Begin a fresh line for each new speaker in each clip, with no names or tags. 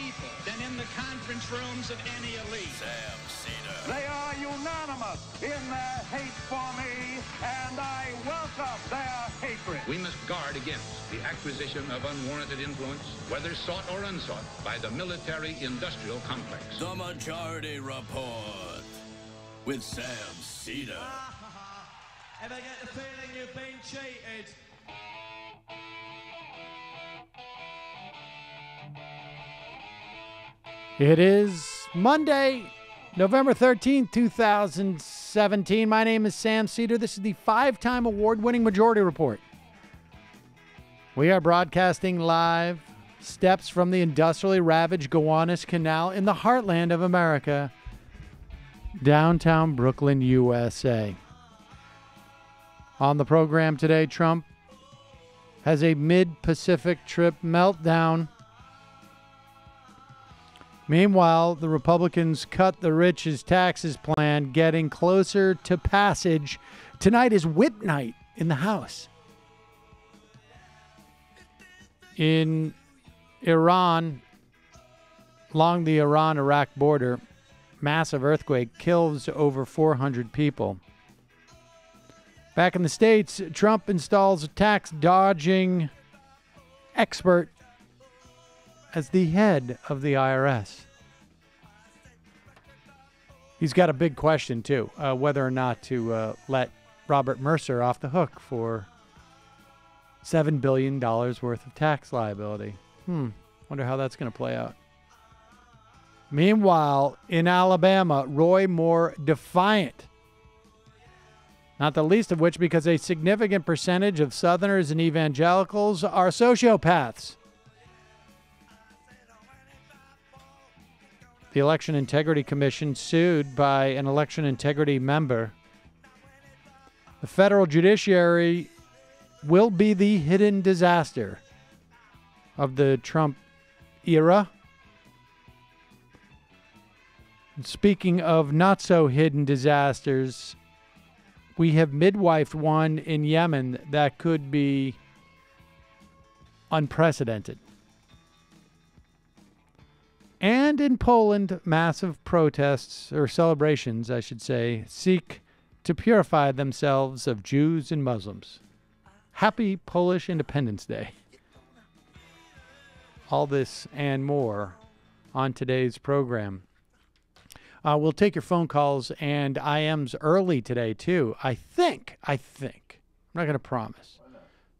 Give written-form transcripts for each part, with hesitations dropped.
people than in the conference rooms of any elite.
Sam Seder.
They are unanimous in their hate for me, and I welcome their hatred.
We must guard against the acquisition of unwarranted influence, whether sought or unsought, by the military-industrial complex.
The Majority Report with Sam Seder.
Ever get the feeling you've been cheated?
It is Monday, November 13th, 2017. My name is Sam Seder. This is the 5-time award-winning Majority Report. We are broadcasting live steps from the industrially ravaged Gowanus Canal in the heartland of America, downtown Brooklyn, USA. On the program today, Trump has a mid-Pacific trip meltdown. Meanwhile, the Republicans cut the rich's taxes plan, getting closer to passage. Tonight is whip night in the House. In Iran, along the Iran-Iraq border, massive earthquake kills over 400 people. Back in the States, Trump installs a tax-dodging expert as the head of the IRS. He's got a big question, too, whether or not to let Robert Mercer off the hook for $7 billion worth of tax liability. Wonder how that's going to play out. Meanwhile, in Alabama, Roy Moore defiant. Not the least of which because a significant percentage of Southerners and evangelicals are sociopaths. The Election Integrity Commission sued by an election integrity member. The federal judiciary will be the hidden disaster of the Trump era. Speaking of not so hidden disasters, we have midwifed one in Yemen that could be unprecedented. And in Poland, massive protests, or celebrations, I should say, seek to purify themselves of Jews and Muslims. Happy Polish Independence Day. All this and more on today's program. We'll take your phone calls and IMs early today, too. I think. I'm not going to promise.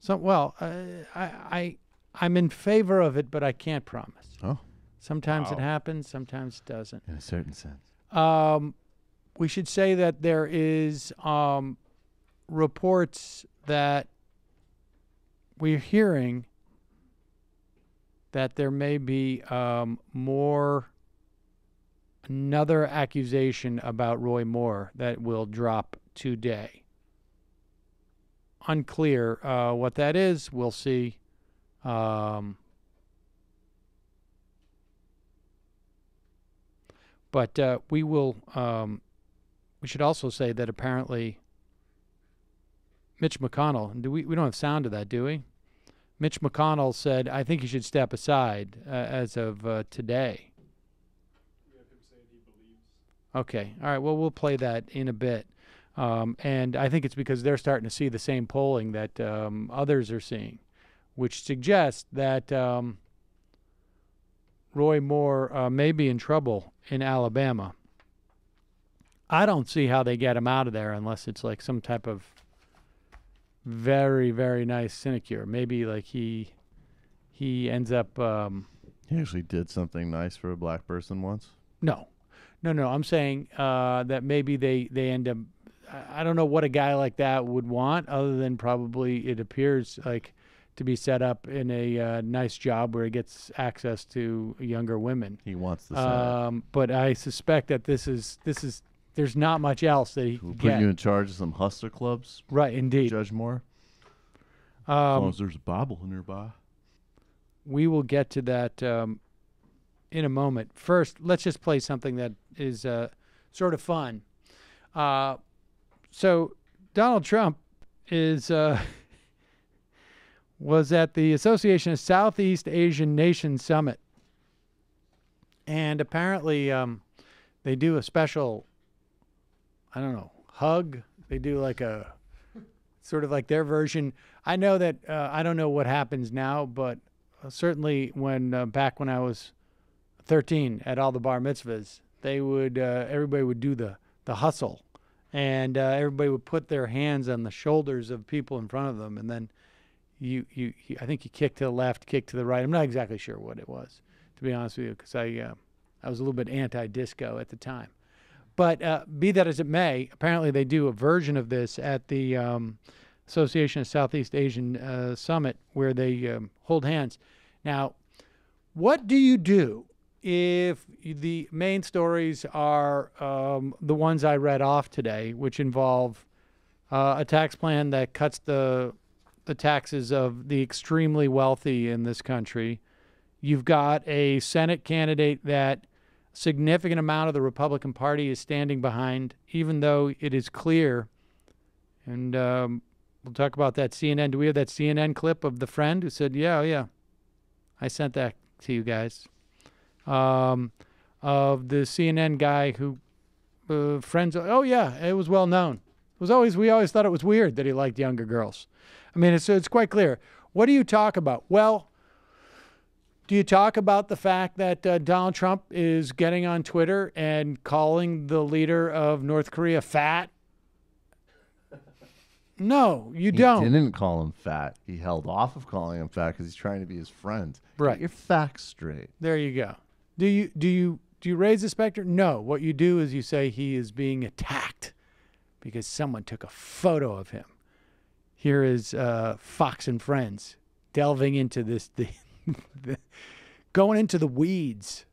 So, well, I'm in favor of it, but I can't promise.
Oh.
Sometimes it happens, sometimes it doesn't.
In a certain sense.
We should say that there is reports that we're hearing that there may be another accusation about Roy Moore that will drop today. Unclear what that is. We'll see. But we will. We should also say that apparently Mitch McConnell. We don't have sound of that, do we? Mitch McConnell said, "I think he should step aside as of today."
You have him saying he believes.
Okay. All right. Well, we'll play that in a bit, and I think it's because they're starting to see the same polling that others are seeing, which suggests that Roy Moore may be in trouble in Alabama. I don't see how they get him out of there unless it's like some type of very, very nice sinecure. Maybe like he ends up...
He actually did something nice for a black person once?
No. I'm saying that maybe they end up... I don't know what a guy like that would want other than probably it appears like to be set up in a nice job where he gets access to younger women.
He wants the Senate.
But I suspect that this is there's not much else that he can
Put
get.
you in charge of some hustler clubs?
Right, indeed.
Judge Moore? As long as there's a Bible nearby. We
will get to that in a moment. First, let's just play something that is sort of fun. So Donald Trump is... was at the Association of Southeast Asian Nations Summit And apparently they do a special, I don't know, hug. They do like a sort of like their version. I know that I don't know what happens now, but certainly back when I was 13 at all the bar mitzvahs, they would everybody would do the hustle, and everybody would put their hands on the shoulders of people in front of them, and then I think you kick to the left, kick to the right. I'm not exactly sure what it was, to be honest with you, because I was a little bit anti-disco at the time. But be that as it may, apparently they do a version of this at the Association of Southeast Asian Summit where they hold hands. Now, what do you do if the main stories are the ones I read off today, which involve a tax plan that cuts the taxes of the extremely wealthy in this country? You've got a Senate candidate that a significant amount of the Republican Party is standing behind, even though it is clear. And we'll talk about that CNN. Do we have that CNN clip of the friend who said, yeah, I sent that to you guys? Of the CNN guy who, friends, oh yeah, it was well known. We always thought it was weird that he liked younger girls. I mean, it's quite clear. What do you talk about? Well, do you talk about the fact that Donald Trump is getting on Twitter and calling the leader of North Korea fat? No, you don't.
He didn't call him fat. He held off of calling him fat because he's trying to be his friend.
Right.
Get your facts straight.
There you go. Do you raise the specter? No. What you do is you say he is being attacked because someone took a photo of him. Here is Fox and Friends delving into this, going into the weeds.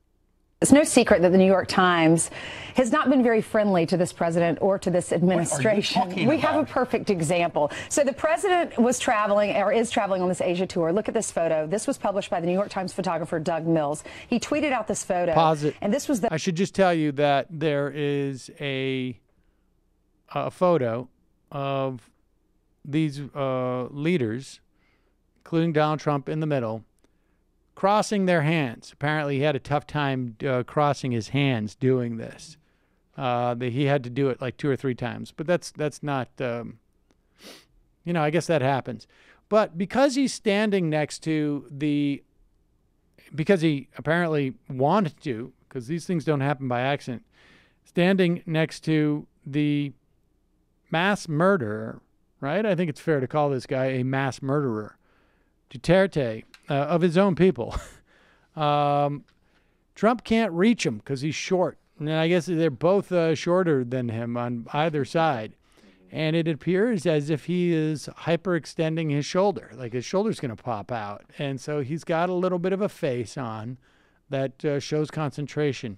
It's no secret that the New York Times has not been very friendly to this president or to this administration. We have a perfect example. So the president was traveling or is traveling on this Asia tour. Look at this photo. This was published by the New York Times photographer Doug Mills. He tweeted out this photo.
Pause it.
And this was
I should just tell you that there is a photo of these leaders, including Donald Trump in the middle, crossing their hands. Apparently, he had a tough time crossing his hands doing this. He had to do it like 2 or 3 times. But that's not, I guess that happens. But because he's standing next to because he apparently wanted to, because these things don't happen by accident, standing next to the mass murderer, right? I think it's fair to call this guy a mass murderer, Duterte, of his own people. Trump can't reach him because he's short. And I guess they're both shorter than him on either side. And it appears as if he is hyperextending his shoulder, like his shoulder's going to pop out. And so he's got a little bit of a face on that shows concentration.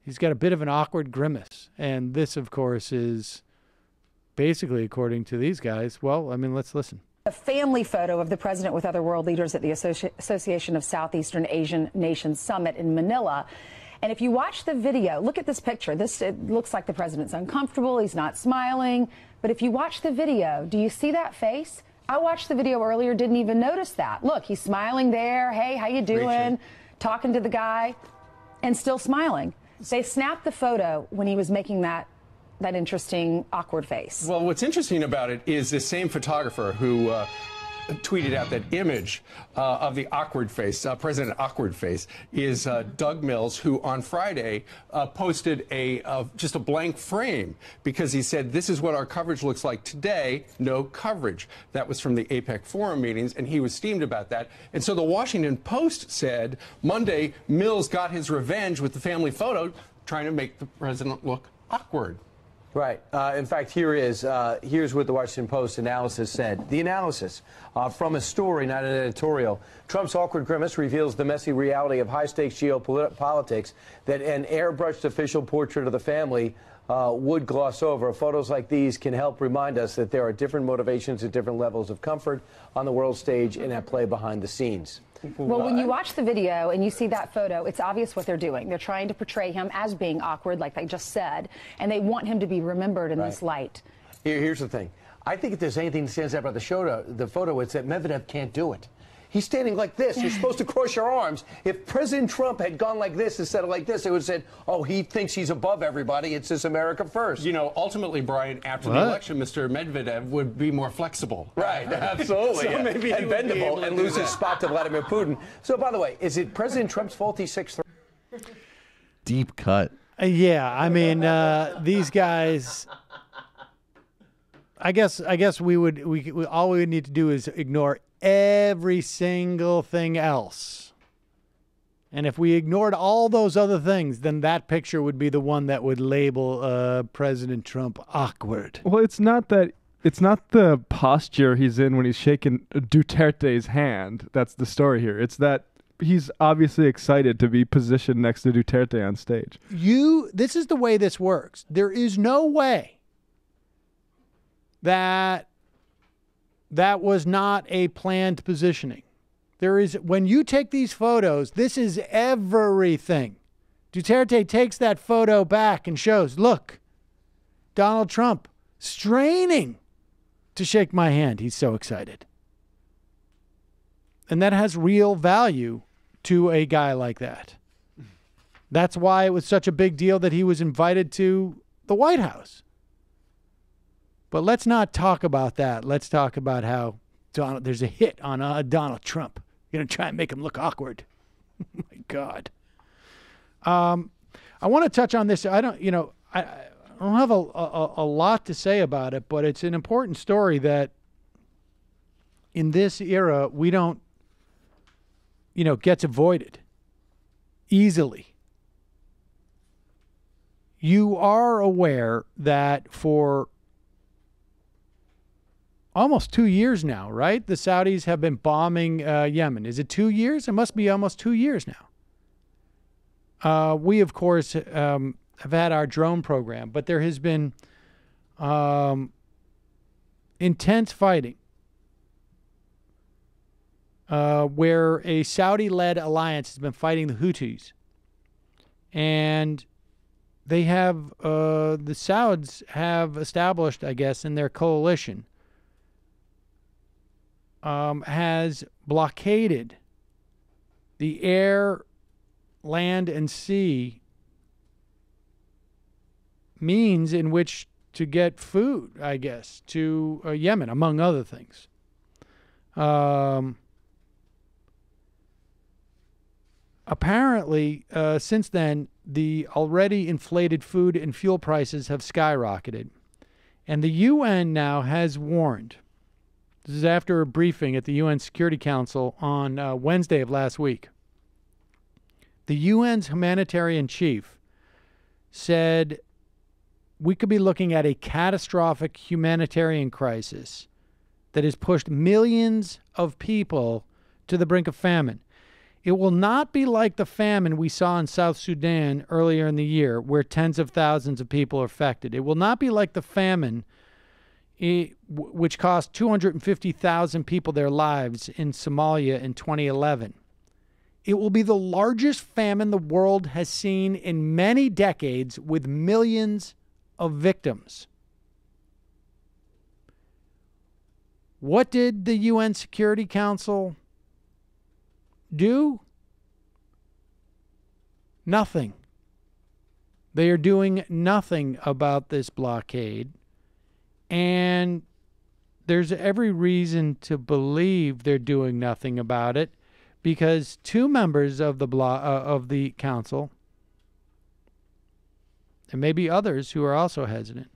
He's got a bit of an awkward grimace. And this, of course, is basically, according to these guys, well, I mean, let's listen.
a family photo of the president with other world leaders at the Association of Southeastern Asian Nations Summit in Manila. And if you watch the video, look at this picture. It looks like the president's uncomfortable. He's not smiling. But if you watch the video, do you see that face? I watched the video earlier, didn't even notice that. Look, he's smiling there. Hey, how you doing? Talking to the guy and still smiling. They snapped the photo when he was making that interesting, awkward face.
Well, what's interesting about it is this same photographer who tweeted out that image of the awkward face, President Awkward Face, is Doug Mills, who on Friday posted just a blank frame because he said, this is what our coverage looks like today, no coverage. That was from the APEC forum meetings, and he was steamed about that. And so the Washington Post said Monday, Mills got his revenge with the family photo, trying to make the president look awkward.
Right. In fact, here's what the Washington Post analysis said. The analysis from a story, not an editorial. Trump's awkward grimace reveals the messy reality of high-stakes geopolitics that an airbrushed official portrait of the family would gloss over. Photos like these can help remind us that there are different motivations and different levels of comfort on the world stage and at play behind the scenes.
Well, when you watch the video and you see that photo, it's obvious what they're doing. They're trying to portray him as being awkward, like they just said, and they want him to be remembered in this light.
Here's the thing. I think if there's anything that stands out about the photo, it's that Medvedev can't do it. He's standing like this. You're supposed to cross your arms. If President Trump had gone like this instead of like this, they would have said, oh, he thinks he's above everybody. It's this America first.
You know, ultimately, Brian, after the election, Mr. Medvedev would be more flexible.
Right, absolutely.
So maybe
and bendable and lose his spot to Vladimir Putin. So, by the way, is it President Trump's fault he's 6'3"?
Deep cut.
Yeah, I mean, these guys. I guess we all we would need to do is ignore every single thing else. And if we ignored all those other things, then that picture would be the one that would label President Trump awkward.
Well, it's not the posture he's in when he's shaking Duterte's hand. That's the story here. It's that he's obviously excited to be positioned next to Duterte on stage.
This is the way this works. There is no way that was not a planned positioning. When you take these photos, this is everything. Duterte takes that photo back and shows, look, Donald Trump straining to shake my hand. He's so excited. And that has real value to a guy like that. That's why it was such a big deal that he was invited to the White House. But let's not talk about that. Let's talk about how there's a hit on Donald Trump. You're going to try and make him look awkward. Oh, my God. I want to touch on this. I don't have a lot to say about it, but it's an important story that in this era, we don't, gets avoided easily. You are aware that for almost 2 years now, right? The Saudis have been bombing Yemen. Is it 2 years? It must be almost 2 years now. We, of course, have had our drone program, but there has been intense fighting where a Saudi-led alliance has been fighting the Houthis. And they have, the Sauds have established, I guess, in their coalition, has blockaded the air, land, and sea means in which to get food, I guess, to Yemen, among other things. Apparently, since then, the already inflated food and fuel prices have skyrocketed. And the UN now has warned. This is after a briefing at the UN Security Council on Wednesday of last week. The UN's humanitarian chief said we could be looking at a catastrophic humanitarian crisis that has pushed millions of people to the brink of famine. It will not be like the famine we saw in South Sudan earlier in the year, where tens of thousands of people are affected. It will not be like the famine which cost 250,000 people their lives in Somalia in 2011. It will be the largest famine the world has seen in many decades, with millions of victims. What did the UN Security Council do? Nothing. They are doing nothing about this blockade. And there's every reason to believe they're doing nothing about it, because two members of the council, and maybe others who are also hesitant,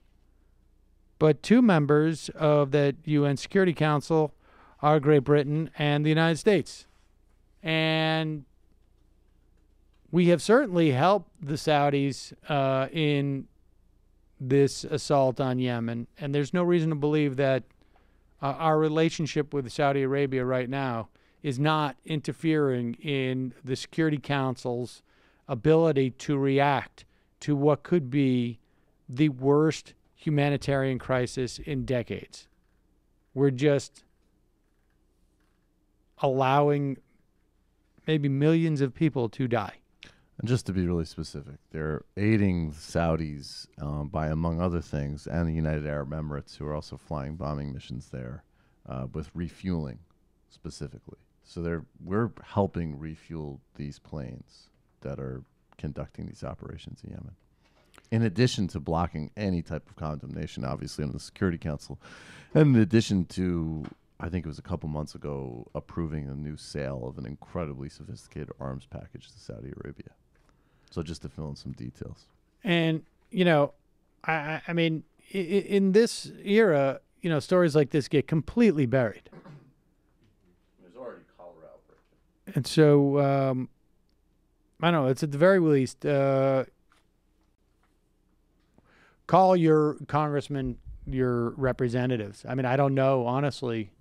but two members of the UN Security Council are Great Britain and the United States. And we have certainly helped the Saudis in this assault on Yemen, and there's no reason to believe that our relationship with Saudi Arabia right now is not interfering in the Security Council's ability to react to what could be the worst humanitarian crisis in decades. We're just allowing maybe millions of people to die.
And just to be really specific, they're aiding the Saudis by, among other things, and the United Arab Emirates, who are also flying bombing missions there, with refueling specifically. So we're helping refuel these planes that are conducting these operations in Yemen. In addition to blocking any type of condemnation, obviously, under the Security Council, and in addition to, I think it was a couple months ago, approving a new sale of an incredibly sophisticated arms package to Saudi Arabia. So just to fill in some details.
And, you know, I mean, in this era, you know, stories like this get completely buried.
There's already cholera outbreak.
And so, I don't know, it's at the very least, call your congressman, your representatives. I mean, I don't know, honestly,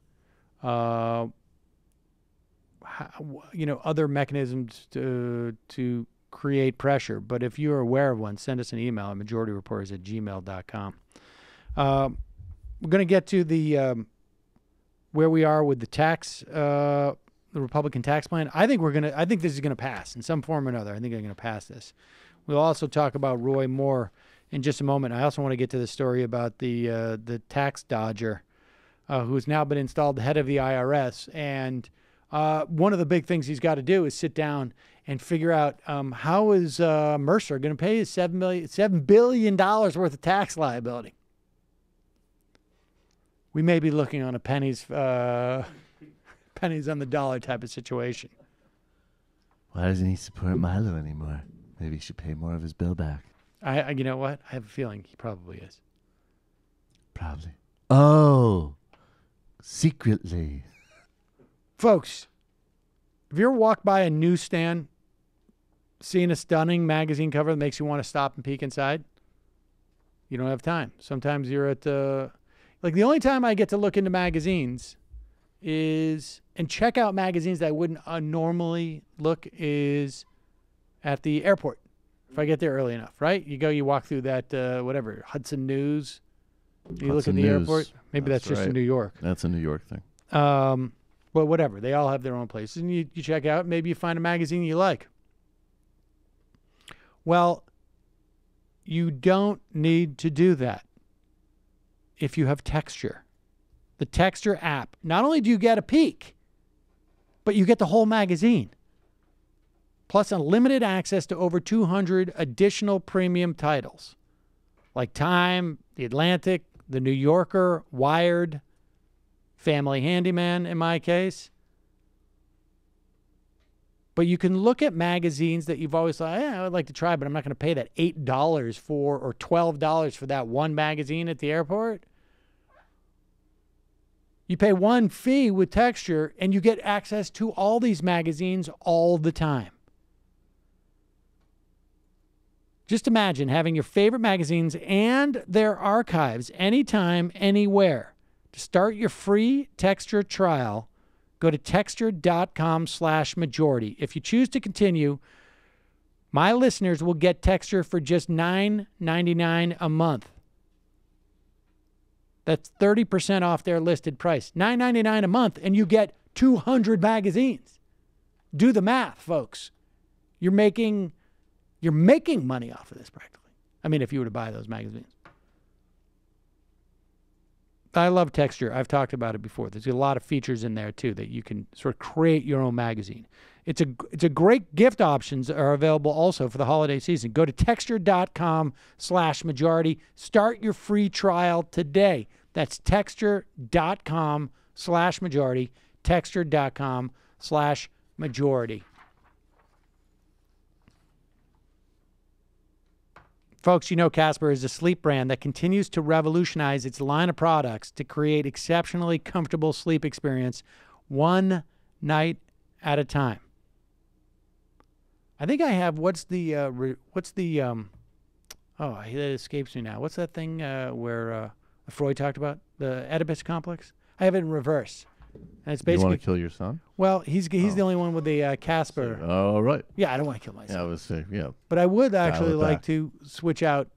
how, you know, other mechanisms to create pressure. But if you're aware of one, send us an email at majorityreporters@gmail.com. We're going to get to the where we are with the tax, the Republican tax plan. I think this is going to pass in some form or another. I think they're going to pass this. We'll also talk about Roy Moore in just a moment. I also want to get to the story about the tax dodger who's now been installed head of the IRS. And one of the big things he's got to do is sit down and figure out how is Mercer going to pay his $7 billion worth of tax liability. We may be looking on a pennies on the dollar type of situation.
Why doesn't he support Milo anymore? Maybe he should pay more of his bill back.
You know what? I have a feeling he probably is.
Probably. Oh, secretly.
Folks, have you ever walked by a newsstand, seen a stunning magazine cover that makes you want to stop and peek inside? You don't have time. Sometimes you're at like the only time I get to look into magazines is and check out magazines that I wouldn't normally look is at the airport. If I get there early enough, right? You walk through that, whatever, Hudson News. You look at the airport. Maybe that's just in New York.
That's a New York thing.
But whatever. They all have their own places. And you check out, maybe you find a magazine you like. Well, you don't need to do that if you have Texture. The Texture app. Not only do you get a peek, but you get the whole magazine. Plus unlimited access to over 200 additional premium titles like Time, The Atlantic, The New Yorker, Wired, Family Handyman in my case. But you can look at magazines that you've always thought, I would like to try, but I'm not going to pay that $8 for or $12 for that one magazine at the airport. You pay one fee with Texture and you get access to all these magazines all the time. Just imagine having your favorite magazines and their archives anytime, anywhere. To start your free Texture trial, go to texture.com/majority. If you choose to continue, my listeners will get Texture for just $9.99 a month. That's 30% off their listed price. $9.99 a month, and you get 200 magazines. Do the math, folks. You're making money off of this practically. I mean, if you were to buy those magazines. I love Texture. I've talked about it before. There's a lot of features in there, too, that you can sort of create your own magazine. It's a great gift options are available also for the holiday season. Go to texture.com/majority. Start your free trial today. That's texture.com/majority. Texture.com/majority. Folks, you know Casper is a sleep brand that continues to revolutionize its line of products to create exceptionally comfortable sleep experience one night at a time. I think I have, it escapes me now. What's that thing where Freud talked about? The Oedipus complex? I have it in reverse. And it's basically,
you want to kill your son?
Well, he's the only one with the Casper.
Oh, right.
Yeah, I don't want to kill my son.
Yeah, I would say, yeah.
But I would actually like to switch out.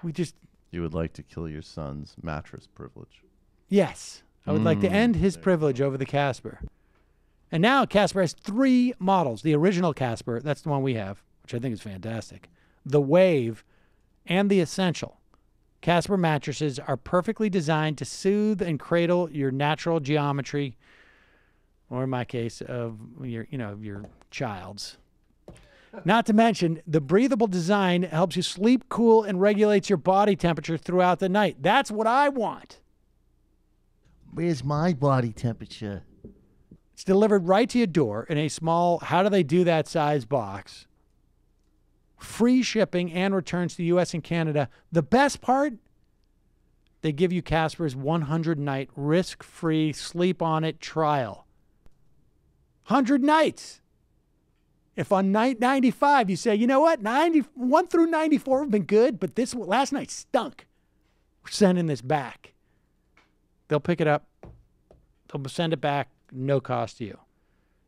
You would like to kill your son's mattress privilege.
Yes. I would like to end his privilege over the Casper. And now Casper has 3 models. The original Casper, that's the one we have, which I think is fantastic. The Wave and the Essential. Casper mattresses are perfectly designed to soothe and cradle your natural geometry or in my case, of your child's. Not to mention, the breathable design helps you sleep cool and regulates your body temperature throughout the night. That's what I want.
Where's my body temperature?
It's delivered right to your door in a small, how do they do that size box. Free shipping and returns to the U.S. and Canada. The best part, they give you Casper's 100-night risk-free sleep on it trial. 100 nights. If on night 95 you say, you know what, 91 through 94 have been good, but this last night stunk, we're sending this back. They'll pick it up. They'll send it back, no cost to you.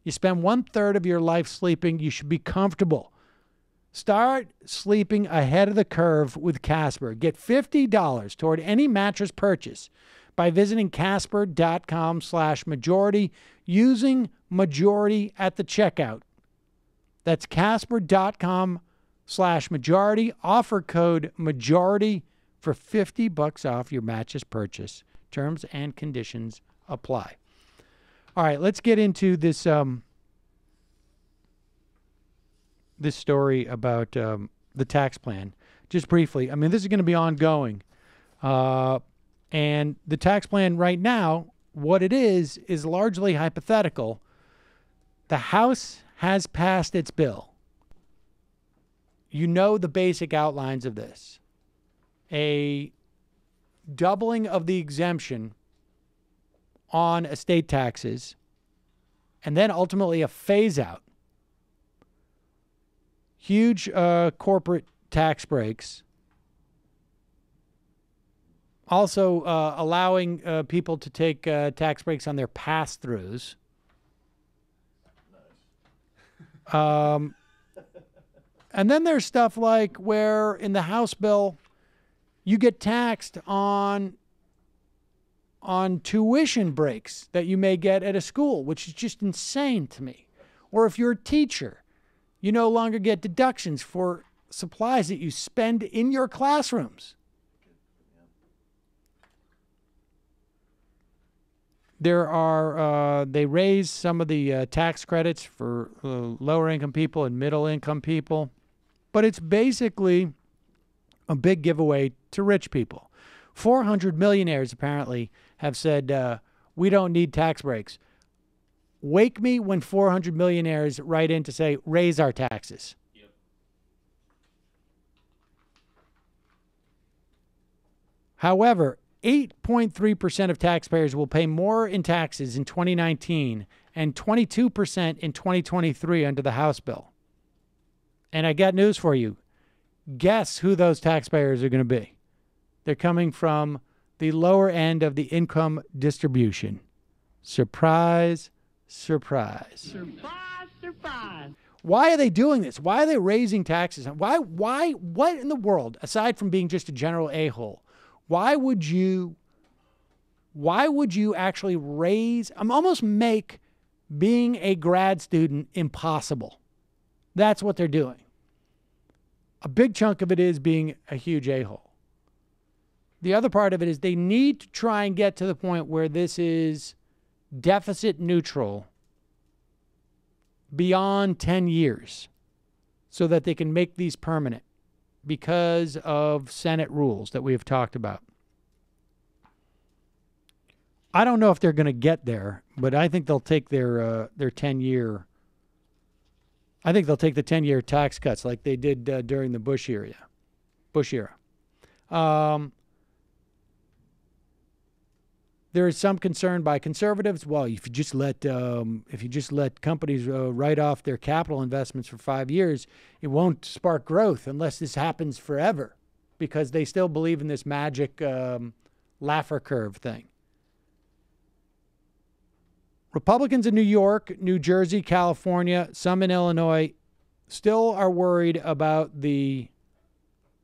You spend 1/3 of your life sleeping. You should be comfortable. Start sleeping ahead of the curve with Casper. Get $50 toward any mattress purchase by visiting Casper.com/majority using majority at the checkout. That's Casper.com/majority. Offer code majority for $50 off your mattress purchase. Terms and conditions apply. All right, let's get into this this story about the tax plan. Just briefly, I mean, this is going to be ongoing. And the tax plan right now, what it is largely hypothetical. The House has passed its bill. You know the basic outlines of this. A doubling of the exemption on estate taxes, and then ultimately a phase out. Huge corporate tax breaks. Also allowing people to take tax breaks on their pass-throughs. And then there's stuff like where in the House bill you get taxed on tuition breaks that you may get at a school, which is just insane to me. Or if you're a teacher, you no longer get deductions for supplies that you spend in your classrooms. There are, they raise some of the tax credits for lower income people and middle income people, but it's basically a big giveaway to rich people. 400 millionaires apparently have said, we don't need tax breaks. Wake me when 400 millionaires write in to say, raise our taxes. Yep. However, 8.3% of taxpayers will pay more in taxes in 2019 and 22% in 2023 under the House bill. And I got news for you. Guess who those taxpayers are going to be? They're coming from the lower end of the income distribution. Surprise, surprise.
Surprise, surprise.
Why are they doing this? Why are they raising taxes? Why, what in the world, aside from being just a general a-hole, why would you actually raise, almost make being a grad student impossible? That's what they're doing. A big chunk of it is being a huge a-hole. The other part of it is they need to try and get to the point where this is deficit neutral beyond 10 years so that they can make these permanent because of Senate rules that we have talked about. I don't know if they're going to get there, but I think they'll take their 10-year. I think they'll take the 10-year tax cuts like they did during the Bush era. There is some concern by conservatives. Well, if you just let companies write off their capital investments for 5 years, it won't spark growth unless this happens forever, because they still believe in this magic Laffer curve thing. Republicans in New York, New Jersey, California, some in Illinois, still are worried about the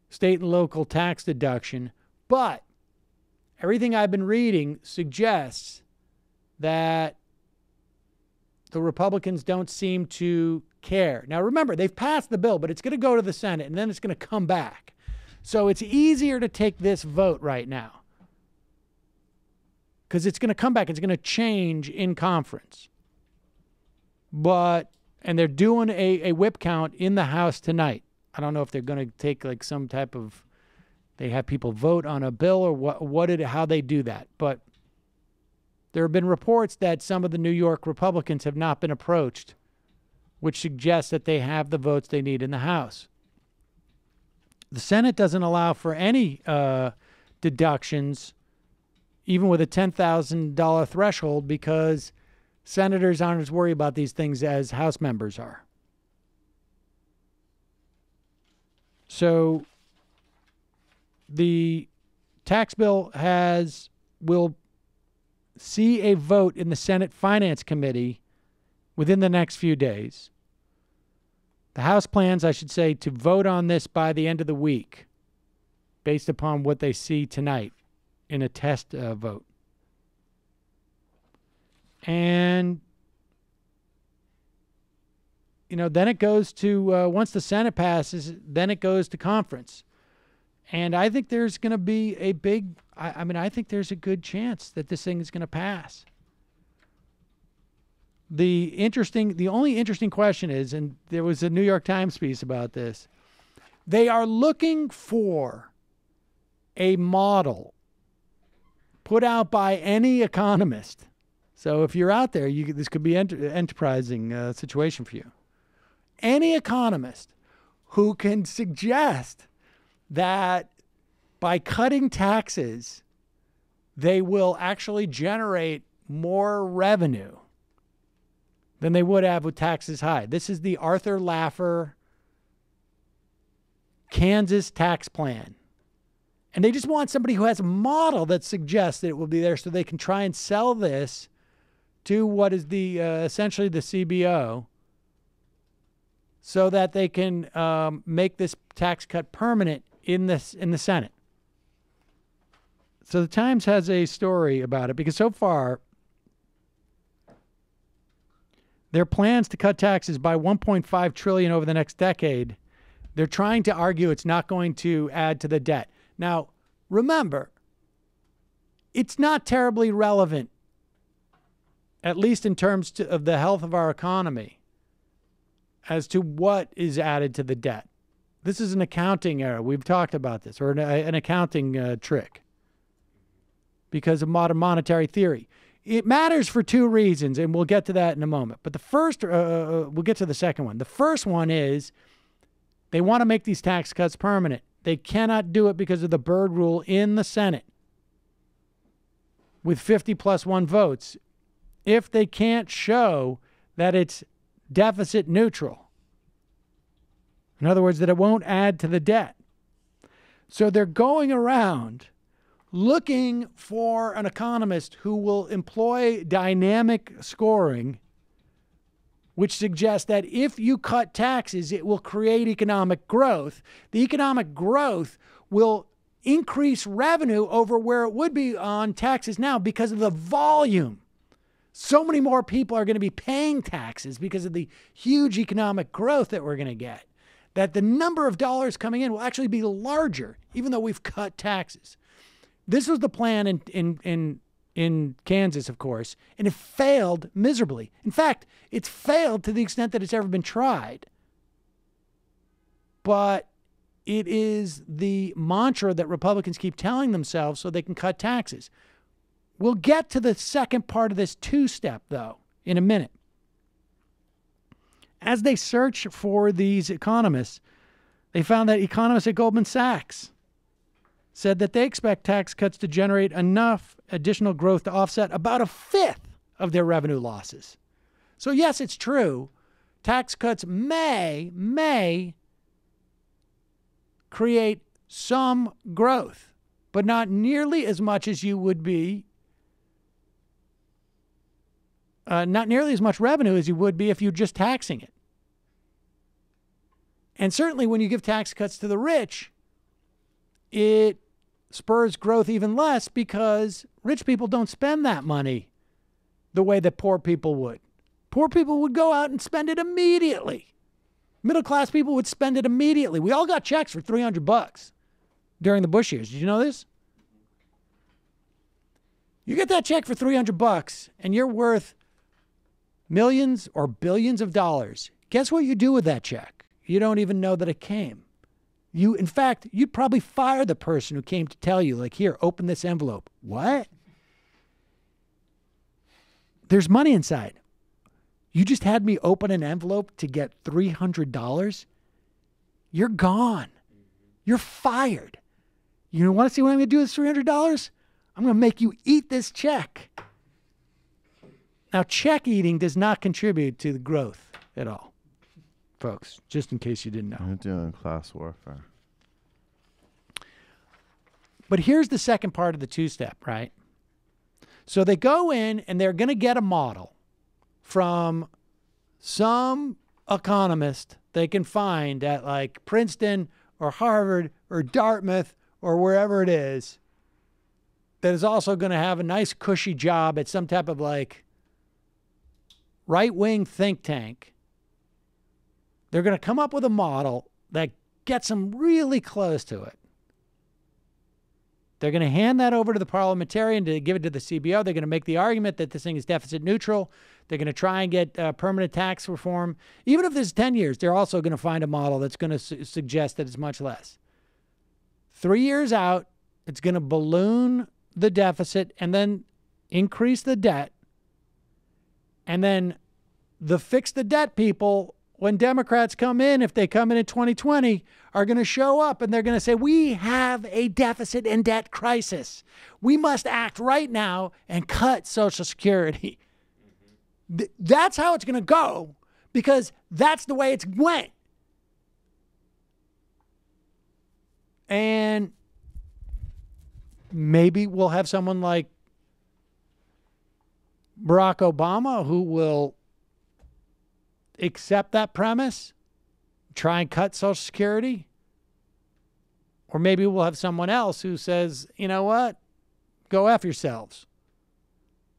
state and local tax deduction, but everything I've been reading suggests that the Republicans don't seem to care. Now, remember, they've passed the bill, but it's going to go to the Senate, and then it's going to come back. So it's easier to take this vote right now because it's going to come back. It's going to change in conference. And they're doing a whip count in the House tonight. I don't know if they're going to take like some type of, they have people vote on a bill or how they do that. But there have been reports that some of the New York Republicans have not been approached, which suggests that they have the votes they need in the House. The Senate doesn't allow for any deductions, even with a $10,000 threshold, because senators aren't as worried about these things as House members are. So the tax bill will see a vote in the Senate Finance Committee within the next few days. The House plans, I should say, to vote on this by the end of the week, based upon what they see tonight in a test vote. And, then it goes to, once the Senate passes, then it goes to conference. And I think there's going to be a big, I think there's a good chance that this thing is going to pass. The only interesting question is, and there was a New York Times piece about this, they are looking for a model put out by any economist. So if you're out there, this could be an enterprising situation for you. Any economist who can suggest that by cutting taxes, they will actually generate more revenue than they would have with taxes high. This is the Arthur Laffer Kansas tax plan. And they just want somebody who has a model that suggests that it will be there so they can try and sell this to what is the essentially the CBO, so that they can make this tax cut permanent in the Senate. So the Times has a story about it, because so far their plans to cut taxes by $1.5 trillion over the next decade, they're trying to argue it's not going to add to the debt. Now, remember, it's not terribly relevant, at least in terms of the health of our economy, as to what is added to the debt. This is an accounting error. We've talked about this, or an accounting trick, because of modern monetary theory. It matters for two reasons, and we'll get to that in a moment. But the first, we'll get to the second one. The first one is they want to make these tax cuts permanent. They cannot do it because of the Byrd rule in the Senate with 50+1 votes if they can't show that it's deficit neutral. In other words, that it won't add to the debt. So they're going around looking for an economist who will employ dynamic scoring, which suggests that if you cut taxes, it will create economic growth. The economic growth will increase revenue over where it would be on taxes now because of the volume. So many more people are going to be paying taxes because of the huge economic growth that we're going to get, that the number of dollars coming in will actually be larger, even though we've cut taxes. This was the plan in Kansas, of course, and it failed miserably. In fact, it's failed to the extent that it's ever been tried. But it is the mantra that Republicans keep telling themselves so they can cut taxes. We'll get to the second part of this two-step, though, in a minute. As they search for these economists, they found that economists at Goldman Sachs said that they expect tax cuts to generate enough additional growth to offset about a fifth of their revenue losses. So yes, it's true. Tax cuts may create some growth, but not nearly as much as you would be, not nearly as much revenue as you would be if you're just taxing it. And certainly when you give tax cuts to the rich, it spurs growth even less because rich people don't spend that money the way that poor people would. Poor people would go out and spend it immediately. Middle-class people would spend it immediately. We all got checks for $300 during the Bush years. Did you know this? You get that check for $300 and you're worth millions or billions of dollars. Guess what you do with that check? You don't even know that it came. In fact, you'd probably fire the person who came to tell you, like, here, open this envelope. What? There's money inside. You just had me open an envelope to get $300? You're gone. You're fired. You want to see what I'm going to do with $300? I'm going to make you eat this check. Now, check eating does not contribute to the growth at all, folks, just in case you didn't know.
You're doing class warfare.
But here's the second part of the two-step, right? So they go in and they're going to get a model from some economist they can find at like Princeton or Harvard or Dartmouth or wherever it is that is also going to have a nice cushy job at some type of like right-wing think tank. They're going to come up with a model that gets them really close to it. They're going to hand that over to the parliamentarian to give it to the CBO. They're going to make the argument that this thing is deficit neutral. They're going to try and get permanent tax reform. Even if this is 10 years, they're also going to find a model that's going to suggest that it's much less. 3 years out, it's going to balloon the deficit and then increase the debt. And then the fix the debt people, when Democrats come in, if they come in 2020, are going to show up and they're going to say, we have a deficit and debt crisis. We must act right now and cut Social Security. That's how it's going to go because that's the way it's went. And maybe we'll have someone like Barack Obama who will accept that premise, try and cut Social Security. Or maybe we'll have someone else who says, you know what, go F yourselves.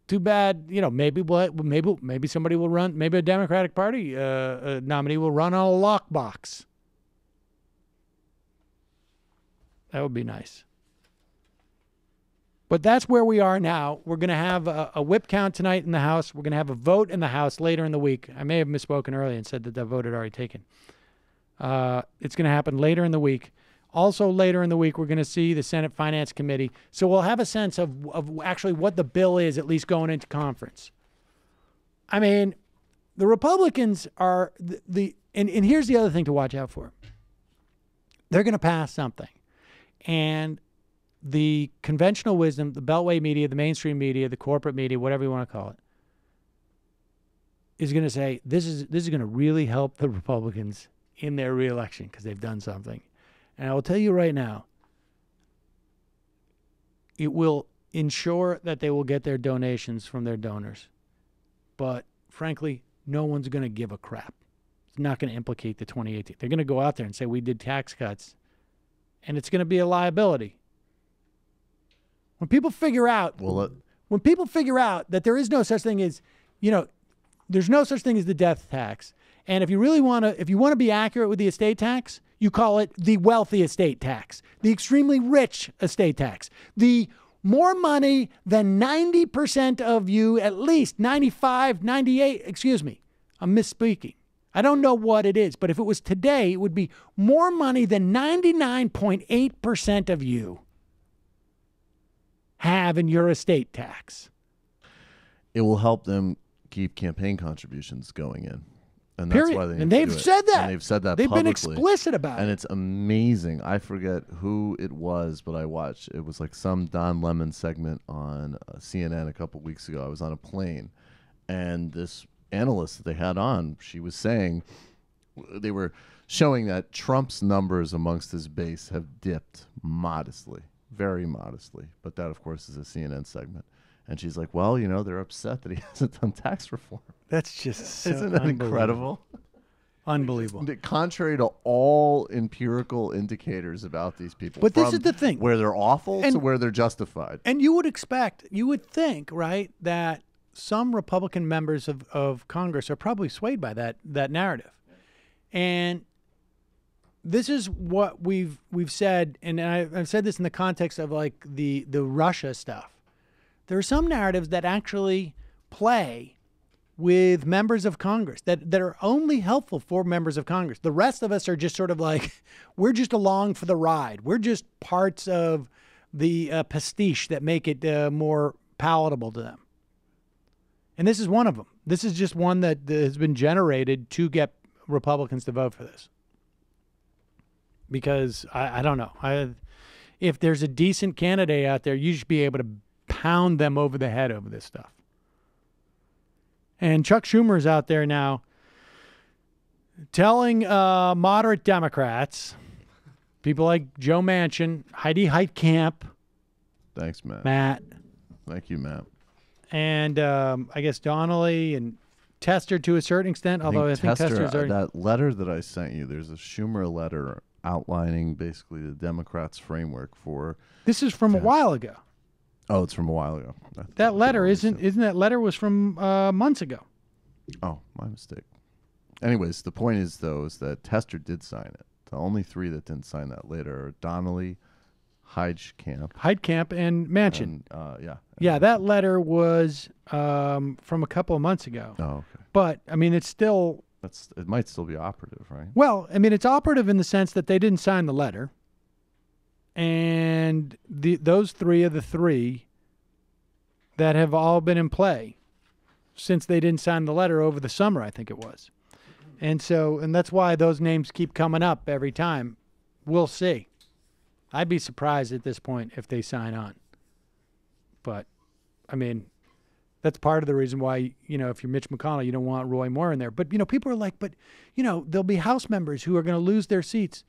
Too bad, maybe somebody will run, maybe a Democratic Party nominee will run on a lockbox. That would be nice. But that's where we are now. We're going to have a whip count tonight in the House. We're going to have a vote in the House later in the week. I may have misspoken earlier and said that the vote had already taken. It's going to happen later in the week. Also later in the week, we're going to see the Senate Finance Committee. So we'll have a sense of actually what the bill is, at least going into conference. I mean, the Republicans are and here's the other thing to watch out for. They're going to pass something. And the conventional wisdom, the Beltway media, the mainstream media, the corporate media, whatever you want to call it, is going to say this is going to really help the Republicans in their reelection because they've done something. And I will tell you right now, it will ensure that they will get their donations from their donors. But frankly, no one's going to give a crap. It's not going to implicate the 2018. They're going to go out there and say we did tax cuts, and it's going to be a liability. When people figure out, that there is no such thing as, there's no such thing as the death tax. And if you want to be accurate with the estate tax, you call it the wealthy estate tax, the extremely rich estate tax, the more money than 90% of you, at least 95, 98, excuse me, I'm misspeaking. I don't know what it is, but if it was today, it would be more money than 99.8% of you have in your estate tax.
It will help them keep campaign contributions going in. And
period.
That's why they
and they've said that.
And they've said that
they've
publicly.
Been explicit about it.
And it's amazing. I forget who it was, but I watched. It was like some Don Lemon segment on CNN a couple weeks ago. I was on a plane, and this analyst that they had on, she was saying, they were showing that Trump's numbers amongst his base have dipped modestly, very modestly. But that, of course, is a CNN segment. And she's like, well, they're upset that he hasn't done tax reform.
That's just so
Isn't that incredible?
Unbelievable.
Contrary to all empirical indicators about these people.
But this is the thing.
Where they're awful to where they're justified.
And you would think, right, that some Republican members of Congress are probably swayed by that narrative. And this is what we've said, and I've said this in the context of like the Russia stuff. There are some narratives that actually play with members of Congress that are only helpful for members of Congress. The rest of us are just sort of like, we're just along for the ride. We're just parts of the pastiche that make it more palatable to them. And this is one of them. This is just one that has been generated to get Republicans to vote for this. Because I don't know. If there's a decent candidate out there, you should be able to pound them over the head over this stuff. And Chuck Schumer's out there now telling moderate Democrats, people like Joe Manchin, Heidi Heitkamp.
Thanks, Matt.
Matt.
Thank you, Matt.
And I guess Donnelly and Tester to a certain extent, although I think Tester's already...
That letter that I sent you, there's a Schumer letter outlining basically the Democrats' framework for...
This is from a while ago.
Oh, it's from a while ago.
That letter isn't that letter was from months ago.
Oh, my mistake. Anyways, the point is, though, is that Tester did sign it. The only three that didn't sign that letter are Donnelly,
Heitkamp, and Manchin.
Yeah,
that letter was from a couple of months ago.
Oh, okay.
But, I mean, it's still...
It might still be operative, right?
Well, I mean, it's operative in the sense that they didn't sign the letter. And those three are the three that have all been in play since they didn't sign the letter over the summer, I think it was. And that's why those names keep coming up every time. We'll see. I'd be surprised at this point if they sign on. But, I mean, that's part of the reason why, if you're Mitch McConnell, you don't want Roy Moore in there. But, people are like, there'll be House members who are going to lose their seats.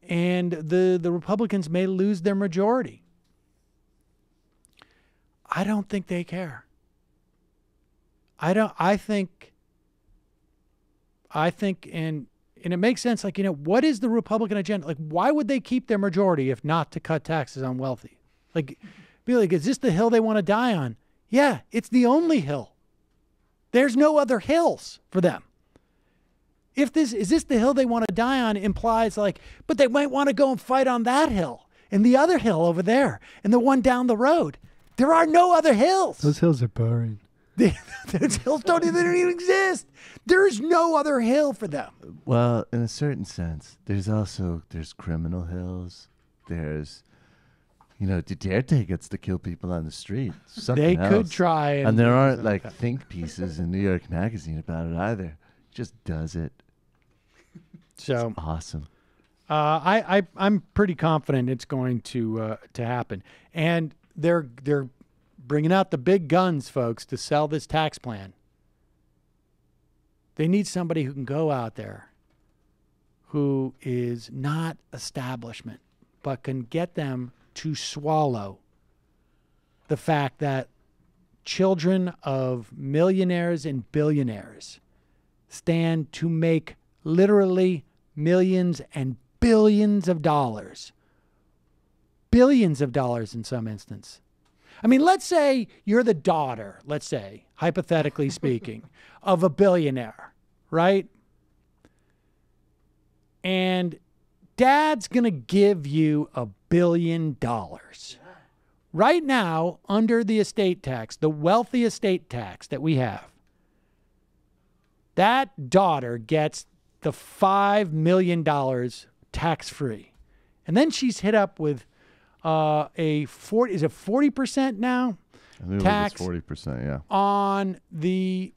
And the Republicans may lose their majority. I don't think they care. I think, and it makes sense, what is the Republican agenda? Like, why would they keep their majority if not to cut taxes on wealthy? Like, be like, is this the hill they want to die on? Yeah, it's the only hill. There's no other hills for them. If this the hill they want to die on, implies but they might want to go and fight on that hill and the other hill over there and the one down the road. There are no other hills.
Those hills are boring.
Those hills don't even exist. There is no other hill for them.
Well, in a certain sense, there's criminal hills. There's, Duterte gets to kill people on the street.
They could try.
And there aren't think pieces in New York Magazine about it either. Just does it.
So
it's awesome.
I'm pretty confident it's going to happen, and they're bringing out the big guns, folks, to sell this tax plan. They need somebody who can go out there, who is not establishment, but can get them to swallow the fact that children of millionaires and billionaires stand to make literally millions and billions of dollars. Billions of dollars in some instance. I mean, let's say you're the daughter, let's say, hypothetically speaking, of a billionaire, right? And dad's going to give you $1 billion. Right now, under the estate tax, the wealthy estate tax that we have, that daughter gets the $5 million tax-free. And then she's hit up with is it 40% now?
I believe
tax
it's 40%, yeah.
On the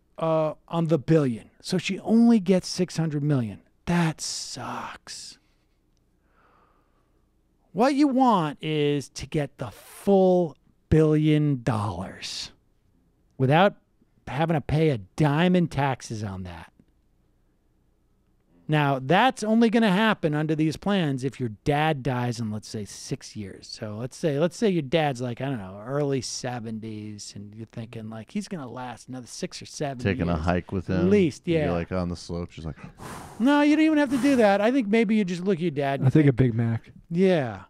billion. So she only gets $600 million. That sucks. What you want is to get the full $1 billion without having to pay a dime in taxes on that. Now, that's only going to happen under these plans if your dad dies in, let's say, 6 years. So let's say your dad's early 70s, and you're thinking he's going to last another 6 or 7 years.
Taking a hike with him.
At least, yeah.
You're on the slope, just
No, you don't even have to do that. I think maybe you just look at your dad. And
I think a Big Mac.
Yeah.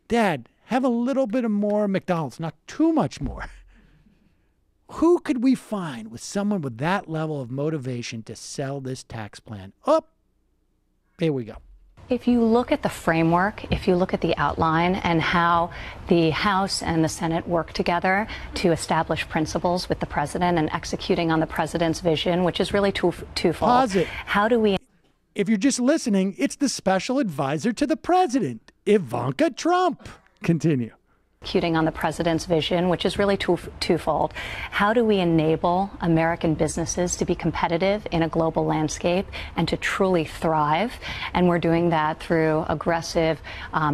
Dad, have a little bit of more McDonald's, not too much more. Who could we find with someone with that level of motivation to sell this tax plan? Here we go.
If you look at the framework, if you look at the outline and how the House and the Senate work together to establish principles with the president and executing on the president's vision, which is really twofold.
Pause it.
How do we...
If you're just listening, it's the special advisor to the president, Ivanka Trump. Continue.
Executing on the president's vision, which is really twofold. How do we enable American businesses to be competitive in a global landscape and to truly thrive? And we're doing that through aggressive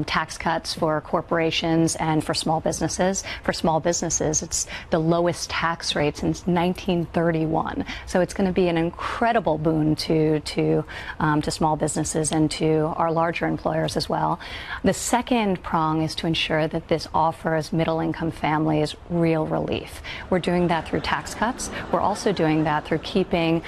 tax cuts for corporations and for small businesses. For small businesses, it's the lowest tax rate since 1931. So it's going to be an incredible boon to small businesses and to our larger employers as well. The second prong is to ensure that this offers middle-income families real relief. We're doing that through tax cuts. We're also doing that through keeping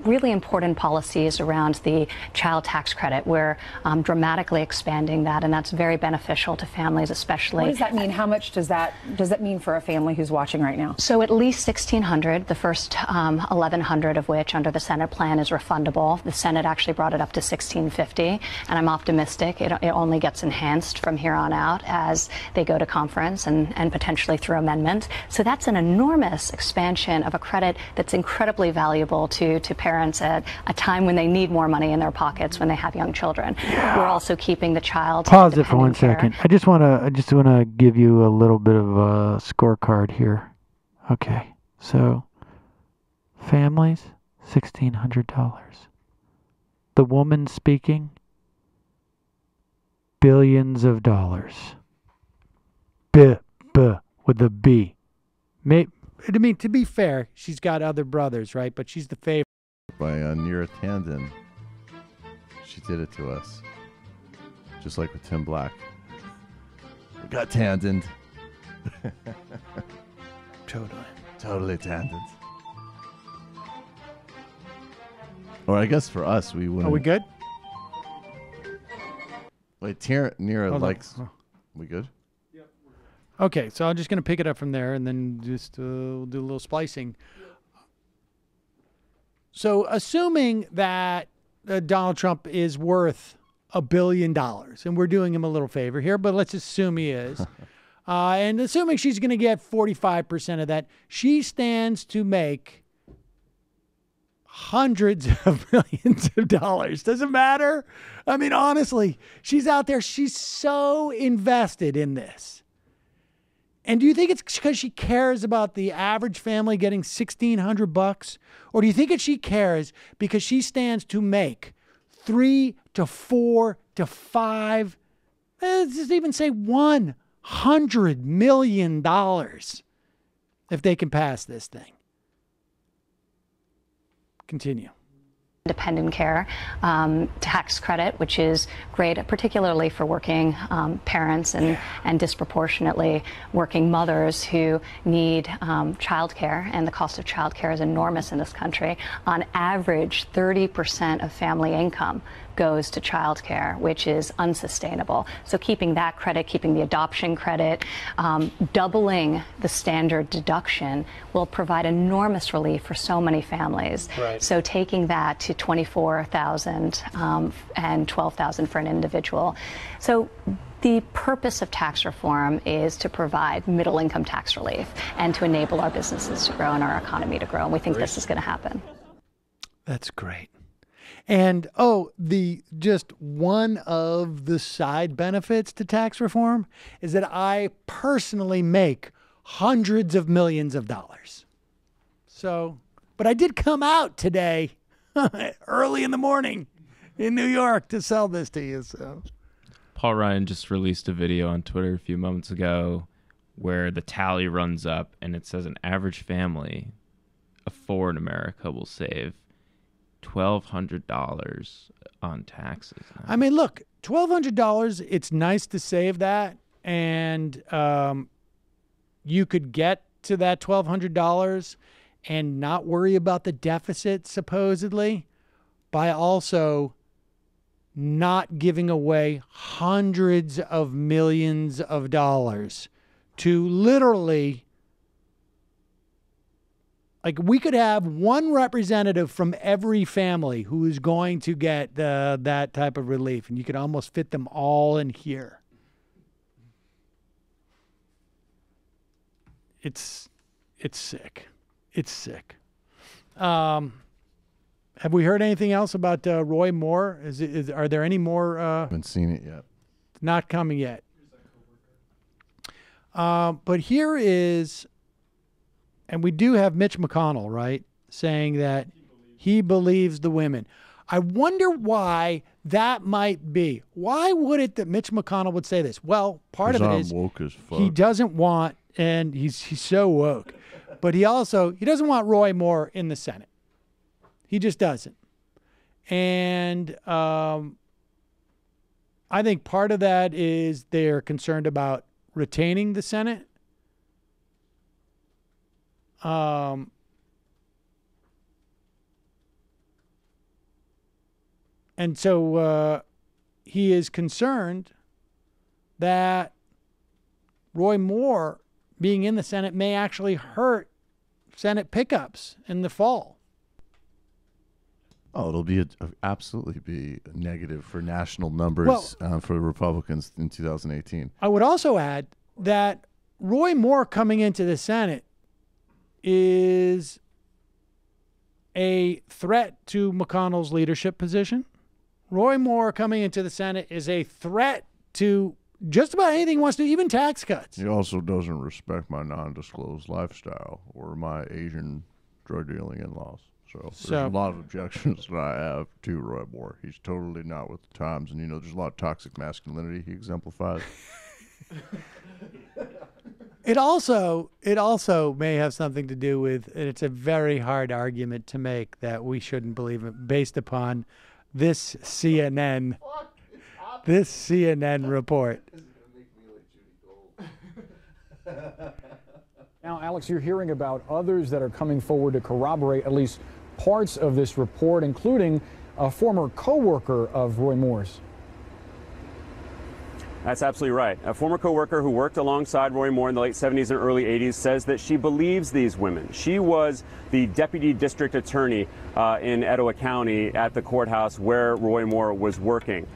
really important policies around the child tax credit. We're dramatically expanding that, and that's very beneficial to families, especially.
What does that mean? How much does that mean for a family who's watching right now?
So at least $1,600, the first $1,100 of which under the Senate plan is refundable. The Senate actually brought it up to $1,650, and I'm optimistic it only gets enhanced from here on out as they go to conference and potentially through amendment. So that's an enormous expansion of a credit that's incredibly valuable to parents at a time when they need more money in their pockets when they have young children. We're also keeping the child.
Pause it for 1 second. I just want to give you a little bit of a scorecard here. Okay, so families, $1,600. The woman speaking, billions of dollars. With a B. I mean, to be fair, she's got other brothers, right? But she's the favorite.
By Neera Tandon. She did it to us. Just like with Tim Black. We got Tandon. Totally Tandon. Or I guess for us, we wouldn't.
Are we good?
Wait, Neera
Hold
likes...
on.
We good?
Okay, so I'm just going to pick it up from there and then just do a little splicing. So assuming that Donald Trump is worth $1 billion, and we're doing him a little favor here, but let's assume he is, and assuming she's going to get 45% of that, she stands to make hundreds of millions of dollars. Does it matter? I mean, honestly, she's out there. She's so invested in this. And do you think it's because she cares about the average family getting $1,600, or do you think she cares because she stands to make $3 to $4 to $5, let's just even say $100 million if they can pass this thing? Continue.
Dependent care tax credit, which is great, particularly for working parents and disproportionately working mothers who need childcare, and the cost of childcare is enormous in this country. On average, 30% of family income goes to childcare, which is unsustainable. So keeping that credit, keeping the adoption credit, doubling the standard deduction will provide enormous relief for so many families.
Right.
So taking that to $24,000 and $12,000 for an individual. So the purpose of tax reform is to provide middle-income tax relief and to enable our businesses to grow and our economy to grow. And we think this is going to happen.
That's great. And, just one of the side benefits to tax reform is that I personally make hundreds of millions of dollars. So, but I did come out today early in the morning in New York to sell this to you. So,
Paul Ryan just released a video on Twitter a few moments ago where the tally runs up and it says an average family of four in America will save $1,200 on taxes.
I mean, look, $1,200, it's nice to save that. And you could get to that $1,200 and not worry about the deficit, supposedly, by also not giving away hundreds of millions of dollars to literally Like, we could have one representative from every family who is going to get that type of relief, and you could almost fit them all in here. It's sick. It's sick. Have we heard anything else about Roy Moore? Are there any more?
Haven't seen it yet.
Not coming yet. But here is, and we do have Mitch McConnell, right, saying that he believes the women. I wonder why that might be. Why would it that Mitch McConnell would say this? Well, part of it is
woke as fuck.
He doesn't want, and he's so woke, but he doesn't want Roy Moore in the Senate. He just doesn't. And I think part of that is they're concerned about retaining the Senate. And so he is concerned that Roy Moore being in the Senate may actually hurt Senate pickups in the fall.
Oh, it'll be absolutely be negative for national numbers for the Republicans in 2018.
I would also add that Roy Moore coming into the Senate is a threat to McConnell's leadership position. Roy Moore coming into the Senate is a threat to just about anything he wants to do, even tax cuts.
He also doesn't respect my non-disclosed lifestyle or my Asian drug dealing in-laws. So there's a lot of objections that I have to Roy Moore. He's totally not with the times, and there's a lot of toxic masculinity he exemplifies.
It also may have something to do with, and it's a very hard argument to make that we shouldn't believe it based upon this CNN report.
Now, Alex, you're hearing about others that are coming forward to corroborate at least parts of this report, including a former co-worker of Roy Moore's.
That's absolutely right. A former co-worker who worked alongside Roy Moore in the late 70s and early 80s says that she believes these women. She was the deputy district attorney in Etowah County at the courthouse where Roy Moore was working.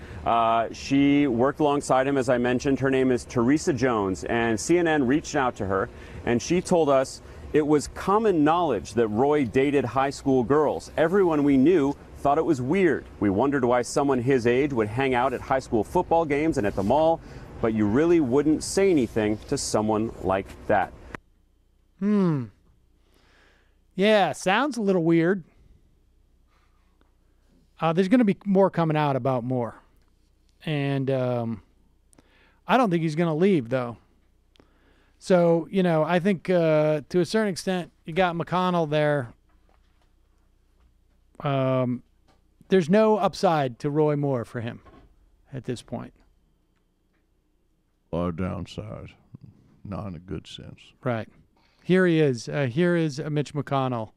She worked alongside him, as I mentioned. Her name is Teresa Jones, and CNN reached out to her, and she told us it was common knowledge that Roy dated high school girls. Everyone we knew thought it was weird. We wondered why someone his age would hang out at high school football games and at the mall, but you really wouldn't say anything to someone like that.
Yeah, sounds a little weird. There's going to be more coming out about Moore. And I don't think he's going to leave, though. So, I think to a certain extent, you got McConnell there. There's no upside to Roy Moore for him at this point.
A lot of downside, not in a good sense.
Right. Here he is. Here is Mitch McConnell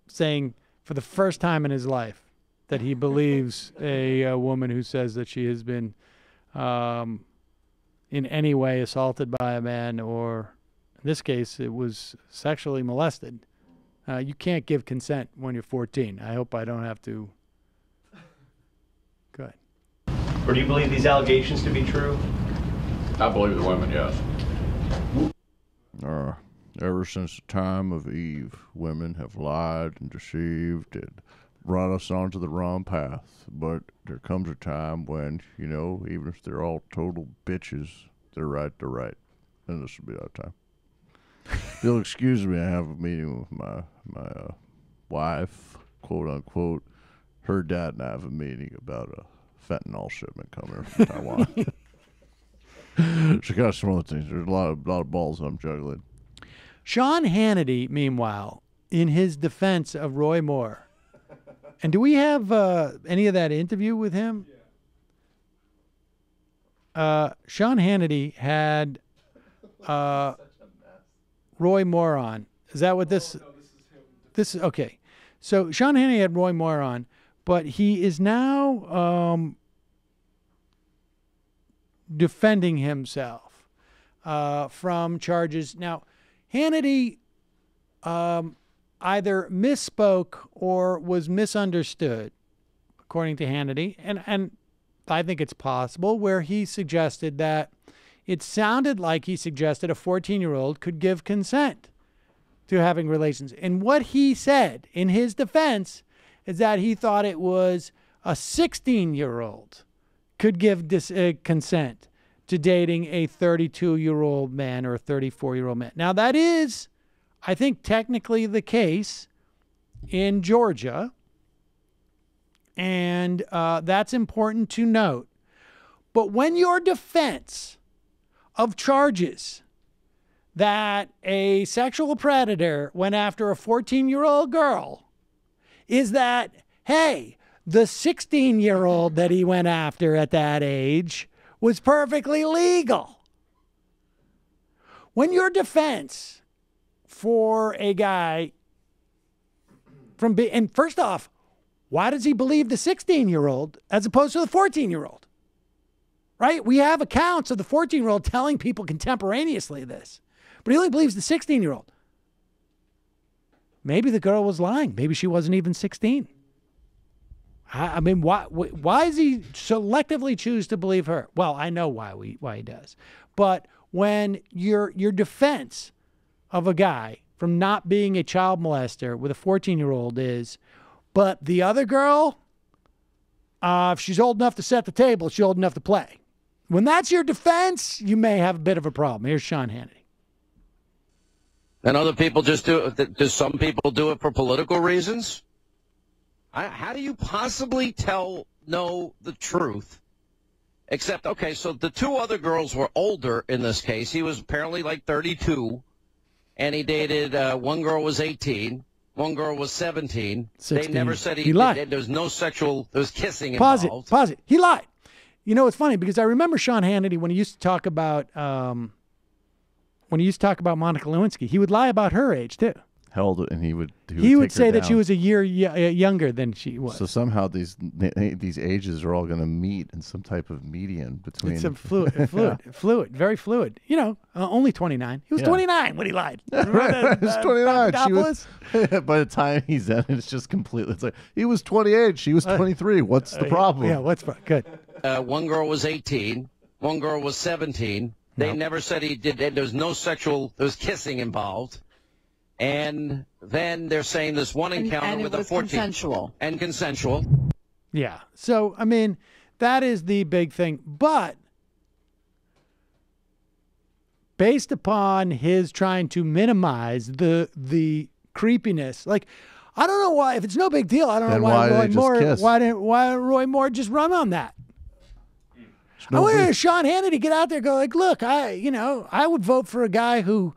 saying for the first time in his life that he believes a woman who says that she has been in any way assaulted by a man, or in this case, it was sexually molested. You can't give consent when you're 14. I hope I don't have to. Go ahead.
Or do you believe these allegations to be true?
I believe the women, yes.
Ever since the time of Eve, women have lied and deceived and brought us onto the wrong path. But there comes a time when, even if they're all total bitches, they're right. And this will be that time. If you'll excuse me, I have a meeting with my wife, quote unquote. Her dad and I have a meeting about a fentanyl shipment coming from Taiwan. She got some other things. There's a lot of balls I'm juggling.
Sean Hannity, meanwhile, in his defense of Roy Moore, and do we have any of that interview with him? Sean Hannity had Roy Moore on. Is that what this? No, this is okay. So Sean Hannity had Roy Moore on, but he is now defending himself from charges. Now, Hannity either misspoke or was misunderstood, according to Hannity. And I think it's possible, where he suggested that it sounded like he suggested a 14-year-old could give consent to having relations. And what he said in his defense is that he thought it was a 16-year-old could give consent to dating a 32-year-old man or a 34-year-old man. Now, that is, I think, technically the case in Georgia, and that's important to note. But when your defense of charges that a sexual predator went after a 14-year-old girl is that, hey, the 16-year-old that he went after at that age was perfectly legal. When your defense for a guy and first off, why does he believe the 16-year-old as opposed to the 14-year-old? Right? We have accounts of the 14-year-old telling people contemporaneously this, but he only believes the 16-year-old. Maybe the girl was lying. Maybe she wasn't even 16. I mean, why does he selectively choose to believe her? Well, I know why he does. But when your defense of a guy from not being a child molester with a 14-year-old is, but the other girl, if she's old enough to set the table, she's old enough to play. When that's your defense, you may have a bit of a problem. Here's Sean Hannity.
And other people just do it. Do some people do it for political reasons? How do you possibly know the truth? Except, okay, so the two other girls were older in this case. He was apparently like 32, and he dated, one girl was 18, one girl was 17.
16.
They never said
He lied.
There was no sexual, there was kissing involved.
Pause it. He lied. You know, it's funny because I remember Sean Hannity when he used to talk about Monica Lewinsky. He would lie about her age too.
Held, and he would
say that she was a year younger than she was.
So somehow these ages are all going to meet in some type of median between.
It's a fluid, very fluid. You know, only 29. He was 29 when he lied.
Right, he was 29. She was, by the time he's in, it's just completely. It's like he was 28. She was 23. What's the problem?
Yeah, good?
One girl was 18. One girl was 17. They never said he did. There was no sexual. There was kissing involved. And then they're saying this one encounter with a 14. Consensual.
Yeah. So, I mean, that is the big thing. But based upon his trying to minimize the creepiness, like, I don't know why, if it's no big deal, I don't know why Roy Moore just run on that. I want Sean Hannity get out there and go like, look, I would vote for a guy who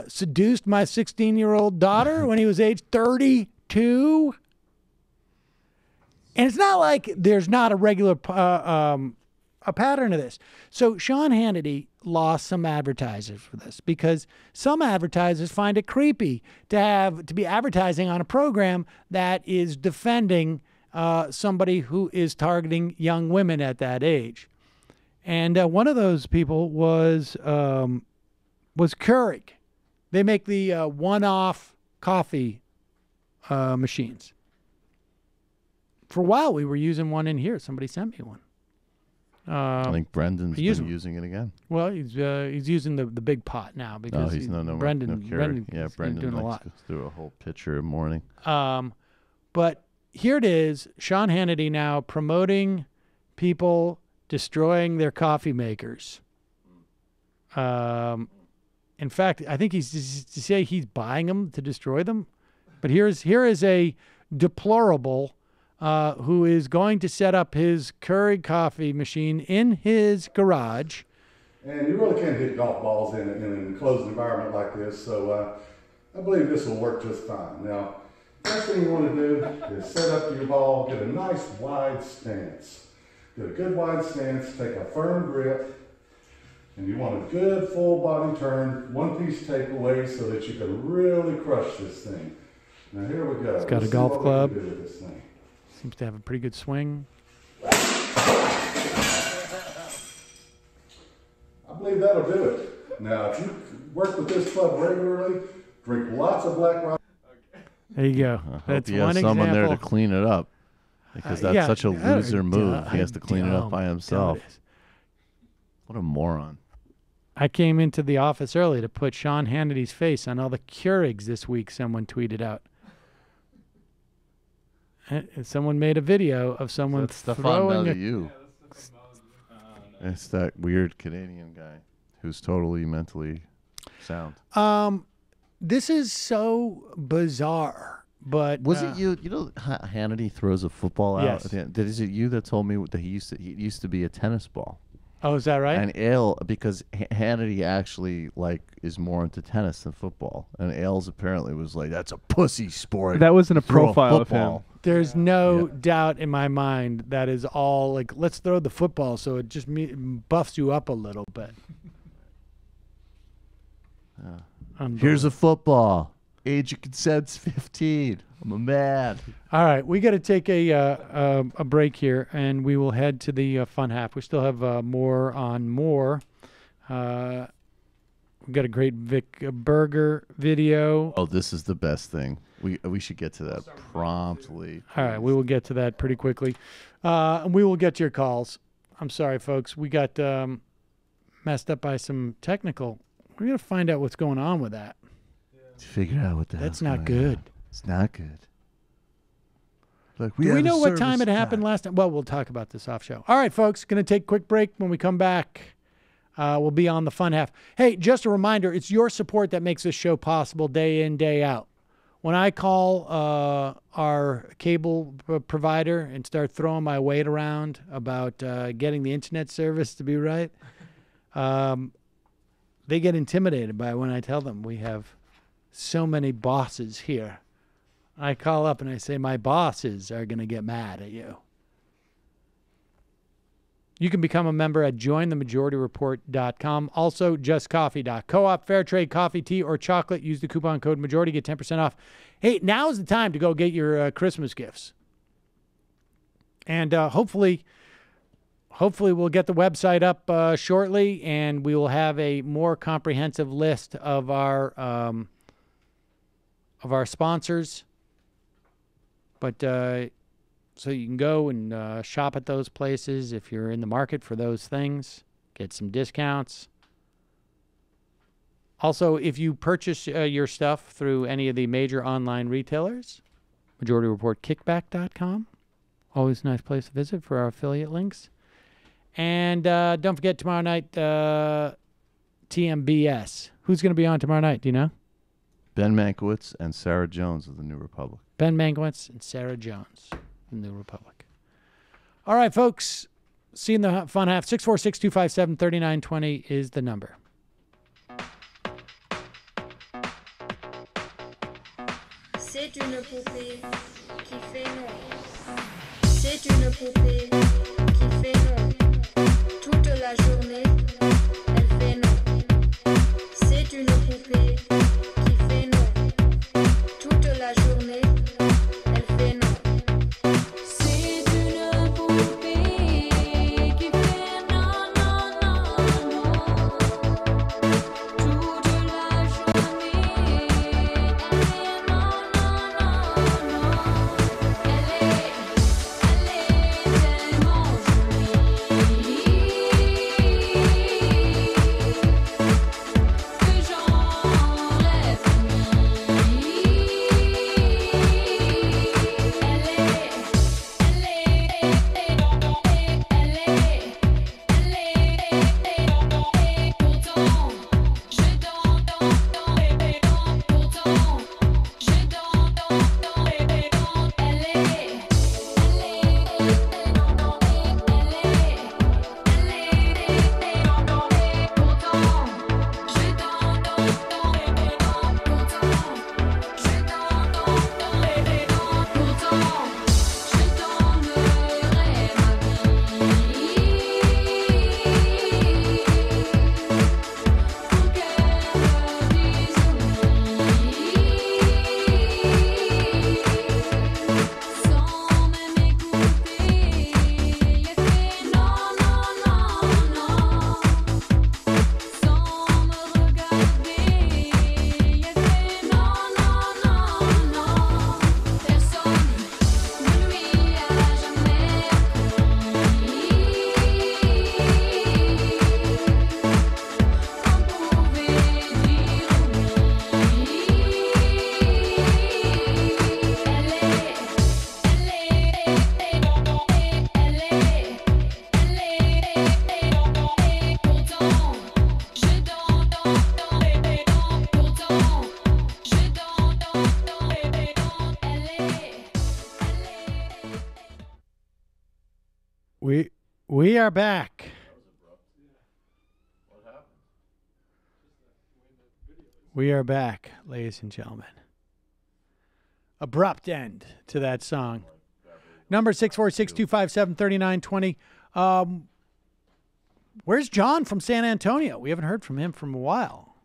seduced my 16-year-old daughter when he was age 32. And it's not like there's not a regular a pattern of this. So Sean Hannity lost some advertisers for this because some advertisers find it creepy to be advertising on a program that is defending somebody who is targeting young women at that age. And one of those people was Keurig. They make the one-off coffee machines. For a while, we were using one in here. Somebody sent me one.
I think Brendan's been using it again.
Well, he's using the big pot now because Brendan doing a lot.
Through a whole pitcher a morning.
But here it is, Sean Hannity now promoting people destroying their coffee makers. In fact, I think he's to say he's buying them to destroy them. But here is a deplorable who is going to set up his Keurig coffee machine in his garage.
And you really can't hit golf balls in an enclosed environment like this, so I believe this will work just fine. Now, first thing you want to do is set up your ball, get a nice wide stance. Get a good wide stance, take a firm grip, and you want a good full body turn, one-piece takeaway so that you can really crush this thing. Now here we go.
It's got a golf club. Seems to have a pretty good swing.
I believe that'll do it. Now, if you work with this club regularly, drink lots of black rice.
There you go.
I hope
That's
he
one
has someone there to
example.
clean it up. Because that's
Yeah,
such a loser move. He has to clean it up by
dumb
himself.
it is.
What a moron.
I came into the office early to put Sean Hannity's face on all the Keurigs this week, someone tweeted out. And someone made a video of someone
That's Stefan
throwing a...
Bellieu. It's that weird Canadian guy who's totally mentally sound.
This is so bizarre, but...
Was it you? You know, Hannity throws a football out.
Yes.
At the end. Is it you that told me that he used to be a tennis ball?
Oh, is that right?
And Ale, because Hannity actually is more into tennis than football, and Ailes apparently was like, "That's a pussy sport."
That wasn't a
Throw
profile of
football."
him.
There's no doubt in my mind that is all like, let's throw the football so it just buffs you up a little bit.
Here's a football. Age of consent's 15. I'm a man.
All right, we got to take a break here, and we will head to the fun half. We still have more on more. We got a great Vic Berger video.
Oh, this is the best thing. We should get to that promptly.
All right, we will get to that pretty quickly. And we will get to your calls. I'm sorry, folks. We got messed up by some technical. We're going to find out what's going on with that.
Figure out what the
That's
hell's
not
going
good.
on. It's not good. Look,
Do we
have a
know what time
service
it happened last time? Well, we'll talk about this off show. All right, folks, going to take a quick break. When we come back, we'll be on the fun half. Hey, just a reminder, it's your support that makes this show possible day in, day out. When I call our cable provider and start throwing my weight around about getting the internet service to be right, they get intimidated by when I tell them we have so many bosses here. I call up and I say, my bosses are going to get mad at you. You can become a member at jointhemajorityreport.com. Also, justcoffee.coop. Fair trade coffee, tea, or chocolate. Use the coupon code majority. Get 10% off. Hey, now's the time to go get your Christmas gifts. And hopefully we'll get the website up shortly, and we will have a more comprehensive list of our sponsors. But so you can go and shop at those places if you're in the market for those things. Get some discounts. Also, if you purchase your stuff through any of the major online retailers, MajorityReportKickback.com. Always a nice place to visit for our affiliate links. And don't forget tomorrow night, TMBS. Who's going to be on tomorrow night? Do you know?
Ben Mankiewicz and Sarah Jones of the New Republic.
Ben Mankiewicz and Sarah Jones of the New Republic. All right, folks. See you in the fun half. 646-257-3920 is the number.
C'est une poupée qui fait non. C'est une poupée qui fait non. Toute la journée, elle fait non. C'est une poupée qui fait non. Toute la journée, elle fait non. C'est une poupée qui fait non, non, non, non. Toute la journée, elle fait non, non, non, non. Elle est
are back. We are back, ladies and gentlemen. Abrupt end to that song. Number 646-257-3920. Where's John from San Antonio? We haven't heard from him for a while.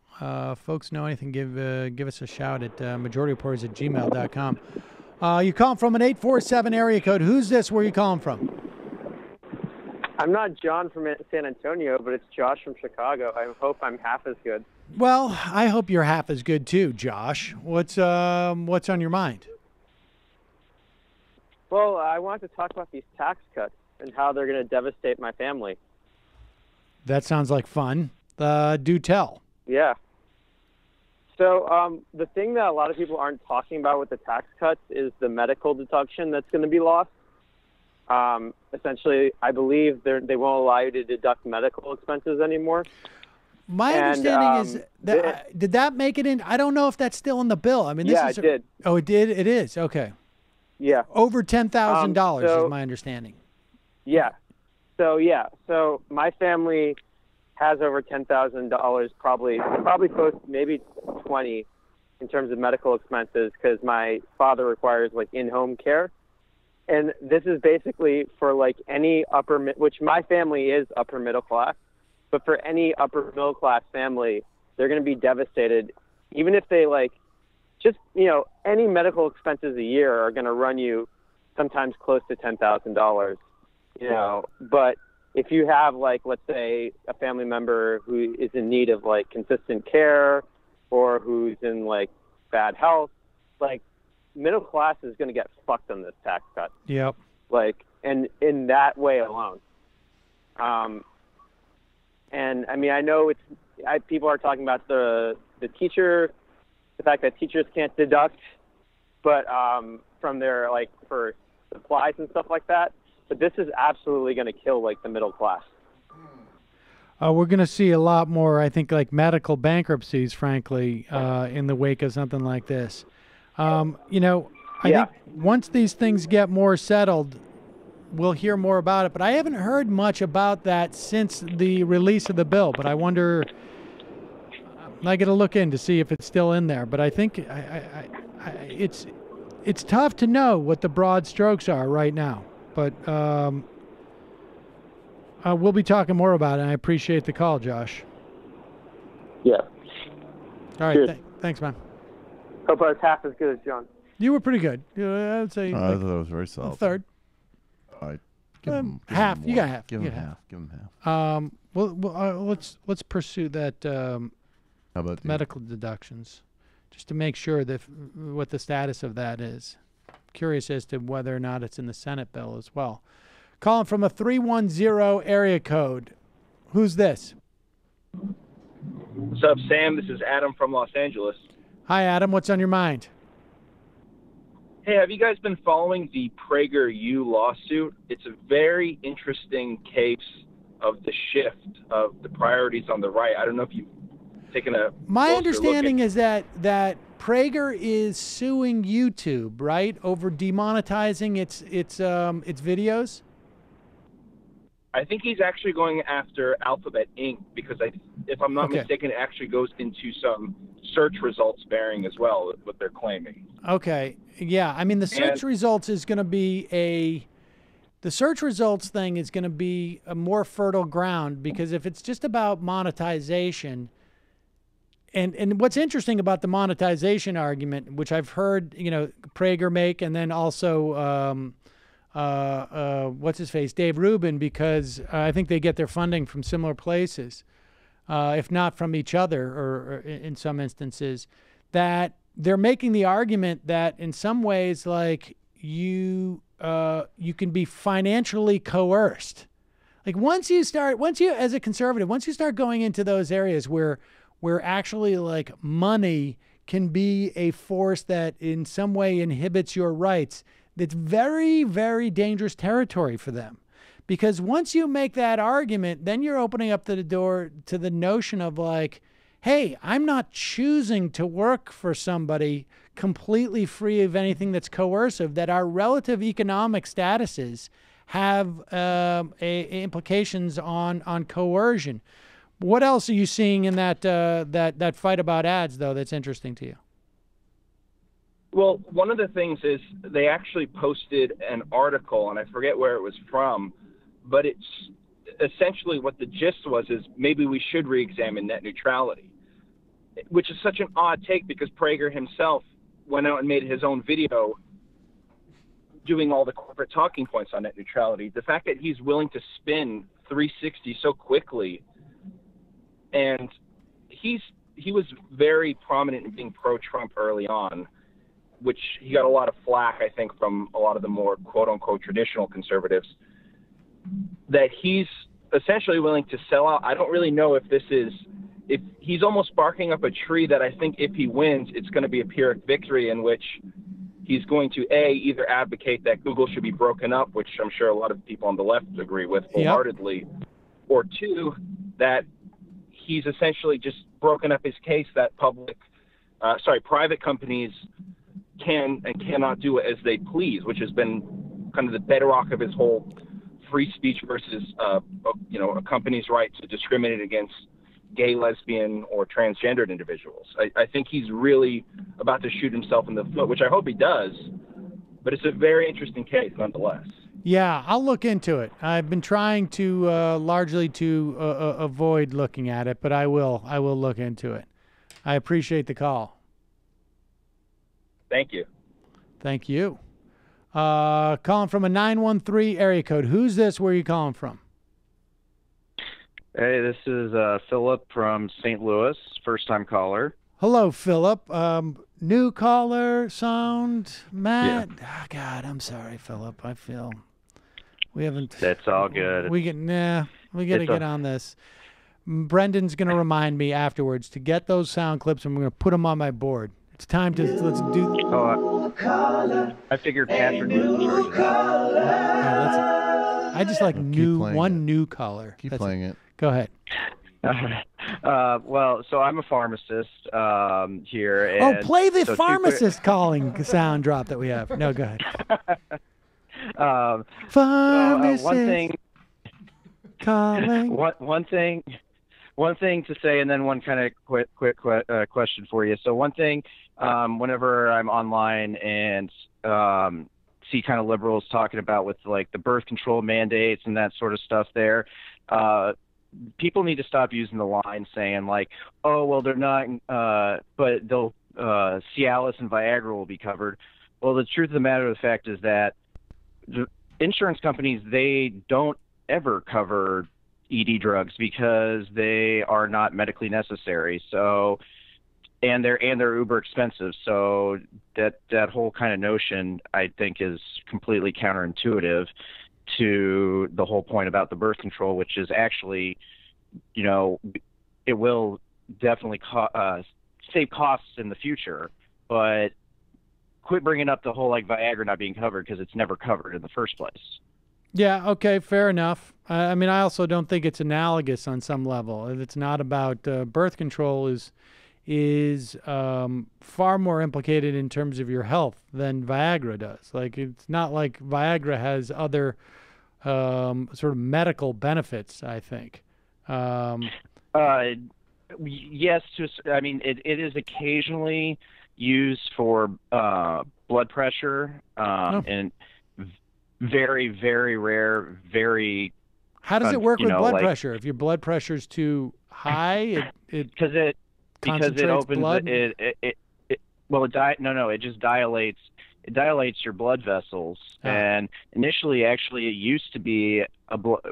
Folks know anything, give us a shout at majorityreporters@gmail.com. You calling from an 847 area code. Who's this? Where are you calling from?
I'm not John from San Antonio, but it's Josh from Chicago. I hope I'm half as good.
Well, I hope you're half as good too, Josh. What's on your mind?
Well, I wanted to talk about these tax cuts and how they're going to devastate my family.
That sounds like fun. Do tell.
Yeah. So the thing that a lot of people aren't talking about with the tax cuts is the medical deduction that's going to be lost. Essentially, I believe they won't allow you to deduct medical expenses anymore.
My understanding is that did that make it in? I don't know if that's still in the bill. I mean, this is
it did.
Oh, it did. It is okay.
Yeah,
over $10,000 is my understanding.
Yeah. So my family has over $10,000, probably close, maybe 20, in terms of medical expenses, because my father requires like in-home care. And this is basically for like any which my family is upper middle class, but for any upper middle class family, they're going to be devastated. Even if they any medical expenses a year are going to run you sometimes close to $10,000, but if you have let's say a family member who is in need of consistent care or who's in bad health, middle class is going to get fucked on this tax cut.
Yep.
And in that way alone. And I mean, I know people are talking about the fact that teachers can't deduct, but from their for supplies and stuff like that. But this is absolutely going to kill the middle class.
We're going to see a lot more, I think, medical bankruptcies, frankly, in the wake of something like this. I think once these things get more settled, we'll hear more about it. But I haven't heard much about that since the release of the bill. But I wonder, I got to look in to see if it's still in there. But I think it's tough to know what the broad strokes are right now. But we'll be talking more about it. And I appreciate the call, Josh.
Yeah.
All right. Thanks, man.
Hope I was half as good as John.
You were pretty good. I would say.
I thought that was very solid.
A third.
Give him
half.
more.
You got half.
Give
you
him
got
half. Give him half.
Well, let's pursue that.
How about
medical deductions, just to make sure that what the status of that is. Curious as to whether or not it's in the Senate bill as well. Calling from a 310 area code. Who's this?
What's up, Sam? This is Adam from Los Angeles.
Hi, Adam. What's on your mind?
Hey, have you guys been following the PragerU lawsuit? It's a very interesting case of the shift of the priorities on the right. I don't know if you've taken a
My understanding is that Prager is suing YouTube, right, over demonetizing its videos.
I think he's actually going after Alphabet Inc. because if I'm not mistaken, it actually goes into some search results bearing as well, what they're claiming.
Okay, yeah. I mean, the search results is going to be the search results thing is going to be a more fertile ground, because if it's just about monetization, and what's interesting about the monetization argument, which I've heard, Prager make, and then also what's his face, Dave Rubin, because I think they get their funding from similar places, if not from each other, or in some instances, that they're making the argument that in some ways, you can be financially coerced. Once you as a conservative, once you start going into those areas where actually money can be a force that in some way inhibits your rights, that's very, very dangerous territory for them. Because once you make that argument, then you're opening up the door to the notion of hey, I'm not choosing to work for somebody completely free of anything that's coercive, that our relative economic statuses have implications on coercion. What else are you seeing in that fight about ads, though, that's interesting to you?
Well, one of the things is they actually posted an article, and I forget where it was from, but it's essentially what the gist was is maybe we should re-examine net neutrality, which is such an odd take because Prager himself went out and made his own video doing all the corporate talking points on net neutrality. The fact that he's willing to spin 360 so quickly, and he was very prominent in being pro-Trump early on, which he got a lot of flack, I think, from a lot of the more quote-unquote traditional conservatives, that he's essentially willing to sell out. I don't really know if he's almost barking up a tree that I think if he wins, it's going to be a Pyrrhic victory in which he's going to, either advocate that Google should be broken up, which I'm sure a lot of people on the left agree with wholeheartedly, or two, that he's essentially just broken up his case that private companies can and cannot do it as they please, which has been kind of the bedrock of his whole free speech versus, a company's right to discriminate against gay, lesbian, or transgendered individuals. I think he's really about to shoot himself in the foot, which I hope he does, but it's a very interesting case nonetheless.
Yeah, I'll look into it. I've been trying to largely to avoid looking at it, but I will look into it. I appreciate the call.
Thank you.
Thank you. Calling from a 913 area code. Who's this? Where are you calling from?
Hey, this is Philip from St. Louis, first-time caller.
Hello, Philip. New caller sound, Matt. Yeah. Oh, God, I'm sorry, Philip. I feel we haven't.
That's all good.
We got to get on this. Brendan's going to remind me afterwards to get those sound clips, and we're going to put them on my board. It's time to let's do.
Oh, I figured Patrick was in charge of that.
I just like new color.
Keep playing it.
Go ahead.
Well, so I'm a pharmacist here. And
play the pharmacist calling sound drop that we have. No, go ahead. Pharmacist
one thing.
Calling.
One thing to say, and then one kind of quick question for you. So one thing, whenever I'm online and see kind of liberals talking about with like the birth control mandates and that sort of stuff there, people need to stop using the line saying like, oh, well, they're not, but they'll, Cialis and Viagra will be covered. Well, the truth of the matter of the fact is that the insurance companies, they don't ever cover ED drugs because they are not medically necessary. So, and they're uber expensive. So that whole kind of notion, I think, is completely counterintuitive to the whole point about the birth control, which is actually, it will definitely save costs in the future, but quit bringing up the whole like Viagra not being covered because it's never covered in the first place.
Yeah, okay, fair enough. I mean, I also don't think it's analogous on some level. It's not about birth control is far more implicated in terms of your health than Viagra does. Like, it's not like Viagra has other sort of medical benefits, I think.
Yes, I mean, it is occasionally used for blood pressure and very, very rare, very.
How does it work with blood pressure? If your blood pressure's too high, it
opens
blood?
It just dilates. It dilates your blood vessels. And initially, actually, it used to be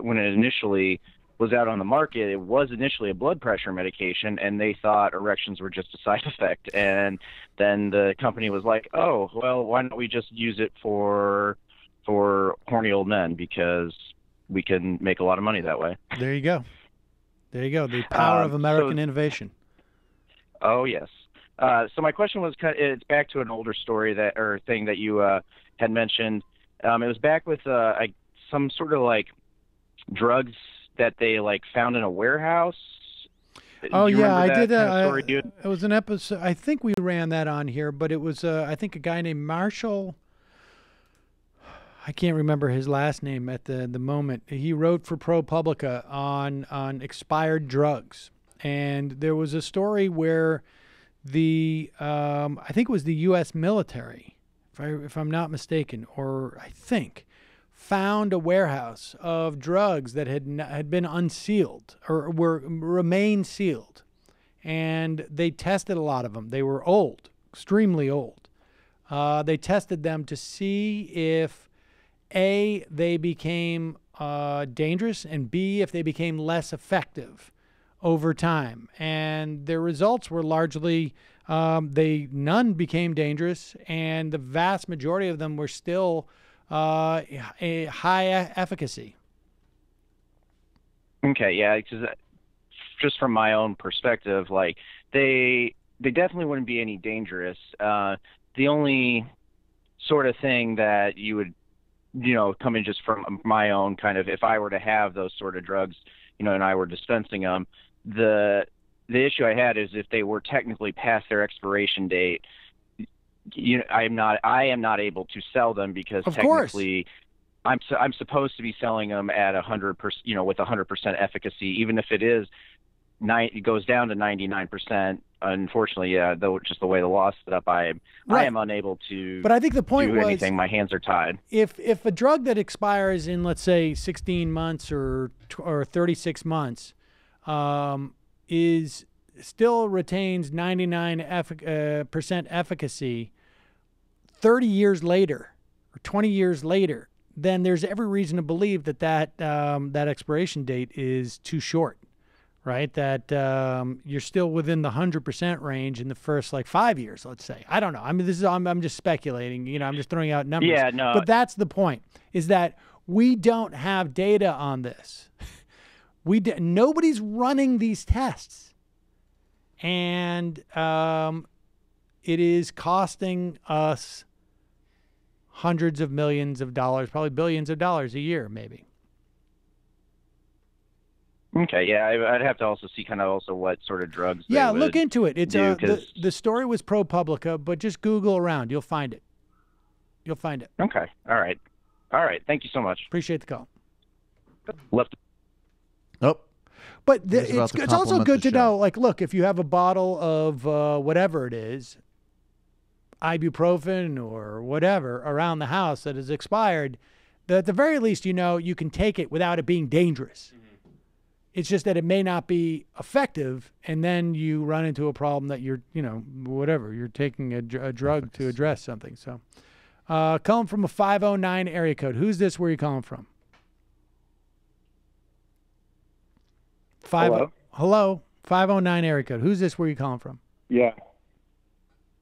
when it initially was out on the market, it was initially a blood pressure medication, and they thought erections were just a side effect. And then the company was like, oh, well, why don't we just use it for horny old men, because we can make a lot of money that way.
There you go. The power of American innovation.
Oh, yes. So my question was, it's back to an older story thing that you had mentioned. It was back with some sort of like drugs that they like found in a warehouse.
Oh yeah, I did. It was an episode. I think we ran that on here, but it was I think a guy named Marshall. I can't remember his last name at the moment. He wrote for ProPublica on expired drugs. And there was a story where the I think it was the U.S. military, if I'm not mistaken, or I think, found a warehouse of drugs that had been unsealed or remained sealed, and they tested a lot of them. They were old, extremely old. They tested them to see if A, they became dangerous, and B, if they became less effective over time. And their results were largely none became dangerous, and the vast majority of them were still a high efficacy.
Okay, yeah, because just from my own perspective, like they definitely wouldn't be any dangerous. The only sort of thing that you would, coming just from my own kind of, if I were to have those sort of drugs, and I were dispensing them, the issue I had is if they were technically past their expiration date, I am not able to sell them because technically I'm supposed to be selling them at 100%, with 100% efficacy, even if it goes down to 99%. Unfortunately, just the way the law is set up, I am unable to.
But I think the point was
anything. My hands are tied.
If a drug that expires in, let's say, 16 months or 36 months, still retains 99% efficacy 30 years later or 20 years later, then there's every reason to believe that expiration date is too short, right? That you're still within the 100% range in the first 5 years, let's say. I don't know. I mean, I'm just speculating. I'm just throwing out numbers.
Yeah, no.
But that's the point, is that we don't have data on this. Nobody's running these tests, and it is costing us hundreds of millions of dollars, probably billions of dollars a year, maybe.
Okay, yeah, I'd have to also see kind of also what sort of drugs.
Yeah, look into it. It's the story was ProPublica, but just Google around, you'll find it.
Okay, all right. Thank you so much.
Appreciate the call.
Left.
Oh.
But it's also good to know, look, if you have a bottle of whatever it is, ibuprofen or whatever around the house that is expired, at the very least, you can take it without it being dangerous. Mm-hmm. It's just that it may not be effective, and then you run into a problem that you're taking a drug to address something. So, calling from a 509 area code. Who's this? Where are you calling from? Hello, 509 area code. Who's this? Where are you calling from?
Yeah,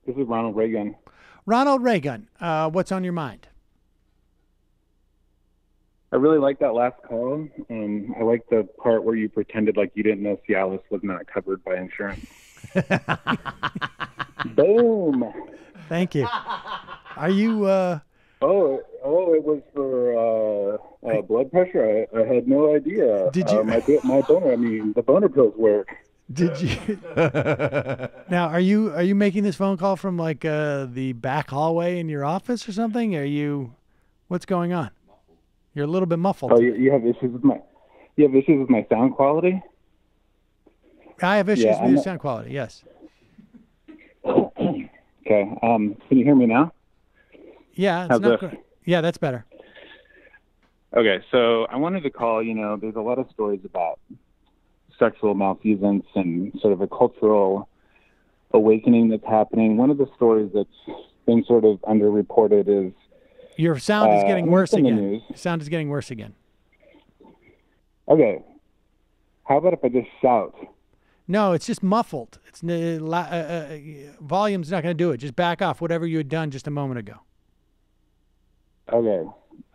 this is Ronald Reagan.
Ronald Reagan, what's on your mind?
I really like that last call. I like the part where you pretended like you didn't know Cialis was not covered by insurance. Boom.
Thank you. Are you?
It was for blood pressure. I had no idea.
Did you?
The boner pills work.
Did you? Now, are you making this phone call from the back hallway in your office or something? What's going on? You're a little bit muffled.
Oh, you have issues with my sound quality?
I have issues with your sound quality. Yes.
Okay. Can you hear me now?
Yeah, it's not good. Yeah, that's better.
Okay, so I wanted to call, there's a lot of stories about sexual malfeasance and sort of a cultural awakening that's happening. One of the stories that's been sort of underreported is...
Your sound is getting worse again. Your sound is getting worse again.
Okay. How about if I just shout?
No, it's just muffled. Volume's not going to do it. Just back off whatever you had done just a moment ago.
Okay.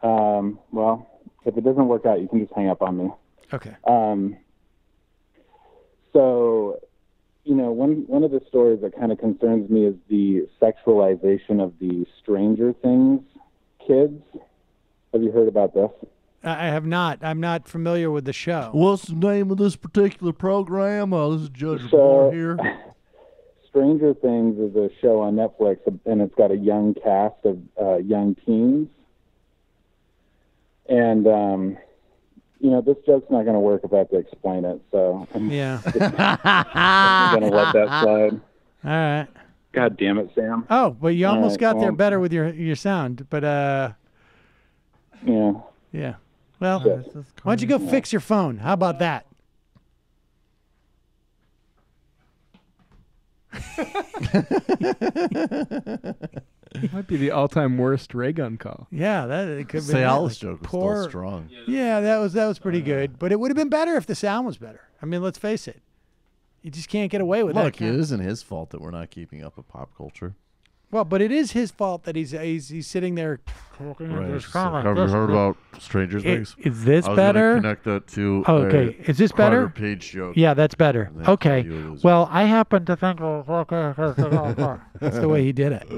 Well, if it doesn't work out, you can just hang up on me.
Okay.
So, one of the stories that kind of concerns me is the sexualization of the Stranger Things kids. Have you heard about this?
I have not. I'm not familiar with the show.
What's the name of this particular program? This is Judge Moore here.
Stranger Things is a show on Netflix, and it's got a young cast of young teens. And, this joke's not going to work if I have to explain it. So I'm just going to let that slide.
All right.
God damn it, Sam.
Oh, but you
All
almost
right,
got there
well,
better with your sound. But,
yeah.
Yeah. Well,
Shit.
why don't you go fix your phone? How about that?
Might be the all-time worst ray gun call.
Yeah, that it could be.
Sal's joke was still strong.
Yeah, that was pretty good. But it would have been better if the sound was better. I mean, let's face it. You just can't get away with
Look,
that.
it isn't his fault that we're not keeping up with pop culture.
Well, but it is his fault that he's sitting there.
Right. Have you heard about Stranger Things?
Is this
I was
better?
Gonna connect that to
okay, is this better?
Carter Page joke.
Yeah, that's better.
And then
Okay.
tell you it was-
Well, I happen to think that's the way he did it.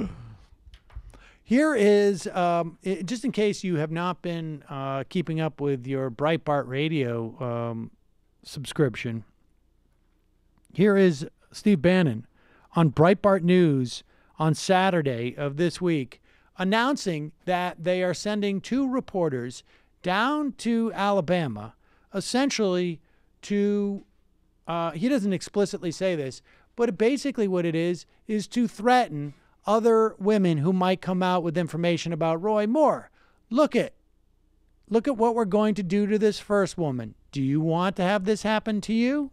Here is, just in case you have not been keeping up with your Breitbart Radio subscription, here is Steve Bannon on Breitbart News on Saturday of this week announcing that they are sending 2 reporters down to Alabama, essentially to, he doesn't explicitly say this, but basically what it is to threaten other women who might come out with information about Roy Moore. Look at what we're going to do to this first woman. Do you want to have this happen to you?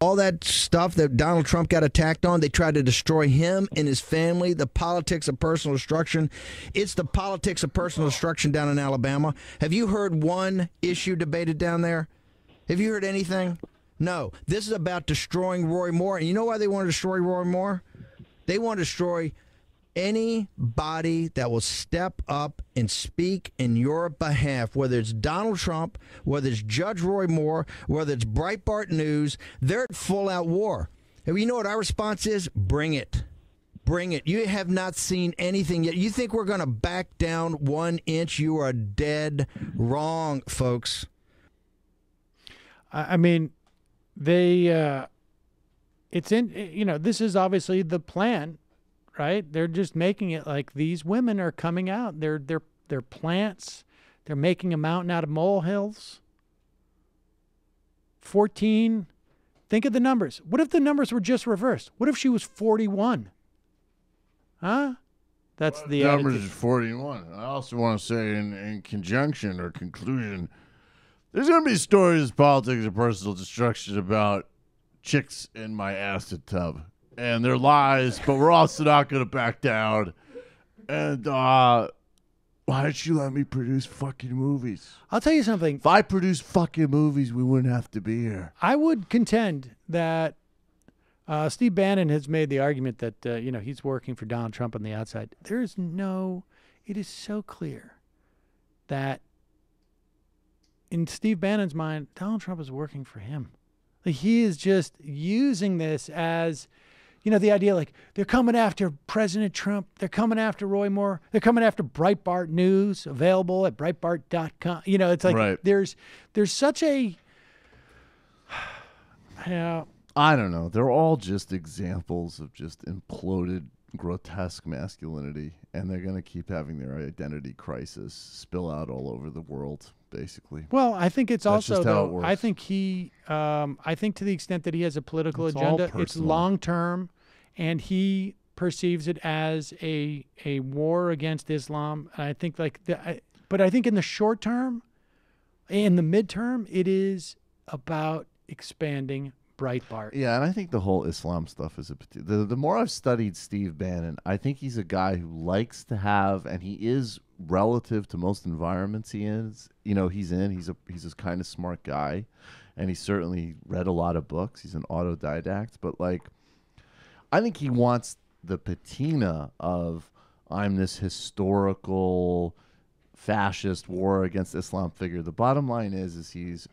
All that stuff that Donald Trump got attacked on, they tried to destroy him and his family, the politics of personal destruction. It's the politics of personal destruction down in Alabama. Have you heard one issue debated down there? Have you heard anything? No. This is about destroying Roy Moore. And you know why they want to destroy Roy Moore? They want to destroy anybody that will step up and speak in your behalf, whether it's Donald Trump, whether it's Judge Roy Moore, whether it's Breitbart News. They're at full-out war. And you know what our response is? Bring it. Bring it. You have not seen anything yet. You think we're going to back down 1 inch? You are dead wrong, folks.
I mean, they, it's in, this is obviously the plan. Right? They're just making it like these women are coming out. They're plants. They're making a mountain out of molehills. 14. Think of the numbers. What if the numbers were just reversed? What if she was 41? Huh? That's the
numbers
attitude.
is 41. I also want to say in conjunction or conclusion, there's going to be stories, politics, and personal destruction about chicks in my acid tub. And they're lies, but we're also not going to back down. And why didn't you let me produce fucking movies?
I'll tell you something.
If I produced fucking movies, we wouldn't have to be here.
I would contend that Steve Bannon has made the argument that, he's working for Donald Trump on the outside. It is so clear that in Steve Bannon's mind, Donald Trump is working for him. Like, he is just using this as... the idea like they're coming after President Trump. They're coming after Roy Moore. They're coming after Breitbart News, available at Breitbart.com. It's like
Right.
there's such a...
I don't know. They're all just examples of just imploded, grotesque masculinity, and they're going to keep having their identity crisis spill out all over the world, basically.
Well, I think it's
That's
also,
just how it
though,
works.
I think to the extent that he has a political
It's all
agenda, it's
personal.
long-term, and he perceives it as a war against Islam. And I think but I think in the short term, in the midterm, it is about expanding Breitbart.
Yeah, and I think the whole Islam stuff is the more I've studied Steve Bannon, I think he's a guy who likes to have, and he is relative to most environments he's in. He's a kind of smart guy, and he certainly read a lot of books. He's an autodidact, but I think he wants the patina of I'm this historical fascist war against Islam figure. The bottom line is he's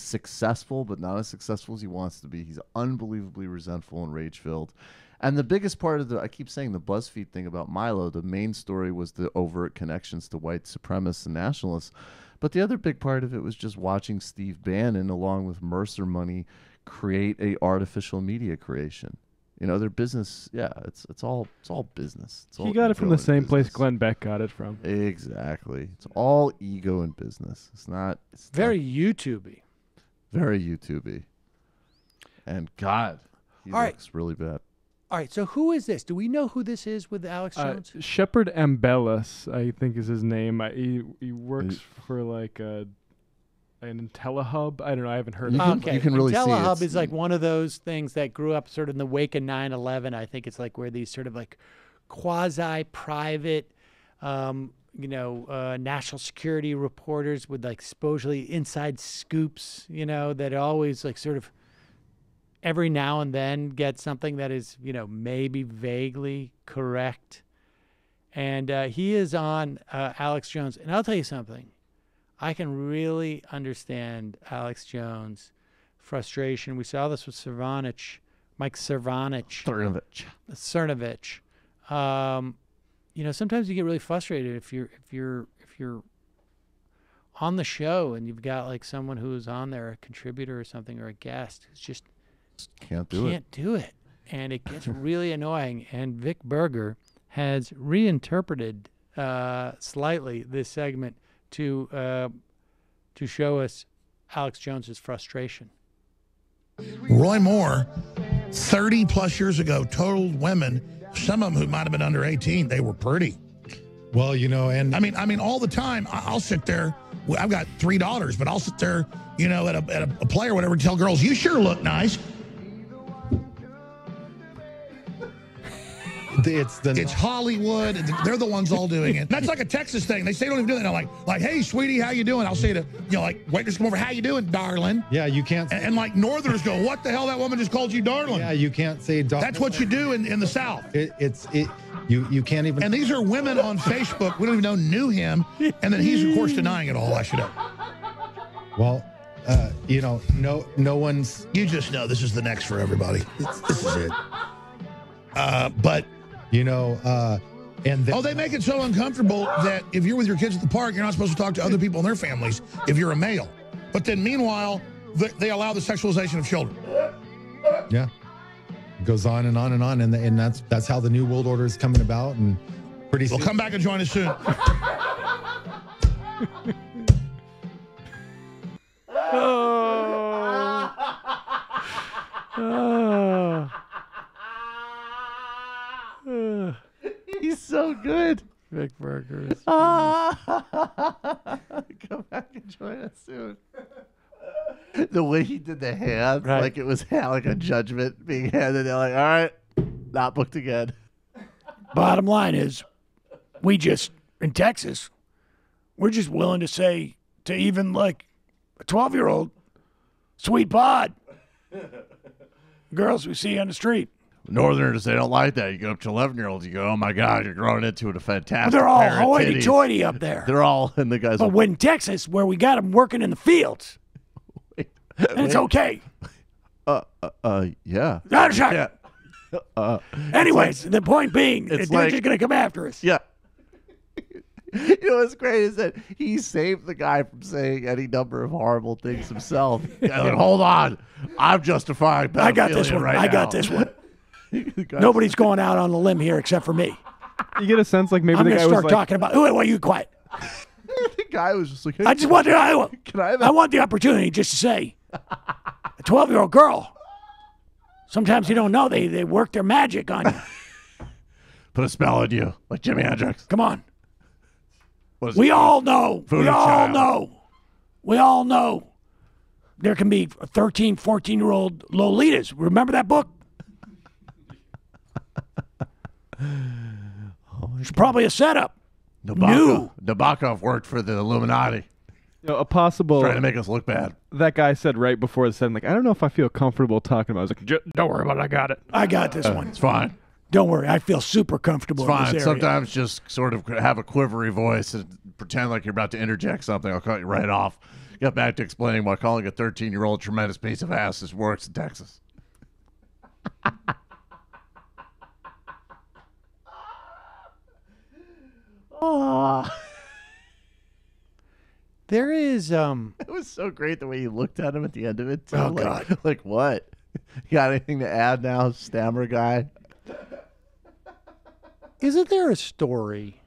successful, but not as successful as he wants to be. He's unbelievably resentful and rage-filled. And the biggest part of I keep saying the BuzzFeed thing about Milo, the main story was the overt connections to white supremacists and nationalists. But the other big part of it was just watching Steve Bannon, along with Mercer Money, create a artificial media creation. You know, their business. Yeah, it's all business. It's all
He got it from
ego
the
and
same place
business.
Glenn Beck got it from.
Exactly. It's all ego and business. It's not. It's
Very
not,
YouTubey.
very YouTubey. And God, he
All right.
looks really bad.
All right, so who is this? Do we know who this is with Alex Jones?
Shepard Ambellis, I think is his name. He works for like an IntelliHub. I don't know. I haven't heard of it.
Okay.
You can really see
IntelliHub
it's-
is like one of those things that grew up sort of in the wake of 9/11. I think it's like where these sort of like quasi-private, national security reporters with like supposedly inside scoops, that always like sort of every now and then get something that is, maybe vaguely correct. And he is on Alex Jones. And I'll tell you something. I can really understand Alex Jones' frustration. We saw this with Mike Cernovich. Sometimes you get really frustrated if you're on the show and you've got like someone who's on there, a contributor or something, or a guest who's just
can't do
it. And it gets really annoying. And Vic Berger has reinterpreted slightly this segment to show us Alex Jones's frustration.
Roy Moore, 30 plus years ago, told women, some of them who might have been under 18, they were pretty.
Well, and
I mean, all the time, I'll sit there. I've got $3, but I'll sit there, at a play or whatever, and tell girls, you sure look nice. It's Hollywood. They're the ones all doing it. That's like a Texas thing. They say don't even do that. They're like, hey, sweetie, how you doing? I'll say to, waiters come over, how you doing, darling?
Yeah, you can't.
And like Northerners go, what the hell? That woman just called you darling.
Yeah, you can't say darling.
That's what you do in the South.
You can't even.
And these are women on Facebook. We don't even know knew him. And then he's, of course, denying it all. I should have.
Well, no one's.
You just know this is the next for everybody. This is it. But.
And
they make it so uncomfortable that if you're with your kids at the park, you're not supposed to talk to other people and their families if you're a male. But then meanwhile, they allow the sexualization of children.
Yeah. It goes on and on and on. And that's how the New World Order is coming about. And pretty soon.
Well, come back and join us soon.
He's so good.
Vic Berger is
Come back and join us soon. The way he did the hand,
Right.
like it was like a judgment being handed. They're like, all right, not booked again.
Bottom line is, in Texas, we're just willing to say to even like a 12-year-old, sweet pod, girls we see on the street.
Northerners, they don't like that. You go up to 11-year-olds, you go, oh my God, you're growing into a fantastic
They're all
pair of titties.
hoity-toity up there.
They're all, and the guys
But
are,
when in Texas, where we got them working in the fields, and it's okay.
yeah.
That's right.
Yeah.
Anyways,
it's like-
the point being,
it's
they're
like-
just going to come after us.
Yeah. You know what's great is that he saved the guy from saying any number of horrible things himself. Like, hold on, I'm justifying pedophilia
I got this one.
right
I got
now.
this one. Nobody's going out on a limb here except for me.
You get a sense like maybe
I'm
the
going
guy
to
was
start
like,
talking about. Wait, you quiet.
The guy was just like, hey,
I just want to.
I
I want the opportunity just to say, a 12-year-old girl. Sometimes you don't know they work their magic on you.
put a spell on you, like Jimi Hendrix.
Come on.
What is
We
it?
all know.
Voodoo
We all
child.
know. We all know. There can be 13, 14-year-old Lolitas. Remember that book? It's probably a setup.
Nabokov worked for the Illuminati.
a possible
Trying to make us look bad.
That guy said right before the segment, like, I don't know if I feel comfortable talking about it. I was like, don't worry about it. I got it.
I got this one.
It's fine.
Don't worry. I feel super comfortable
It's
in
fine.
this area.
Sometimes just sort of have a quivery voice and pretend like you're about to interject something. I'll cut you right off. Get back to explaining why calling a 13-year-old tremendous piece of ass is works in Texas.
There is
It was so great the way you looked at him at the end of it too.
Oh,
like,
God.
like what? Got anything to add now, stammer guy?
Isn't there a story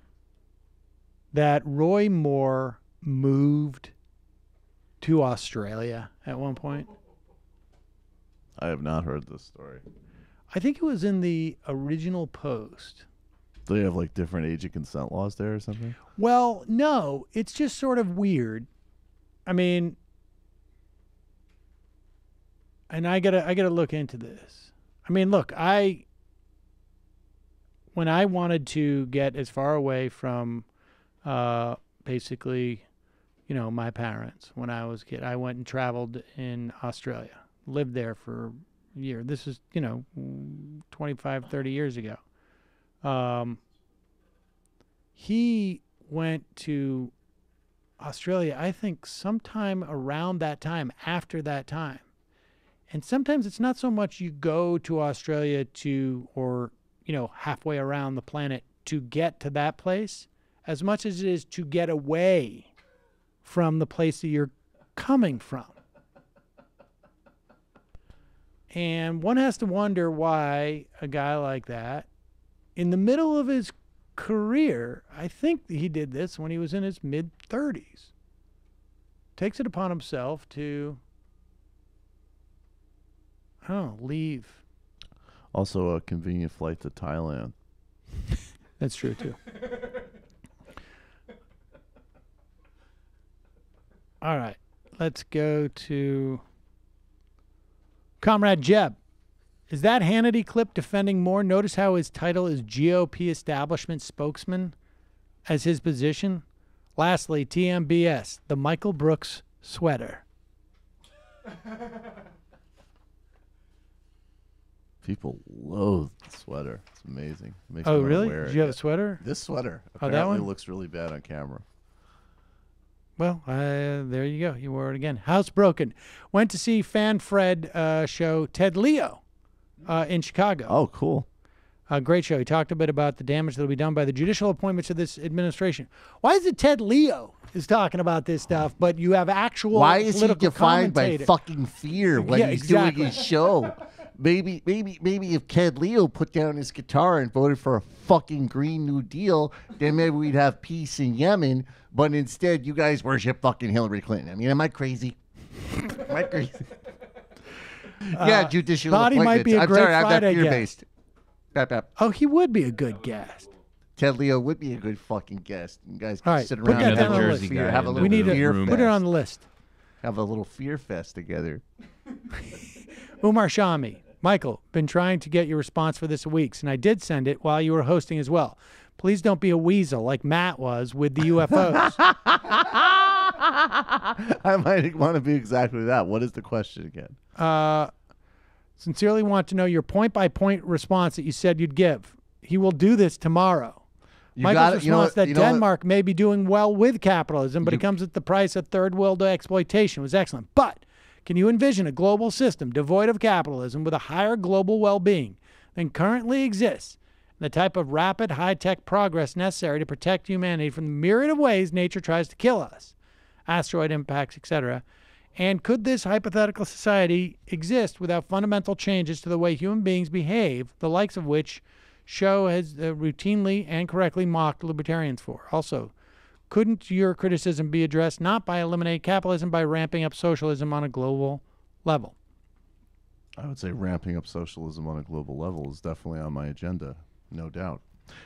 that Roy Moore moved to Australia at one point?
I have not heard this story.
I think it was in the original Post.
Do they have like different age of consent laws there or something?
Well, no, it's just sort of weird. I mean, and I gotta look into this. I mean, look, when I wanted to get as far away from, basically, my parents when I was a kid, I went and traveled in Australia, lived there for a year. This is, 25, 30 years ago. He went to Australia, I think, sometime around that time, after that time. And sometimes it's not so much you go to Australia or halfway around the planet to get to that place, as much as it is to get away from the place that you're coming from. And one has to wonder why a guy like that, in the middle of his career, I think he did this when he was in his mid-30s, takes it upon himself to, leave.
Also, a convenient flight to Thailand.
That's true, too. All right. Let's go to Comrade Jeb. Is that Hannity clip defending Moore? Notice how his title is GOP establishment spokesman as his position. Lastly, TMBS, the Michael Brooks sweater.
People loathe the sweater. It's amazing. It makes
Oh,
me wanna
really?
wear
Did
it.
you have a sweater?
This sweater
Oh, that
apparently
one?
looks really bad on camera.
Well, there you go. You wore it again. Housebroken. Went to see Fan Fred show Ted Leo in Chicago.
Oh, cool.
Great show. He talked a bit about the damage that will be done by the judicial appointments of this administration. Why is it Ted Leo is talking about this stuff, but you have actual
Why is he
political
defined by
commentator?
fucking fear when
Yeah,
he's
exactly.
doing his show? Maybe if Ted Leo put down his guitar and voted for a fucking Green New Deal, then maybe we'd have peace in Yemen. But instead, you guys worship fucking Hillary Clinton. I mean, am I crazy? Am I crazy? Yeah, judicial
Thought he might
appointments.
be a
I'm
great
sorry, I'm not
Friday
fear-based. Bap, bap.
Oh, he would be a good guest.
Ted Leo would be a good fucking guest. You guys
All
can
right,
sit
put
around
that
and
down
have a
on the
little
list.
fear, have a little
We need to
fear
put it
fest.
on the list.
Have a little fear fest together.
Umar Shami. Michael, been trying to get your response for this weeks, and I did send it while you were hosting as well. Please don't be a weasel like Matt was with the UFOs.
I might want to be exactly that. What is the question again?
Sincerely want to know your point-by-point response that you said you'd give. He will do this tomorrow.
You
Michael's
got it. You know
response
what-
that
you know what?
Denmark may be doing well with capitalism, but it comes at the price of third world exploitation was excellent. But can you envision a global system devoid of capitalism with a higher global well-being than currently exists, and the type of rapid high-tech progress necessary to protect humanity from the myriad of ways nature tries to kill us, asteroid impacts, etc.? And could this hypothetical society exist without fundamental changes to the way human beings behave, the likes of which show has routinely and correctly mocked libertarians for? Also, couldn't your criticism be addressed not by eliminating capitalism, by ramping up socialism on a global level?
I would say ramping up socialism on a global level is definitely on my agenda, no doubt.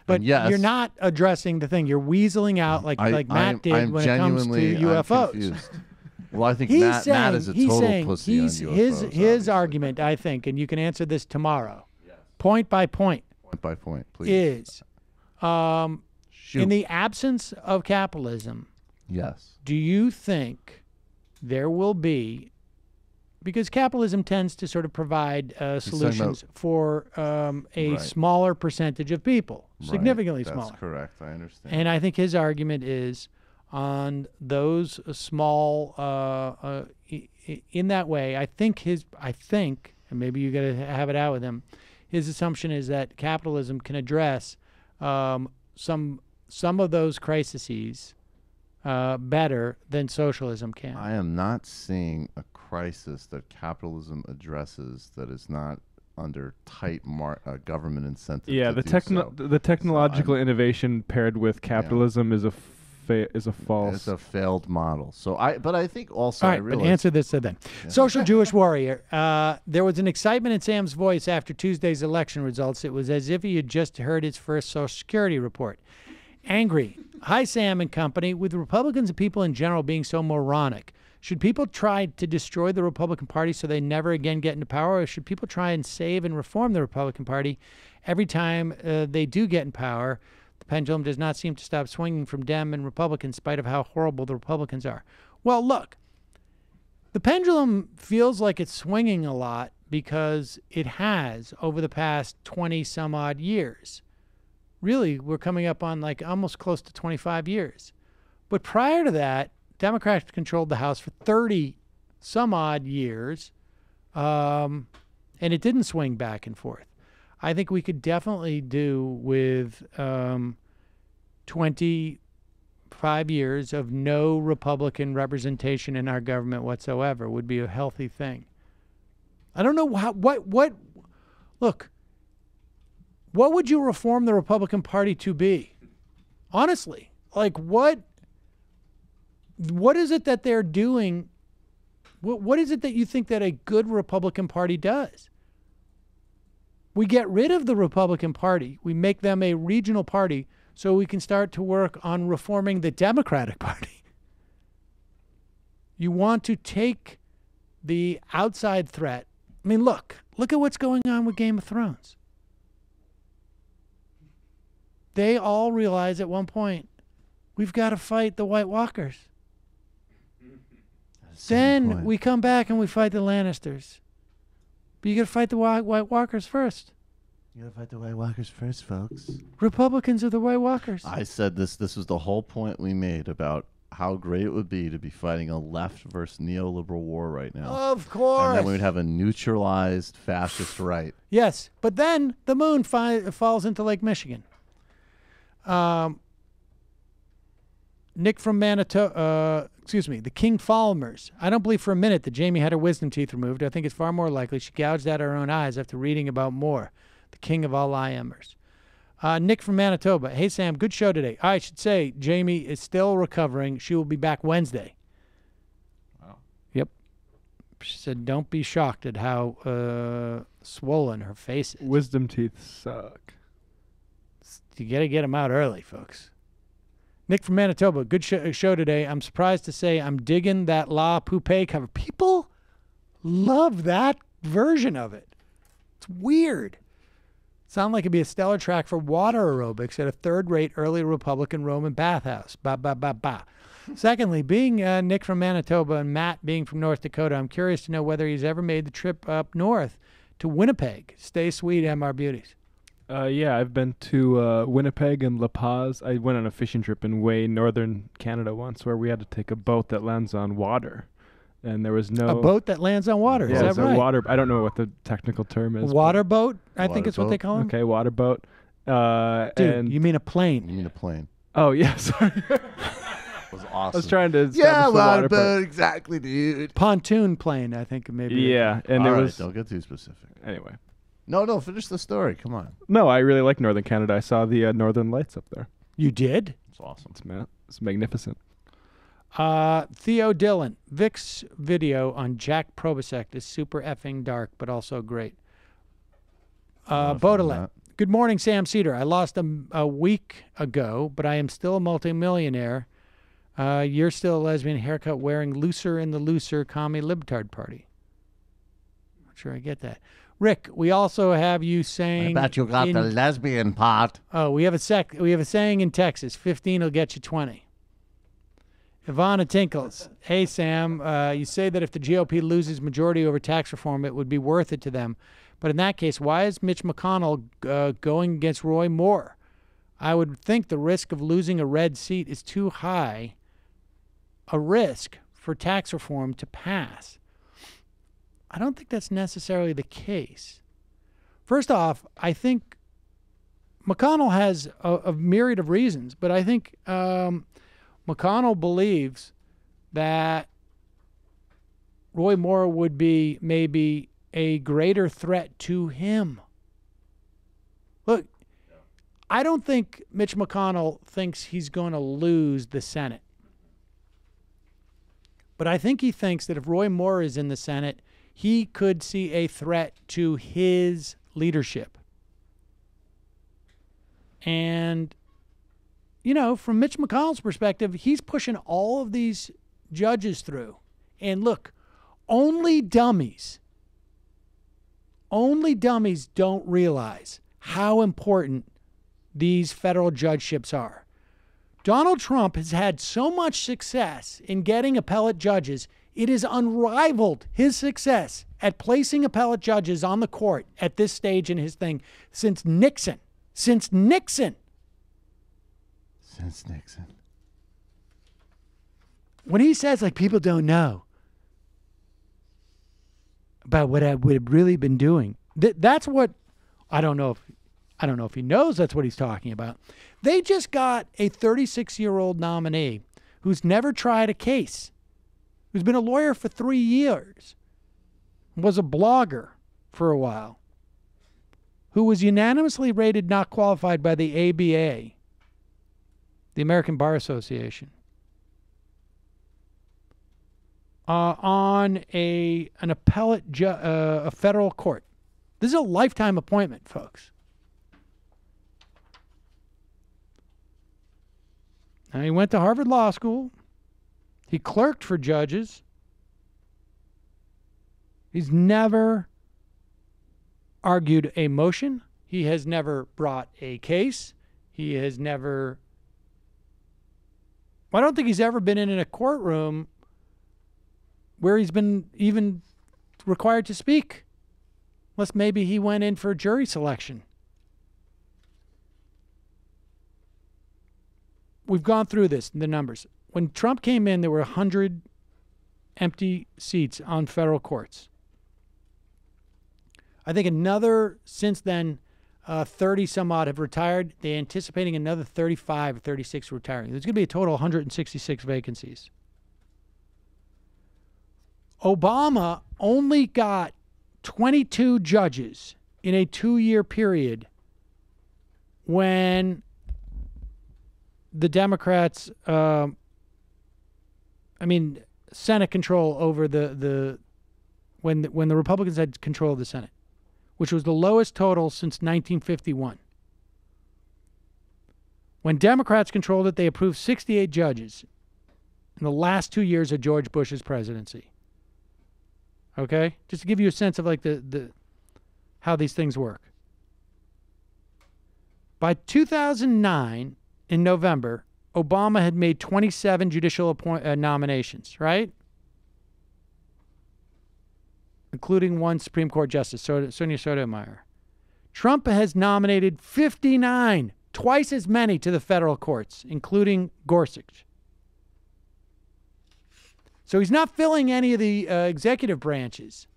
But
And yes,
you're not addressing the thing. You're weaseling out like Matt did
I'm
when it comes to
genuinely- I'm
UFOs.
confused. Well, I think
He's
Matt
saying,
is a
he's
total
saying
pussy on UFOs.
his argument, I think, and you can answer this tomorrow, point by point,
Point by point, please.
is
Shoot.
in the absence of capitalism,
Yes.
do you think there will be, because capitalism tends to sort of provide solutions for a
Right.
smaller percentage of people, significantly
Right.
smaller.
That's correct. I understand.
And I think his argument is on those small, in that way, I think, and maybe you got to have it out with him, his assumption is that capitalism can address some of those crises better than socialism can.
I am not seeing a crisis that capitalism addresses that is not under tight government incentive.
Yeah,
to
the technological innovation paired with capitalism is a false.
It's a failed model. So but I think also
All
I
right,
realize.
but answer this then. Social Jewish warrior. There was an excitement in Sam's voice after Tuesday's election results. It was as if he had just heard his first Social Security report. Angry. Hi, Sam and company. With Republicans and people in general being so moronic, should people try to destroy the Republican Party so they never again get into power, or should people try and save and reform the Republican Party every time they do get in power? The pendulum does not seem to stop swinging from Dem and Republican in spite of how horrible the Republicans are. Well, look, the pendulum feels like it's swinging a lot because it has over the past 20-some-odd years. Really, we're coming up on like almost close to 25 years. But prior to that, Democrats controlled the House for 30-some-odd years, and it didn't swing back and forth. I think we could definitely do with 25 years of no Republican representation in our government whatsoever would be a healthy thing. I don't know look, what would you reform the Republican Party to be? Honestly, like what is it that they're doing? What is it that you think that a good Republican Party does? We get rid of the Republican Party. We make them a regional party so we can start to work on reforming the Democratic Party. You want to take the outside threat. I mean, look at what's going on with Game of Thrones. They all realize at one point, we've got to fight the White Walkers. Then we come back and we fight the Lannisters. But you got to fight the White Walkers first.
You gotta fight the White Walkers first, folks.
Republicans are the White Walkers.
I said this was the whole point we made about how great it would be to be fighting a left versus neoliberal war right now.
Of course.
And then we would have a neutralized fascist right.
Yes, but then the moon falls into Lake Michigan. Nick from Manitoba, the King Falmers. I don't believe for a minute that Jamie had her wisdom teeth removed. I think it's far more likely she gouged out her own eyes after reading about more. The king of all I-amers. Nick from Manitoba. Hey, Sam, good show today. I should say Jamie is still recovering. She will be back Wednesday.
Wow.
Yep. She said, don't be shocked at how swollen her face is.
Wisdom teeth suck.
You got to get them out early, folks. Nick from Manitoba. Good show today. I'm surprised to say I'm digging that La Poupée cover. People love that version of it. It's weird. Sound like it'd be a stellar track for water aerobics at a third-rate early Republican Roman bathhouse. Ba, ba, ba, ba. Secondly, being Nick from Manitoba and Matt being from North Dakota, I'm curious to know whether he's ever made the trip up north to Winnipeg. Stay sweet, MR Beauties.
Yeah, I've been to Winnipeg and La Paz. I went on a fishing trip in way northern Canada once where we had to take a boat that lands on water. And there was no...
A boat that lands on water,
yeah,
is that right?
Water, I don't know what the technical term is.
Water boat, I think it's what they call them.
Okay, water boat.
Dude,
and
you mean a plane.
You mean a plane.
Oh, yeah, sorry.
It was awesome.
I was trying to establish
Yeah,
the
water
water
boat, exactly, dude.
Pontoon plane, I think maybe.
Yeah, and
All
there
right,
was...
don't get too specific.
Anyway.
No, finish the story. Come on.
No, I really like northern Canada. I saw the northern lights up there.
You did?
It's awesome.
It's magnificent.
Theo Dillon. Vic's video on Jack Probosect is super effing dark, but also great. Baudelaire. Good morning, Sam Seder. I lost a week ago, but I am still a multimillionaire. You're still a lesbian haircut wearing looser in the looser commie libtard party. Not sure I get that. Rick, we also have you saying...
I bet you got the lesbian part.
Oh, we have a saying in Texas, 15 will get you 20. Ivana Tinkles. Hey, Sam, you say that if the GOP loses majority over tax reform, it would be worth it to them. But in that case, why is Mitch McConnell going against Roy Moore? I would think the risk of losing a red seat is too high a risk for tax reform to pass. I don't think that's necessarily the case. First off, I think McConnell has a myriad of reasons, but I think McConnell McConnell believes that Roy Moore would be maybe a greater threat to him. Look, I don't think Mitch McConnell thinks he's going to lose the Senate. But I think he thinks that if Roy Moore is in the Senate, he could see a threat to his leadership. And, you know, from Mitch McConnell's perspective, he's pushing all of these judges through. And look, only dummies don't realize how important these federal judgeships are. Donald Trump has had so much success in getting appellate judges, it is unrivaled, his success at placing appellate judges on the court at this stage in his thing since Nixon. Since Nixon. When he says, like, people don't know about what I would have really been doing, that's what, I don't know if he knows that's what he's talking about. They just got a 36-year-old nominee who's never tried a case, who's been a lawyer for 3 years, was a blogger for a while, who was unanimously rated not qualified by the ABA, the American Bar Association, on an appellate a federal court. This is a lifetime appointment, folks. Now, he went to Harvard Law School. He clerked for judges. He's never argued a motion. He has never brought a case. He has never... I don't think he's ever been in a courtroom where he's been even required to speak. Unless maybe he went in for jury selection. We've gone through this, the numbers. When Trump came in, there were 100 empty seats on federal courts. I think another, since then, 30 some odd have retired. They're anticipating another 35 or 36 retiring. There's going to be a total of 166 vacancies. Obama only got 22 judges in a 2-year period when the Democrats, Senate control over when the Republicans had control of the Senate, which was the lowest total since 1951. When Democrats controlled it, they approved 68 judges in the last 2 years of George Bush's presidency. Okay? Just to give you a sense of like the how these things work. By 2009, in November, Obama had made 27 judicial nominations, right? Including one Supreme Court Justice, Sonia Sotomayor. Trump has nominated 59, twice as many to the federal courts, including Gorsuch. So he's not filling any of the executive branches,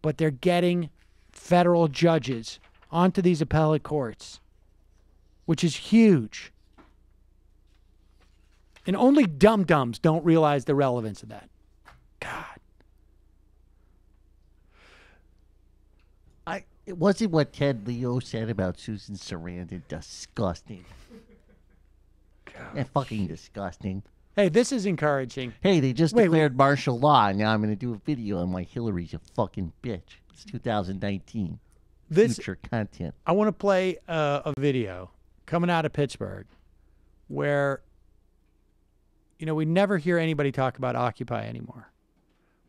but they're getting federal judges onto these appellate courts, which is huge. And only dum-dums don't realize the relevance of that. God.
It wasn't what Ted Leo said about Susan Sarandon disgusting. Yeah, fucking disgusting.
Hey, this is encouraging.
Hey, they just declared martial law, and now I'm going to do a video on why Hillary's a fucking bitch. It's 2019. Future content.
I want to play a video coming out of Pittsburgh where, you know, we never hear anybody talk about Occupy anymore.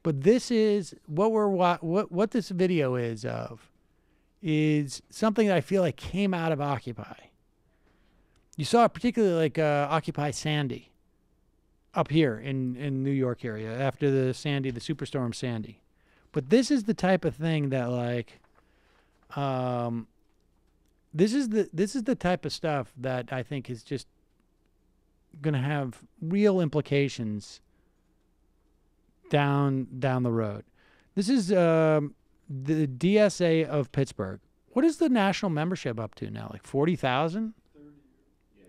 But this is what this video is of. Is something that I feel like came out of Occupy. You saw it particularly like Occupy Sandy up here in New York area after the Superstorm Sandy. But this is the type of thing that like this is the type of stuff that I think is just going to have real implications down the road. This is the DSA of Pittsburgh. What is the national membership up to now? Like 40,000?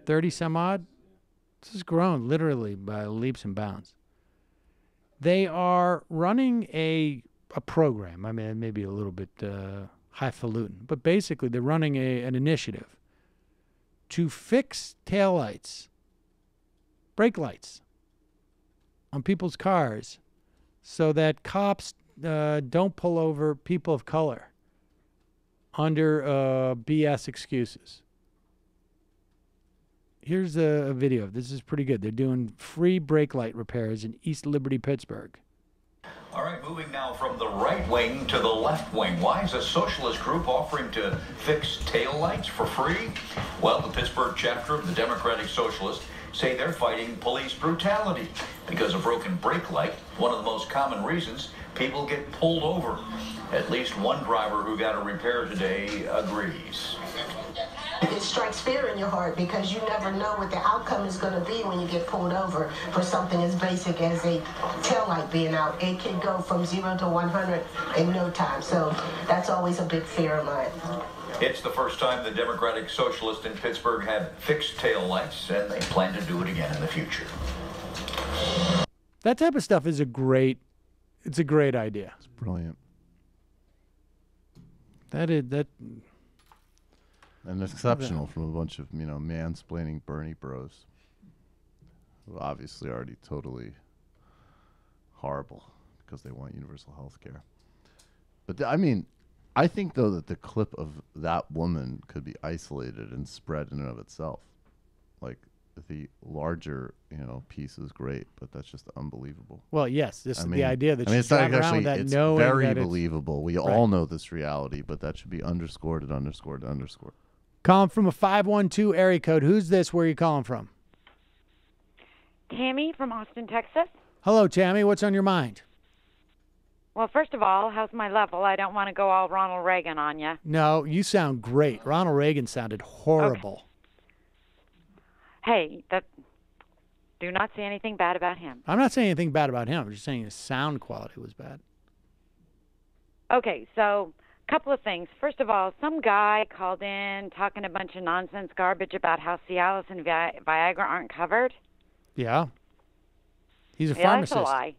30 some odd? This has grown literally by leaps and bounds. They are running a program. I mean, maybe a little bit highfalutin, but basically they're running an initiative to fix taillights, brake lights on people's cars so that cops don't pull over people of color under BS excuses. Here's a video. This is pretty good. They're doing free brake light repairs in East Liberty, Pittsburgh.
All right, moving now from the right wing to the left wing. Why is a socialist group offering to fix taillights for free? Well, the Pittsburgh chapter of the Democratic Socialists say they're fighting police brutality because a broken brake light, one of the most common reasons people get pulled over. At least one driver who got a repair today agrees.
It strikes fear in your heart because you never know what the outcome is going to be when you get pulled over for something as basic as a taillight being out. It can go from 0 to 100 in no time. So that's always a big fear of mine.
It's the first time the Democratic Socialists in Pittsburgh have fixed taillights, and they plan to do it again in the future.
That type of stuff is a great idea.
It's brilliant. And it's exceptional from a bunch of, mansplaining Bernie bros who obviously are already totally horrible because they want universal health care. But, I think, though, that the clip of that woman could be isolated and spread in and of itself. Like, the larger, piece is great, but that's just unbelievable.
Well, yes, this is the idea that she's
it's not
driving around with that
it's
knowing
very
that
believable. We all know this reality, but that should be underscored and underscored and underscored.
Calling from a 512 area code. Who's this? Where are you calling from?
Tammy from Austin, Texas.
Hello, Tammy. What's on your mind?
Well, first of all, how's my level? I don't want to go all Ronald Reagan on you.
No, you sound great. Ronald Reagan sounded horrible.
Okay. Hey, do not say anything bad about him.
I'm not saying anything bad about him. I'm just saying his sound quality was bad.
Okay, so couple of things. First of all, some guy called in talking a bunch of nonsense garbage about how Cialis and Viagra aren't covered.
Yeah. He's a pharmacist.
That's a lie.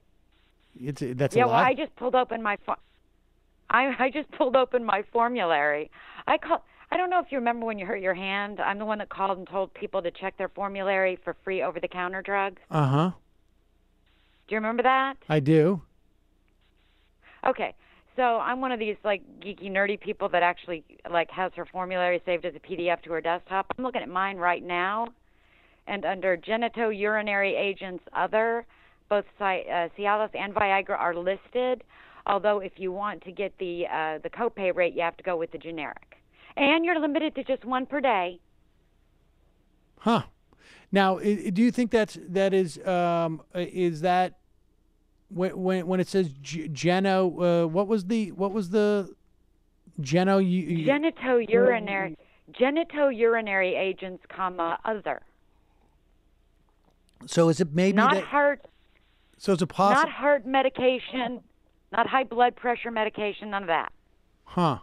That's a lie?
Well, I just pulled open my I just pulled open my formulary. I don't know if you remember when you hurt your hand. I'm the one that called and told people to check their formulary for free over-the-counter drugs.
Uh-huh.
Do you remember that?
I do.
Okay. So I'm one of these geeky nerdy people that actually has her formulary saved as a PDF to her desktop. I'm looking at mine right now, and under genitourinary agents other, both Cialis and Viagra are listed. Although if you want to get the copay rate, you have to go with the generic, and you're limited to just one per day.
Huh. Now, do you think that is that? When it says Geno, what was the Geno?
Genitourinary agents, other.
So is it maybe
not
that,
heart?
So it's a possible.
Not heart medication, not high blood pressure medication, none of that.
Huh.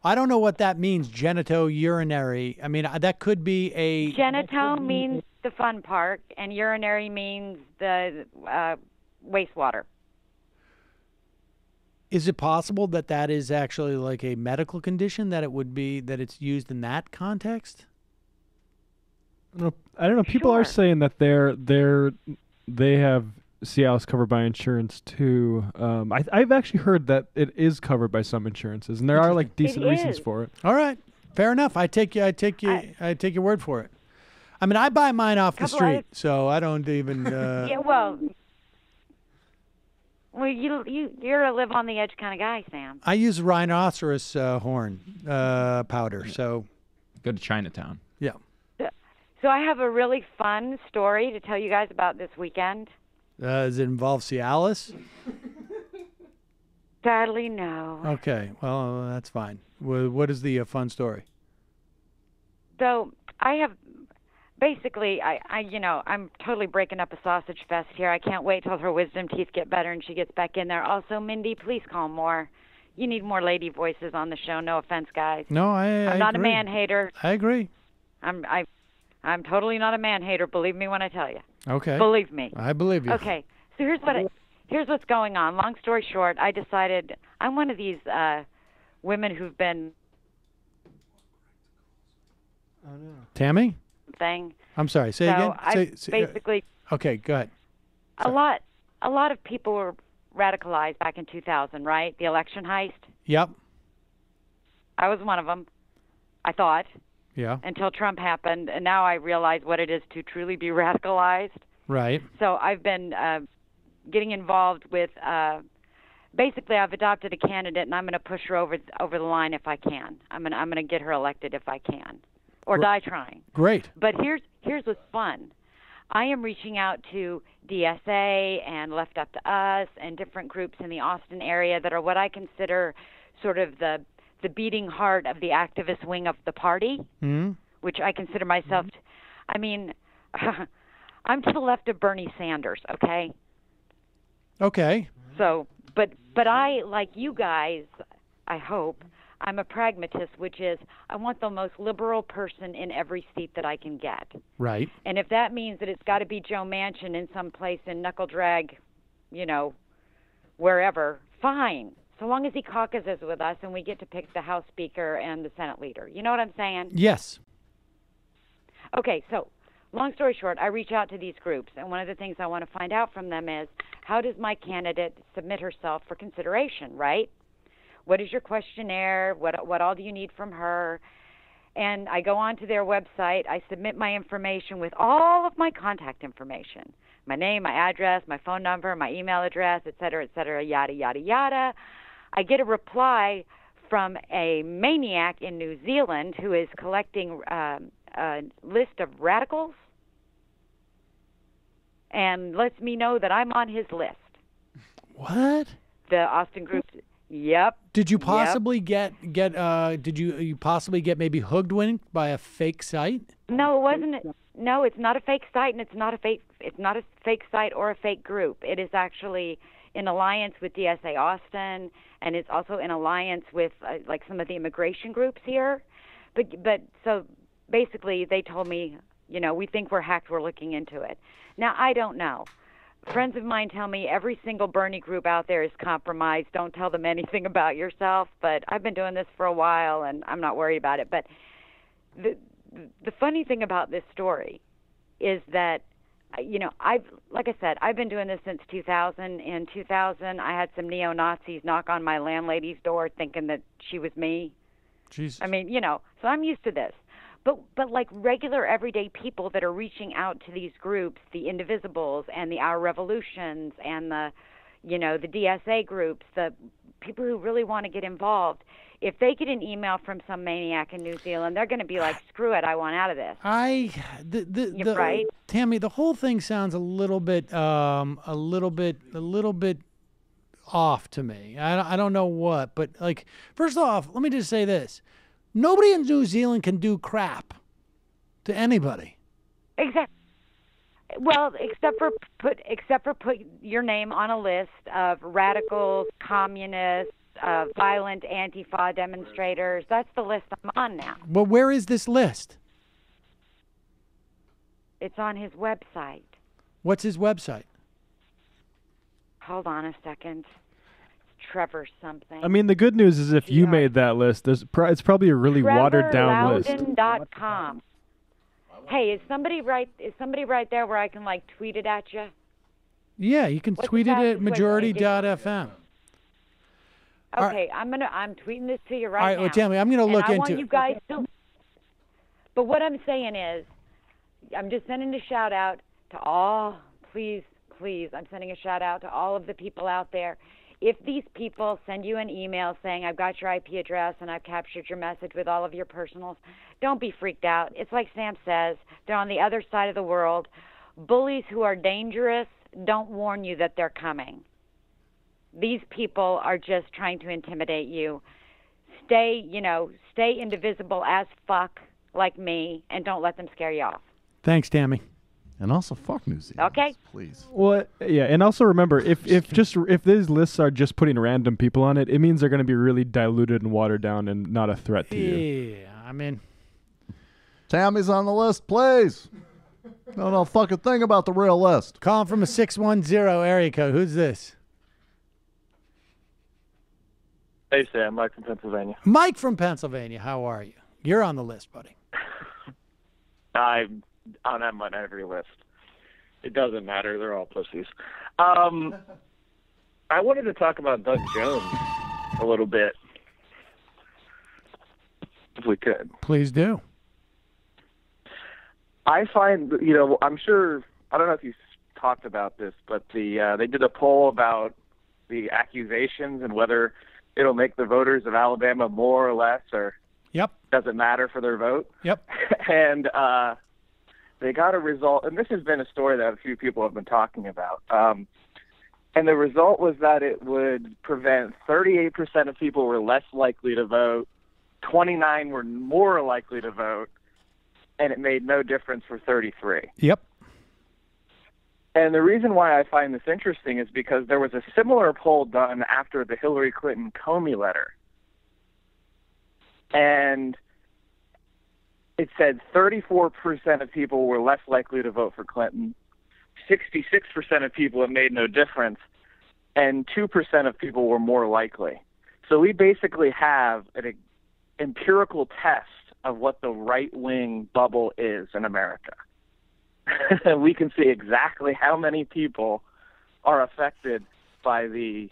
I don't know what that means. Genitourinary. I mean, that could be a.
Genito means the fun part, and urinary means the wastewater.
Is it possible that is actually like a medical condition, that it would be that it's used in that context?
I don't know. People are saying that they have Cialis covered by insurance too. I've actually heard that it is covered by some insurances, and there are decent reasons for it.
All right, fair enough. I take your word for it. I mean, I buy mine off the street, so I don't even.
Yeah, well, you're a live on the edge kind of guy, Sam.
I use rhinoceros horn powder, so.
Go to Chinatown.
Yeah.
So I have a really fun story to tell you guys about this weekend.
Does it involve Cialis?
Sadly, no.
Okay, well, that's fine. What is the fun story?
So I have, basically, I'm totally breaking up a sausage fest here. I can't wait till her wisdom teeth get better and she gets back in there. Also, Mindy, please call more. You need more lady voices on the show. No offense, guys.
No, I'm
not a man hater.
I agree.
I'm totally not a man-hater. Believe me when I tell you.
Okay.
Believe me.
I believe you.
Okay. So here's what's going on. Long story short, I decided I'm one of these women who've been
Tammy?
thing.
I'm sorry. Say
so
again.
I basically
Okay, go ahead.
a lot of people were radicalized back in 2000, right? The election heist.
Yep.
I was one of them. I thought.
Yeah.
Until Trump happened, and now I realize what it is to truly be radicalized.
Right.
So I've been getting involved with. Basically, I've adopted a candidate, and I'm going to push her over the line if I can. I'm going to get her elected if I can, or die trying.
Great.
But here's what's fun. I am reaching out to DSA and Left Up to Us and different groups in the Austin area that are what I consider sort of the beating heart of the activist wing of the party, which I consider myself. I mean, I'm to the left of Bernie Sanders. Okay.
Okay.
So, but I, like you guys, I hope, I'm a pragmatist, which is I want the most liberal person in every seat that I can get.
Right.
And if that means that it's got to be Joe Manchin in some place in knuckle drag, wherever, fine. So long as he caucuses with us and we get to pick the House Speaker and the Senate Leader. You know what I'm saying?
Yes.
Okay, so long story short, I reach out to these groups, and one of the things I want to find out from them is how does my candidate submit herself for consideration, right? What is your questionnaire? What all do you need from her? And I go on to their website. I submit my information with all of my contact information, my name, my address, my phone number, my email address, et cetera, yada, yada, yada. I get a reply from a maniac in New Zealand who is collecting a list of radicals and lets me know that I'm on his list.
What?
The Austin group. Yep.
Did you possibly get did you possibly get maybe hoodwinked by a fake site?
No, it wasn't. No, it's not a fake site, and it's not a fake site or a fake group. It is actually in alliance with DSA Austin, and it's also in alliance with like some of the immigration groups here. But so basically, they told me, we think we're hacked. We're looking into it. Now I don't know. Friends of mine tell me every single Bernie group out there is compromised. Don't tell them anything about yourself. But I've been doing this for a while, and I'm not worried about it. But the funny thing about this story is that, like I said, I've been doing this since 2000. In 2000, I had some neo-Nazis knock on my landlady's door thinking that she was me.
Jesus.
I mean, so I'm used to this. But like regular everyday people that are reaching out to these groups, the Indivisibles and the Our Revolutions and the DSA groups, the people who really want to get involved, if they get an email from some maniac in New Zealand, they're going to be like, screw it, I want out of this.
Right? Tammy, the whole thing sounds a little bit off to me. I don't know what, but like, first off, let me just say this. Nobody in New Zealand can do crap to anybody.
Exactly. Well, except for put your name on a list of radicals, communists, violent Antifa demonstrators. That's the list I'm on now.
Well, where is this list?
It's on his website.
What's his website?
Hold on a second. Trevor something.
I mean, the good news is if you made that list, it's probably a really watered down list.
TrevorLoudon.com. Hey, is somebody right there where I can like tweet it at you?
Yeah, you can tweet it at majority.fm.
Okay, I'm tweeting this to you right now.
All right, well, Tammy, I'm going to look into it.
I want you guys to. But what I'm saying is, I'm just sending a shout out to all. Please, I'm sending a shout out to all of the people out there. If these people send you an email saying, I've got your IP address and I've captured your message with all of your personals, don't be freaked out. It's like Sam says, they're on the other side of the world. Bullies who are dangerous don't warn you that they're coming. These people are just trying to intimidate you. Stay indivisible as fuck like me, and don't let them scare you off.
Thanks, Tammy.
And also, fuck New Zealand.
Okay.
Please.
Well, yeah, and also remember, if these lists are just putting random people on it, it means they're going to be really diluted and watered down and not a threat to you.
Yeah, I mean,
Tammy's on the list, please. Don't know a fucking thing about the real list.
Calling from a 610 area code. Who's this?
Hey, Sam. Mike from Pennsylvania.
Mike from Pennsylvania. How are you? You're on the list, buddy.
I'm on every list. It doesn't matter. They're all pussies. I wanted to talk about Doug Jones a little bit, if we could.
Please do.
I find, I'm sure, I don't know if you talked about this, but they did a poll about the accusations and whether it'll make the voters of Alabama more or less, or doesn't matter for their vote.
Yep.
And they got a result, and this has been a story that a few people have been talking about. And the result was that it would prevent 38% of people were less likely to vote, 29 were more likely to vote, and it made no difference for 33.
Yep.
And the reason why I find this interesting is because there was a similar poll done after the Hillary Clinton Comey letter. And it said 34% of people were less likely to vote for Clinton, 66% of people it made no difference, and 2% of people were more likely. So we basically have an empirical test of what the right-wing bubble is in America. We can see exactly how many people are affected by the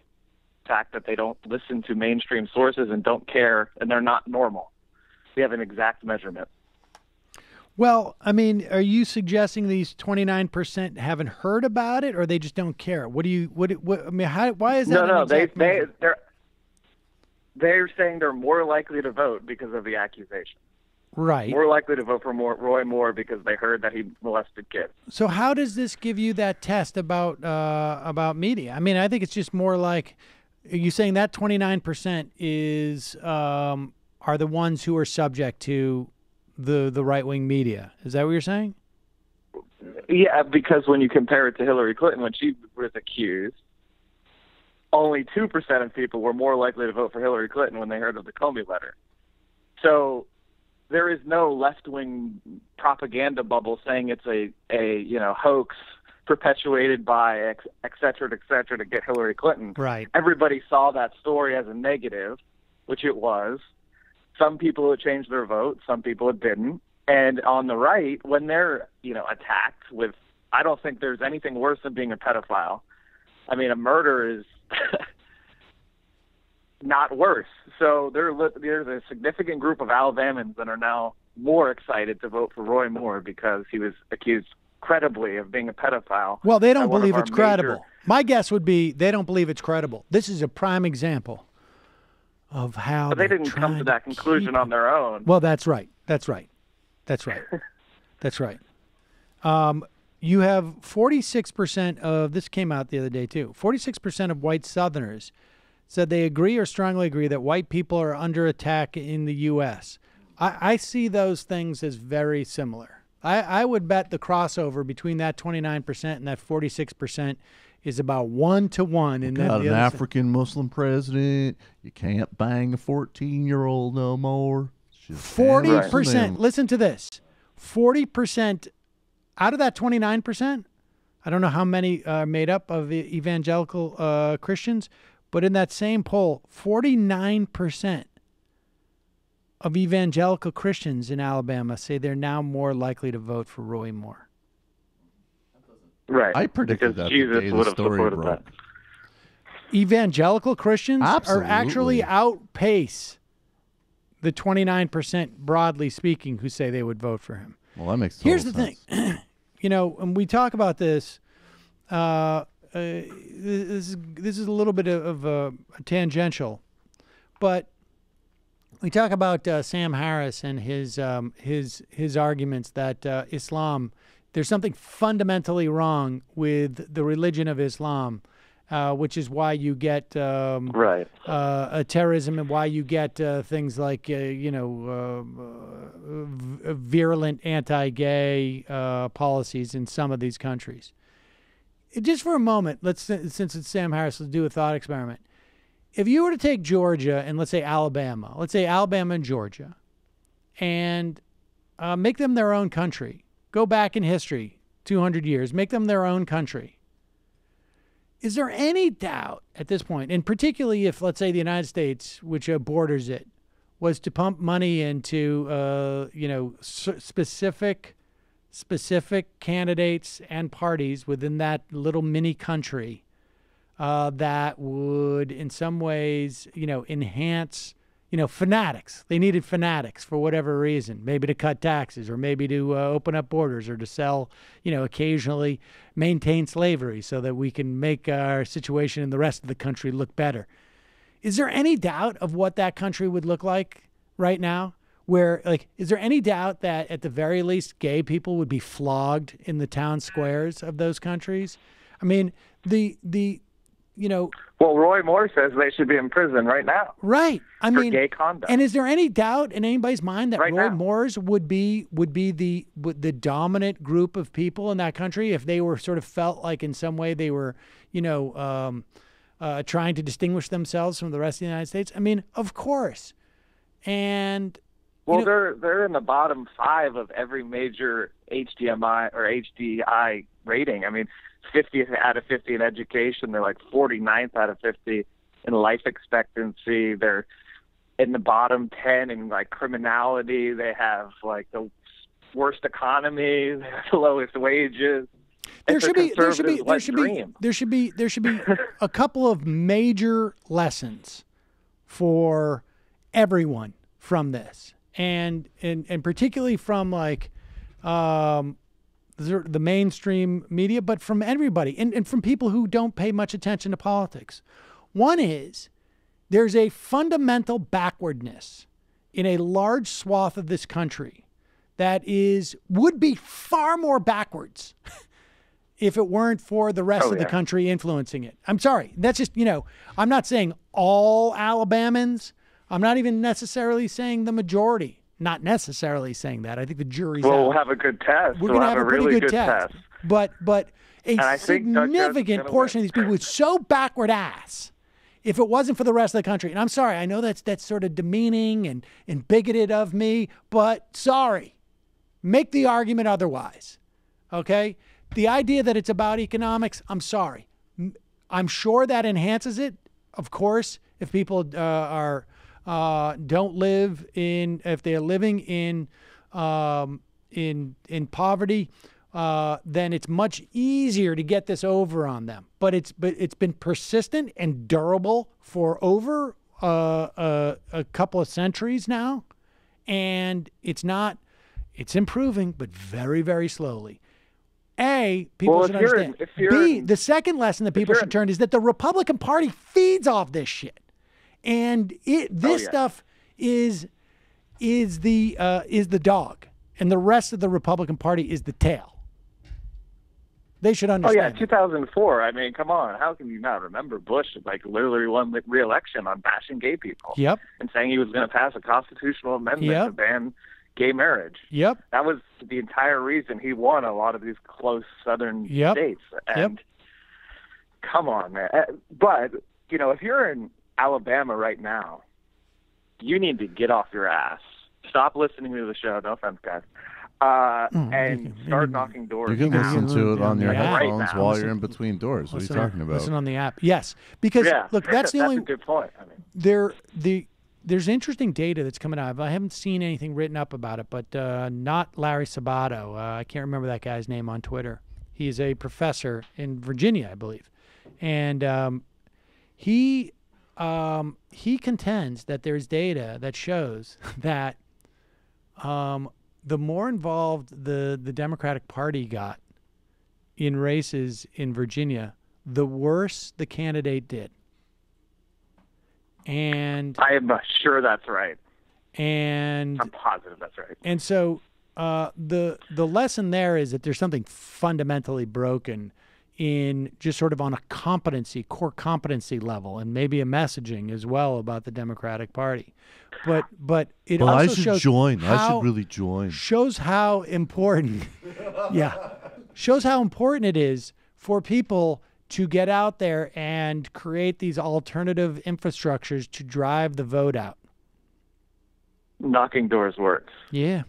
fact that they don't listen to mainstream sources and don't care, and they're not normal. We have an exact measurement.
Well, I mean, are you suggesting these 29% haven't heard about it, or they just don't care? What I mean, why is that?
No, they're saying they're more likely to vote because of the accusation.
Right.
More likely to vote for Roy Moore because they heard that he molested kids.
So how does this give you that test about media? I mean, I think it's just more like, are you saying that 29% is are the ones who are subject to the right-wing media? Is that what you're saying?
Yeah, because when you compare it to Hillary Clinton, when she was accused, only 2% of people were more likely to vote for Hillary Clinton when they heard of the Comey letter. So there is no left-wing propaganda bubble saying it's a hoax perpetuated by et cetera, to get Hillary Clinton.
Right.
Everybody saw that story as a negative, which it was. Some people had changed their vote, some people it didn't. And on the right, when they're, attacked with, I don't think there's anything worse than being a pedophile. I mean, a murder is not worse. So there's a significant group of Alabamans that are now more excited to vote for Roy Moore because he was accused credibly of being a pedophile.
Well, they don't believe it's credible. My guess would be they don't believe it's credible. This is a prime example of how
But they didn't come to that conclusion on their own.
Well, that's right. You have 46% of, this came out the other day too, 46% of white Southerners said they agree or strongly agree that white people are under attack in the U.S. I see those things as very similar. I would bet the crossover between that 29% and that 46% is about 1-to-1. And
got an African Muslim president. You can't bang a 14-year-old no more.
40%. Listen to this. 40% out of that 29%. I don't know how many are made up of evangelical Christians, but in that same poll, 49% of evangelical Christians in Alabama say they're now more likely to vote for Roy Moore.
Right.
I predicted
because
that
Jesus would have supported that.
Evangelical Christians
Absolutely.
are actually outpace the 29% broadly speaking who say they would vote for him.
Well, that makes total
Here's the
sense.
thing. When we talk about this, this is a little bit of a tangential, but we talk about Sam Harris and his arguments that Islam, there's something fundamentally wrong with the religion of Islam, which is why you get terrorism and why you get things like virulent anti-gay policies in some of these countries. Just for a moment, since it's Sam Harris, let's do a thought experiment. If you were to take Georgia and let's say Alabama and Georgia, and make them their own country. Go back in history, 200 years, make them their own country. Is there any doubt at this point, and particularly if, let's say, the United States, which borders it, was to pump money into, specific candidates and parties within that little mini country that would, in some ways, enhance, fanatics. They needed fanatics for whatever reason, maybe to cut taxes or maybe to open up borders or to sell, occasionally maintain slavery so that we can make our situation in the rest of the country look better. Is there any doubt of what that country would look like right now? Where, is there any doubt that at the very least gay people would be flogged in the town squares of those countries? I mean,
Well, Roy Moore says they should be in prison right now.
Right. I
for
mean,
gay conduct.
And is there any doubt in anybody's mind that
Right
Roy
now.
Moore's would be the dominant group of people in that country if they were sort of felt like in some way they were, trying to distinguish themselves from the rest of the United States? I mean, of course. And
Well, they're in the bottom 5 of every major HDMI or HDI rating. I mean, 50th out of 50 in education. They're like 49th out of 50 in life expectancy. They're in the bottom 10 in criminality. They have the worst economy. They have the lowest wages.
there should be a couple of major lessons for everyone from this, and particularly from the mainstream media, but from everybody and from people who don't pay much attention to politics. One is there's a fundamental backwardness in a large swath of this country that would be far more backwards if it weren't for the rest of the country influencing it. I'm sorry. That's just, I'm not saying all Alabamans. I'm not even necessarily saying the majority. Not necessarily saying that. I think the jury's out.
We'll have a good test.
We're going to have a pretty
really
good test. But a significant portion of these people would so backward ass if it wasn't for the rest of the country. And I'm sorry. I know that's sort of demeaning and bigoted of me, but sorry. Make the argument otherwise. Okay? The idea that it's about economics, I'm sorry. I'm sure that enhances it, of course, if people don't live if they're living in poverty, then it's much easier to get this over on them. But it's been persistent and durable for over a couple of centuries now, and it's improving, but very, very slowly. People should understand. The second lesson that people should learn is that the Republican Party feeds off this shit. And this stuff is the dog, and the rest of the Republican Party is the tail. They should understand.
2004. I mean, come on. How can you not remember Bush literally won the re-election on bashing gay people?
Yep.
And saying he was going to pass a constitutional amendment to ban gay marriage.
Yep.
That was the entire reason he won a lot of these close southern states. And come on, man. But if you're in Alabama right now, you need to get off your ass. Stop listening to the show. No offense, guys. And start knocking doors.
You can listen to it on your headphones
right
while you're in between doors. What are you talking about?
Listen on the app. Yes, because look, that's the only.
That's a good point. I mean,
there's interesting data that's coming out. I haven't seen anything written up about it, but not Larry Sabato. I can't remember that guy's name on Twitter. He's a professor in Virginia, I believe, and he contends that there's data that shows that the more involved the Democratic Party got in races in Virginia, the worse the candidate did. And
I am sure that's right.
And
I'm positive that's right.
And so the lesson there is that there's something fundamentally broken in just sort of on a core competency level, and maybe a messaging as well about the Democratic Party. But it also
I should
shows
join.
I
should really join.
Shows how important, shows how important it is for people to get out there and create these alternative infrastructures to drive the vote out.
Knocking doors works.
Yeah.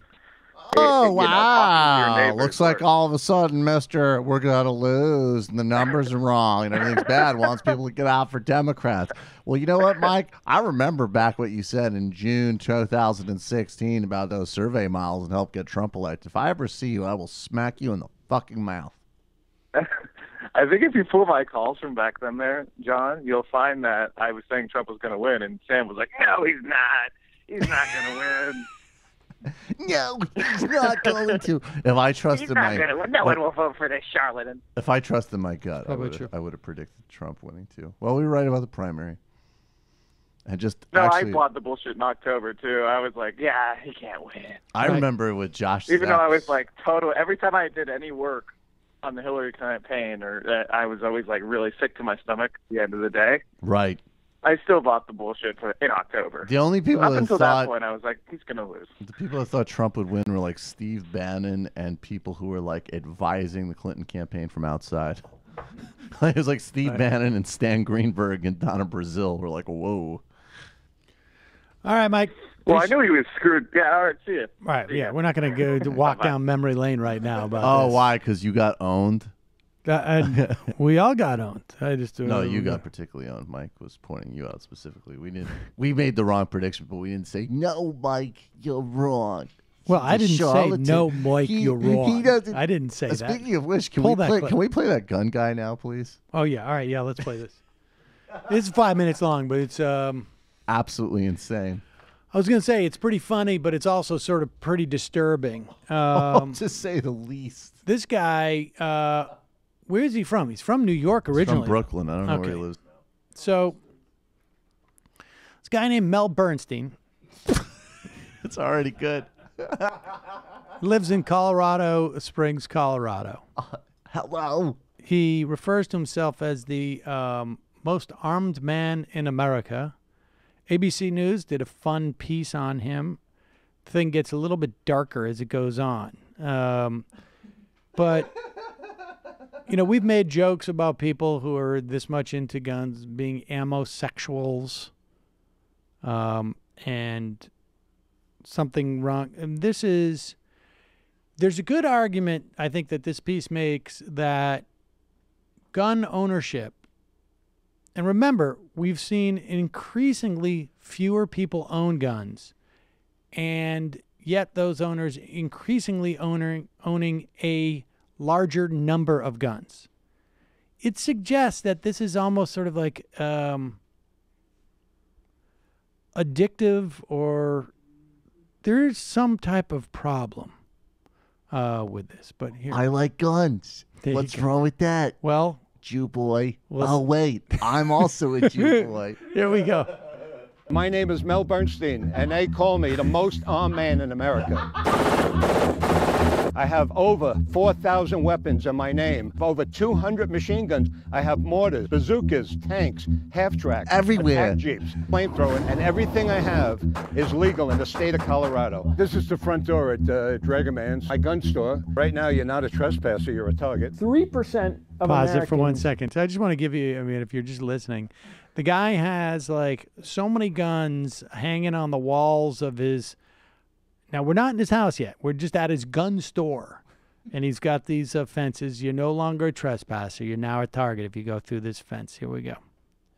Oh,
you know, talking to your
wow.
neighbors
Looks like all of a sudden, mister, we're going to lose and the numbers are wrong and everything's bad. Wants people to get out for Democrats. Well, you know what, Mike? I remember back what you said in June 2016 about those survey miles and help get Trump elected. If I ever see you, I will smack you in the fucking mouth.
I think if you pull my calls from back then there, John, you'll find that I was saying Trump was going to win, and Sam was like, no, he's not. He's not going to win.
No, he's not going to. If I trusted my,
no one will vote for this charlatan.
If I trusted my gut,
How
I
about
would have predicted Trump winning too. Well, we were right about the primary. And just
No,
actually,
I bought the bullshit in October too. I was like, yeah, he can't win.
I remember with Josh.
Even though I was like total. Every time I did any work on the Hillary campaign, or I was always like really sick to my stomach at the end of the day.
Right.
I still bought the bullshit in October.
The only people
up
that
until
thought,
that point, I was like, he's gonna lose.
The people that thought Trump would win were like Steve Bannon and people who were like advising the Clinton campaign from outside. It was like Steve Bannon and Stan Greenberg and Donna Brazil were like, whoa.
All right, Mike.
Well, I knew he was screwed. Yeah, all right, see you.
Right, yeah, we're not going to go to walk down memory lane right now about
Oh,
this.
why? Because you got owned?
We all got owned. I just
No, you got particularly owned. Mike was pointing you out specifically. We made the wrong prediction, but we didn't say, no, Mike, you're wrong.
Well, I didn't say, no, Mike, you're wrong.
He doesn't.
I didn't say that.
Speaking of which, can
Pull
we
that
play?
clip.
Can we play that gun guy now, please?
Oh, yeah. All right, yeah, let's play this. It's 5 minutes long, but it's
absolutely insane.
I was going to say it's pretty funny, but it's also sort of pretty disturbing.
To say the least.
This guy, where is he from? He's from New York originally.
He's from Brooklyn. I don't know where he lives.
So, this guy named Mel Bernstein.
It's already good.
Lives in Colorado Springs, Colorado.
Hello.
He refers to himself as the most armed man in America. ABC News did a fun piece on him. The thing gets a little bit darker as it goes on. But, you know, we've made jokes about people who are this much into guns being ammo-sexuals and something wrong. And there's a good argument, I think, that this piece makes that gun ownership, and remember, we've seen increasingly fewer people own guns, and yet those owners increasingly owning a larger number of guns. It suggests that this is almost sort of like addictive, or there's some type of problem with this. But here,
I like guns. What's wrong with that?
Well,
Jew boy. Oh, wait. I'm also a Jew boy.
Here we go.
My name is Mel Bernstein, and they call me the most armed man in America. I have over 4,000 weapons in my name, over 200 machine guns. I have mortars, bazookas, tanks, half-tracks,
everywhere,
attack jeeps, flamethrower, and everything I have is legal in the state of Colorado. This is the front door at Dragoman's, my gun store. Right now, you're not a trespasser, you're a target.
3% of
Pause
it for 1 second. So I just want to give you, I mean, if you're just listening, the guy has like so many guns hanging on the walls of his. Now, we're not in his house yet. We're just at his gun store. And he's got these fences. You're no longer a trespasser. You're now a target if you go through this fence. Here we go.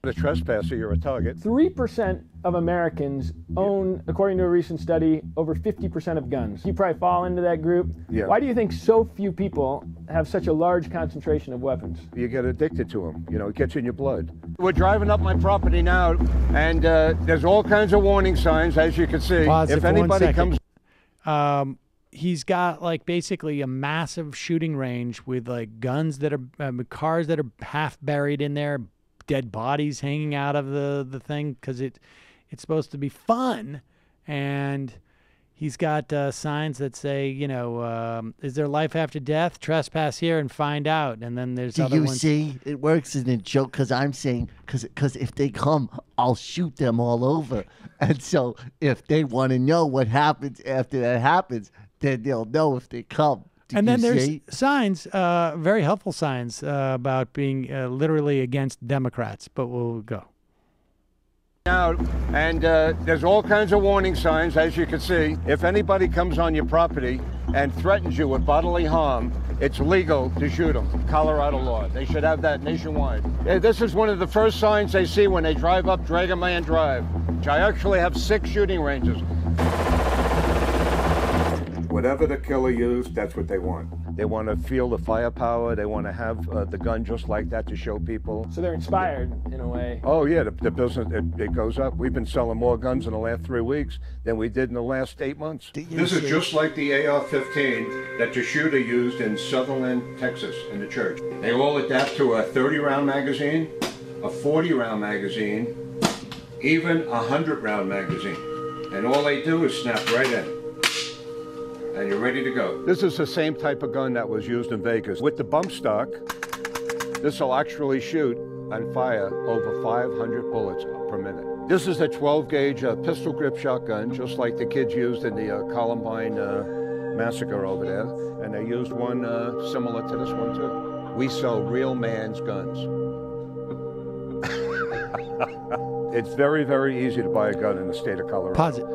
A trespasser, you're a target.
3% of Americans own, according to a recent study, over 50% of guns. You probably fall into that group.
Yeah.
Why do you think so few people have such a large concentration of weapons?
You get addicted to them. You know, it gets in your blood. We're driving up my property now, and there's all kinds of warning signs, as you can see.
Pause it
if
for 1
anybody
second.
comes...
He's got like basically a massive shooting range with like guns that are, cars that are half buried in there, dead bodies hanging out of the thing because it's supposed to be fun. And he's got signs that say, you know, is there life after death? Trespass here and find out. And then there's
Do
other
you
ones.
see? It works in a joke because I'm saying, because if they come, I'll shoot them all over. And so if they want to know what happens after that happens, then they'll know if they come.
And then there's signs, very helpful signs about being literally against Democrats. But we'll go.
Out, and there's all kinds of warning signs, as you can see. If anybody comes on your property and threatens you with bodily harm, it's legal to shoot them. Colorado law. They should have that nationwide. This is one of the first signs they see when they drive up Dragon Man Drive. I actually have 6 shooting ranges. Whatever the killer used, that's what they want. They want to feel the firepower. They want to have the gun just like that to show people.
So they're inspired in a way.
Oh, yeah, the business, it goes up. We've been selling more guns in the last 3 weeks than we did in the last 8 months. This is just like the AR-15 that the shooter used in Sutherland, Texas, in the church. They all adapt to a 30-round magazine, a 40-round magazine, even a 100-round magazine. And all they do is snap right in. And you're ready to go. This is the same type of gun that was used in Vegas. With the bump stock, this will actually shoot and fire over 500 bullets per minute. This is a 12-gauge pistol grip shotgun, just like the kids used in the Columbine massacre over there. And they used one similar to this one too. We sell real man's guns. It's very, very easy to buy a gun in the state of Colorado.
Pause it.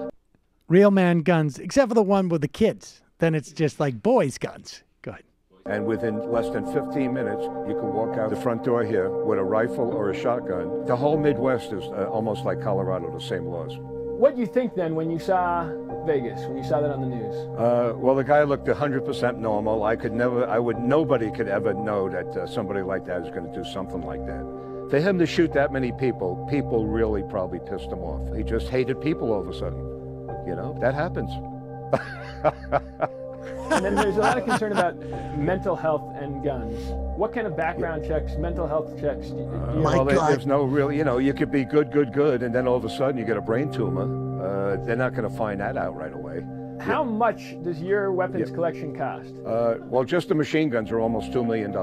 Real man guns, except for the one with the kids. Then it's just like boys' guns. Go ahead.
And within less than 15 minutes, you can walk out the front door here with a rifle or a shotgun. The whole Midwest is almost like Colorado, the same laws.
What do you think then when you saw Vegas, when you saw that on the news?
Well, the guy looked 100% normal. Nobody could ever know that somebody like that is going to do something like that. For him to shoot that many people really probably pissed him off. He just hated people all of a sudden. You know, that happens.
And then there's a lot of concern about mental health and guns. What kind of background checks, mental health checks do you
well, there's no real, you could be good, and then all of a sudden you get a brain tumor. They're not going to find that out right away.
How much does your weapons collection cost?
Well, just the machine guns are almost $2 million.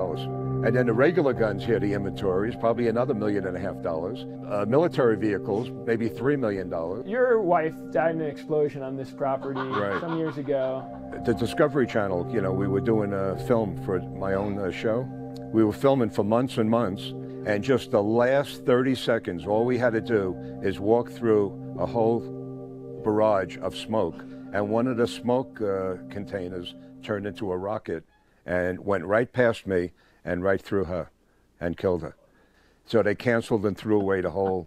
And then the regular guns here, the inventory, is probably another $1.5 million. Military vehicles, maybe $3 million.
Your wife died in an explosion on this property some years ago.
The Discovery Channel, we were doing a film for my own show. We were filming for months and months, and just the last 30 seconds, all we had to do is walk through a whole barrage of smoke, and one of the smoke containers turned into a rocket and went right past me and right through her and killed her. So they canceled and threw away the whole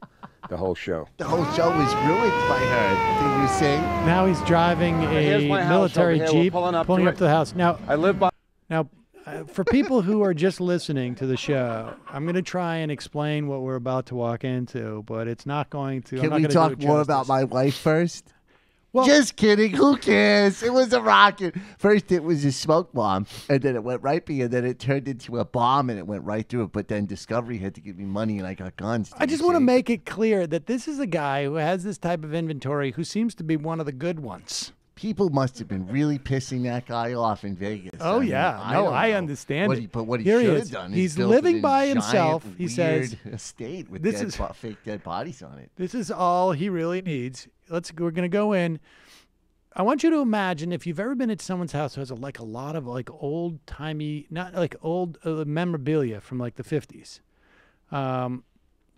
show.
The whole show was ruined by her, did you say?
Now he's driving a military Jeep, pulling up to the house. Now,
I live by...
Now, for people who are just listening to the show, I'm going to try and explain what we're about to walk into, but it's not going to...
Can we talk more about my wife first? Well, just kidding. Who cares? It was a rocket. First, it was a smoke bomb, and then it went right by, and then it turned into a bomb, and it went right through it. But then Discovery had to give me money, and I got guns.
I just want to make it clear that this is a guy who has this type of inventory who seems to be one of the good ones.
People must have been really pissing that guy off in Vegas.
Oh, yeah. I understand it.
But what he
Here
should have done is
he's
built
living
it in
by
a
himself.
giant,
He says,
estate with
this
fake dead bodies on it.
This is all he really needs. We're going to go in. I want you to imagine if you've ever been at someone's house who has a lot of old-timey, not like old memorabilia from like the 50s. I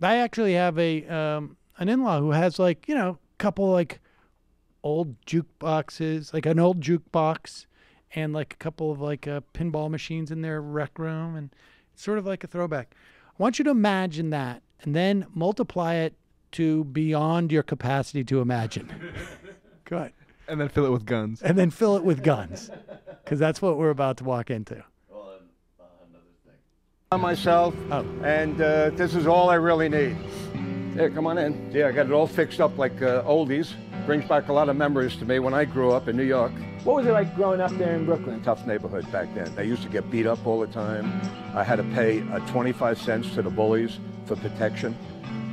actually have an in-law who has a couple old jukeboxes, like an old jukebox and like a couple of pinball machines in their rec room, and it's sort of like a throwback. I want you to imagine that and then multiply it to beyond your capacity to imagine. Good.
And then fill it with guns.
And then fill it with guns, because that's what we're about to walk into.
Myself, and this is all I really need. Here, come on in. Yeah, I got it all fixed up like oldies. Brings back a lot of memories to me when I grew up in New York.
What was it like growing up there in Brooklyn?
Tough neighborhood back then. They used to get beat up all the time. I had to pay 25 cents to the bullies for protection,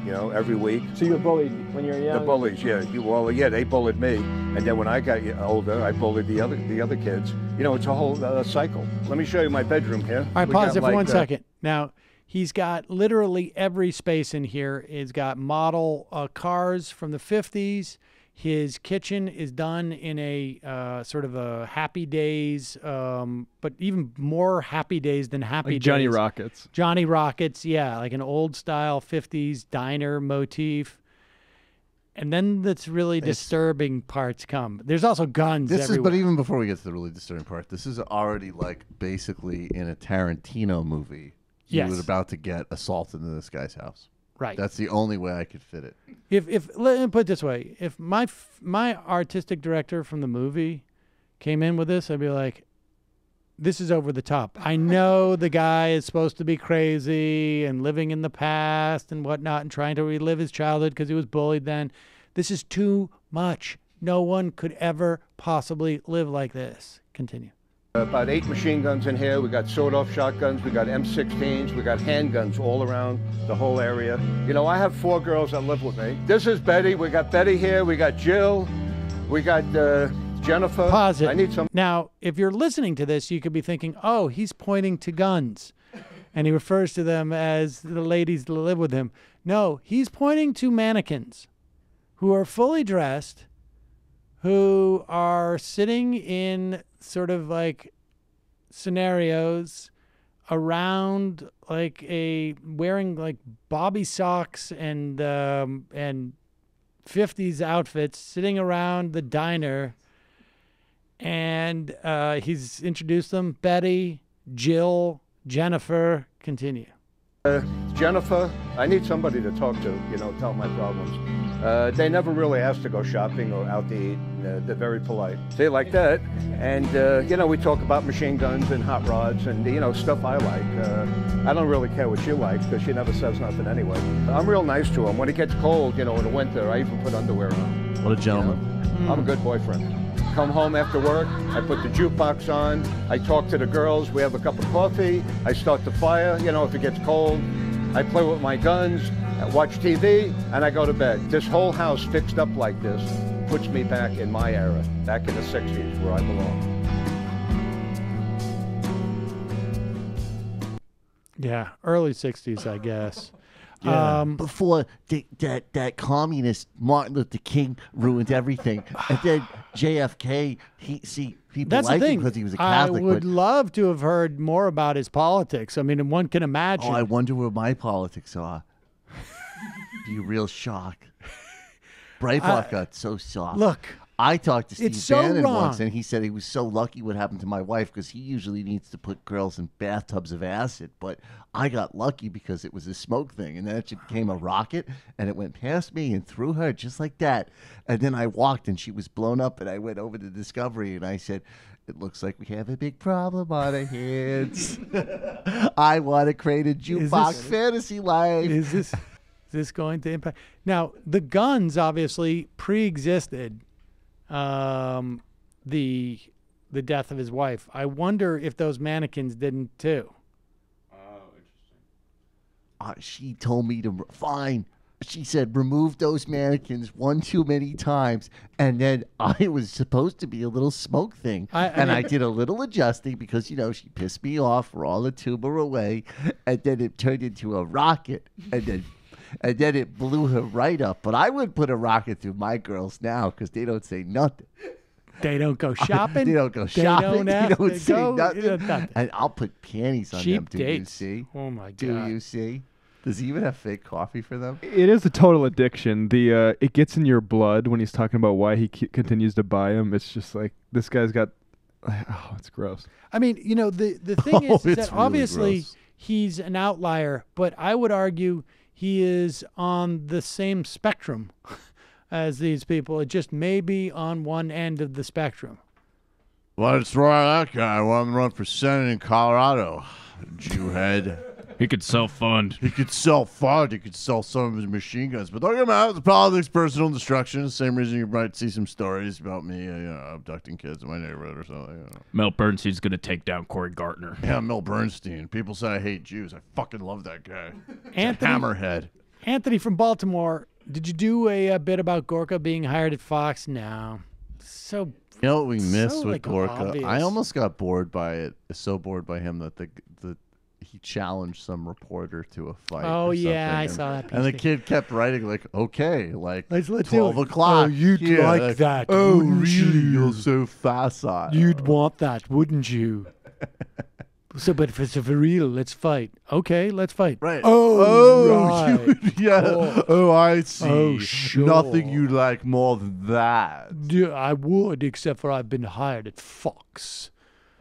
every week.
So you were bullied when you were young?
The bullies, yeah. They bullied me. And then when I got older, I bullied the other kids. It's a whole cycle. Let me show you my bedroom here.
All right, pause it for 1 second. Now, he's got literally every space in here. He's got model cars from the 50s. His kitchen is done in a sort of a Happy Days, but even more Happy Days than Happy Days.
Johnny Rockets.
Johnny Rockets, yeah, like an old-style 50s diner motif. And then that's really disturbing parts come. There's also guns everywhere.
But even before we get to the really disturbing part, this is already like basically in a Tarantino movie.
Yes.
You were about to get assaulted in this guy's house.
Right.
That's the only way I could fit it.
If let me put it this way, if my artistic director from the movie came in with this, I'd be like, this is over the top. I know the guy is supposed to be crazy and living in the past and whatnot and trying to relive his childhood because he was bullied then. This is too much. No one could ever possibly live like this. Continue.
About 8 machine guns in here. We got sawed-off shotguns. We got M16s. We got handguns all around the whole area. You know, I have 4 girls that live with me. This is Betty. We got Betty here. We got Jill. We got Jennifer.
Pause it.
I need some.
Now, if you're listening to this, you could be thinking, oh, he's pointing to guns. And he refers to them as the ladies that live with him. No, he's pointing to mannequins who are fully dressed, who are sitting in sort of like scenarios around like wearing like bobby socks and 50s outfits, sitting around the diner. And he's introduced them: Betty, Jill, Jennifer. Continue.
Jennifer, I need somebody to talk to, you know, tell my problems. They never really ask to go shopping or out to eat. They're very polite. Say like that. And, you know, we talk about machine guns and hot rods and, you know, stuff I like. I don't really care what she likes because she never says nothing anyway. I'm real nice to him. When it gets cold, you know, in the winter, I even put underwear on.
What a gentleman.
You know? I'm a good boyfriend. Come home after work, I put the jukebox on, I talk to the girls, we have a cup of coffee, I start the fire, you know, if it gets cold. I play with my guns, I watch TV, and I go to bed. This whole house fixed up like this puts me back in my era, back in the 60s where I belong.
Yeah, early 60s, I guess.
Yeah. Before that communist Martin Luther King ruined everything, and then JFK. People
That's the
liked him
thing.
because he was a Catholic.
I would love to have heard more about his politics. I mean, and one can imagine.
Oh, I wonder where my politics are. Be a real shock. Breitbart got so soft.
Look,
I talked to Steve
it's so
Bannon
wrong.
once, and he said he was so lucky what happened to my wife because he usually needs to put girls in bathtubs of acid. But I got lucky because it was a smoke thing, and then it became a rocket, and it went past me and through her just like that. And then I walked, and she was blown up, and I went over to Discovery, and I said, "It looks like we have a big problem on our hands. I want to create a jukebox fantasy life."
Is this going to impact? Now, the guns obviously pre-existed the death of his wife. I wonder if those mannequins didn't too.
She told me to fine. She said remove those mannequins one too many times, and then I was supposed to be a little smoke thing, I did a little adjusting because you know she pissed me off. We're all the tuba away, and then it turned into a rocket, and then it blew her right up. But I would put a rocket through my girls now because they don't say nothing.
They don't go shopping.
They don't go shopping. They don't say
go,
nothing. And I'll put panties on
Cheap
them.
dates.
Do you see?
Oh my God.
Do you see? Does he even have fake coffee for them?
It is a total addiction. It gets in your blood when he's talking about why he continues to buy them. It's just like this guy's got. Oh, it's gross.
I mean, you know, the thing is that
really
obviously
gross.
he's an outlier, but I would argue he is on the same spectrum as these people. It just may be on one end of the spectrum.
Let's throw out that guy. I want him to run for Senate in Colorado. Jewhead.
He could self-fund.
He could self-fund. He could sell some of his machine guns. But don't get mad at the politics, personal destruction. Same reason you might see some stories about me, abducting kids in my neighborhood or something.
Mel Bernstein's going to take down Cory Gardner.
Yeah, Mel Bernstein. People say I hate Jews. I fucking love that guy. He's a hammerhead.
Anthony from Baltimore, did you do a bit about Gorka being hired at Fox? No. So...
You know what we missed with
like,
Gorka?
obvious.
I almost got bored by it. So bored by him that he challenged some reporter to a fight.
Oh,
or
yeah, I
something.
saw that piece
And the
too.
kid kept writing like, "Okay, like
Let's do
12
it.
o'clock.
Oh, you'd
yeah,
like that,
Oh,
wouldn't
really?
you?
You're so facile.
You'd want that, wouldn't you? So, but if it's for real, let's fight. Okay, let's fight.
Right.
Oh, right.
Yeah. Oh, I see.
Oh, sure.
Nothing you like more than that.
Yeah, I would, except for I've been hired at Fox.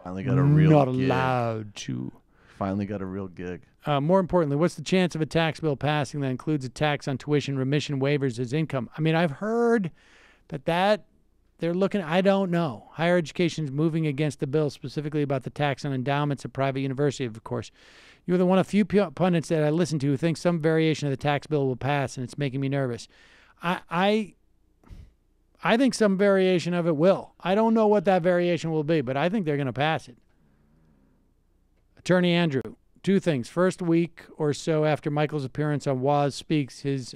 Finally got a real
Not
gig.
allowed to.
Finally got a real gig.
More importantly, what's the chance of a tax bill passing that includes a tax on tuition remission waivers as income? I mean, I've heard that they're looking, I don't know. Higher education is moving against the bill, specifically about the tax on endowments at private universities, of course. You're the one of few pundits that I listen to who think some variation of the tax bill will pass, and it's making me nervous. I think some variation of it will. I don't know what that variation will be, but I think they're going to pass it. Attorney Andrew, two things. First week or so after Michael's appearance on Waz Speaks, his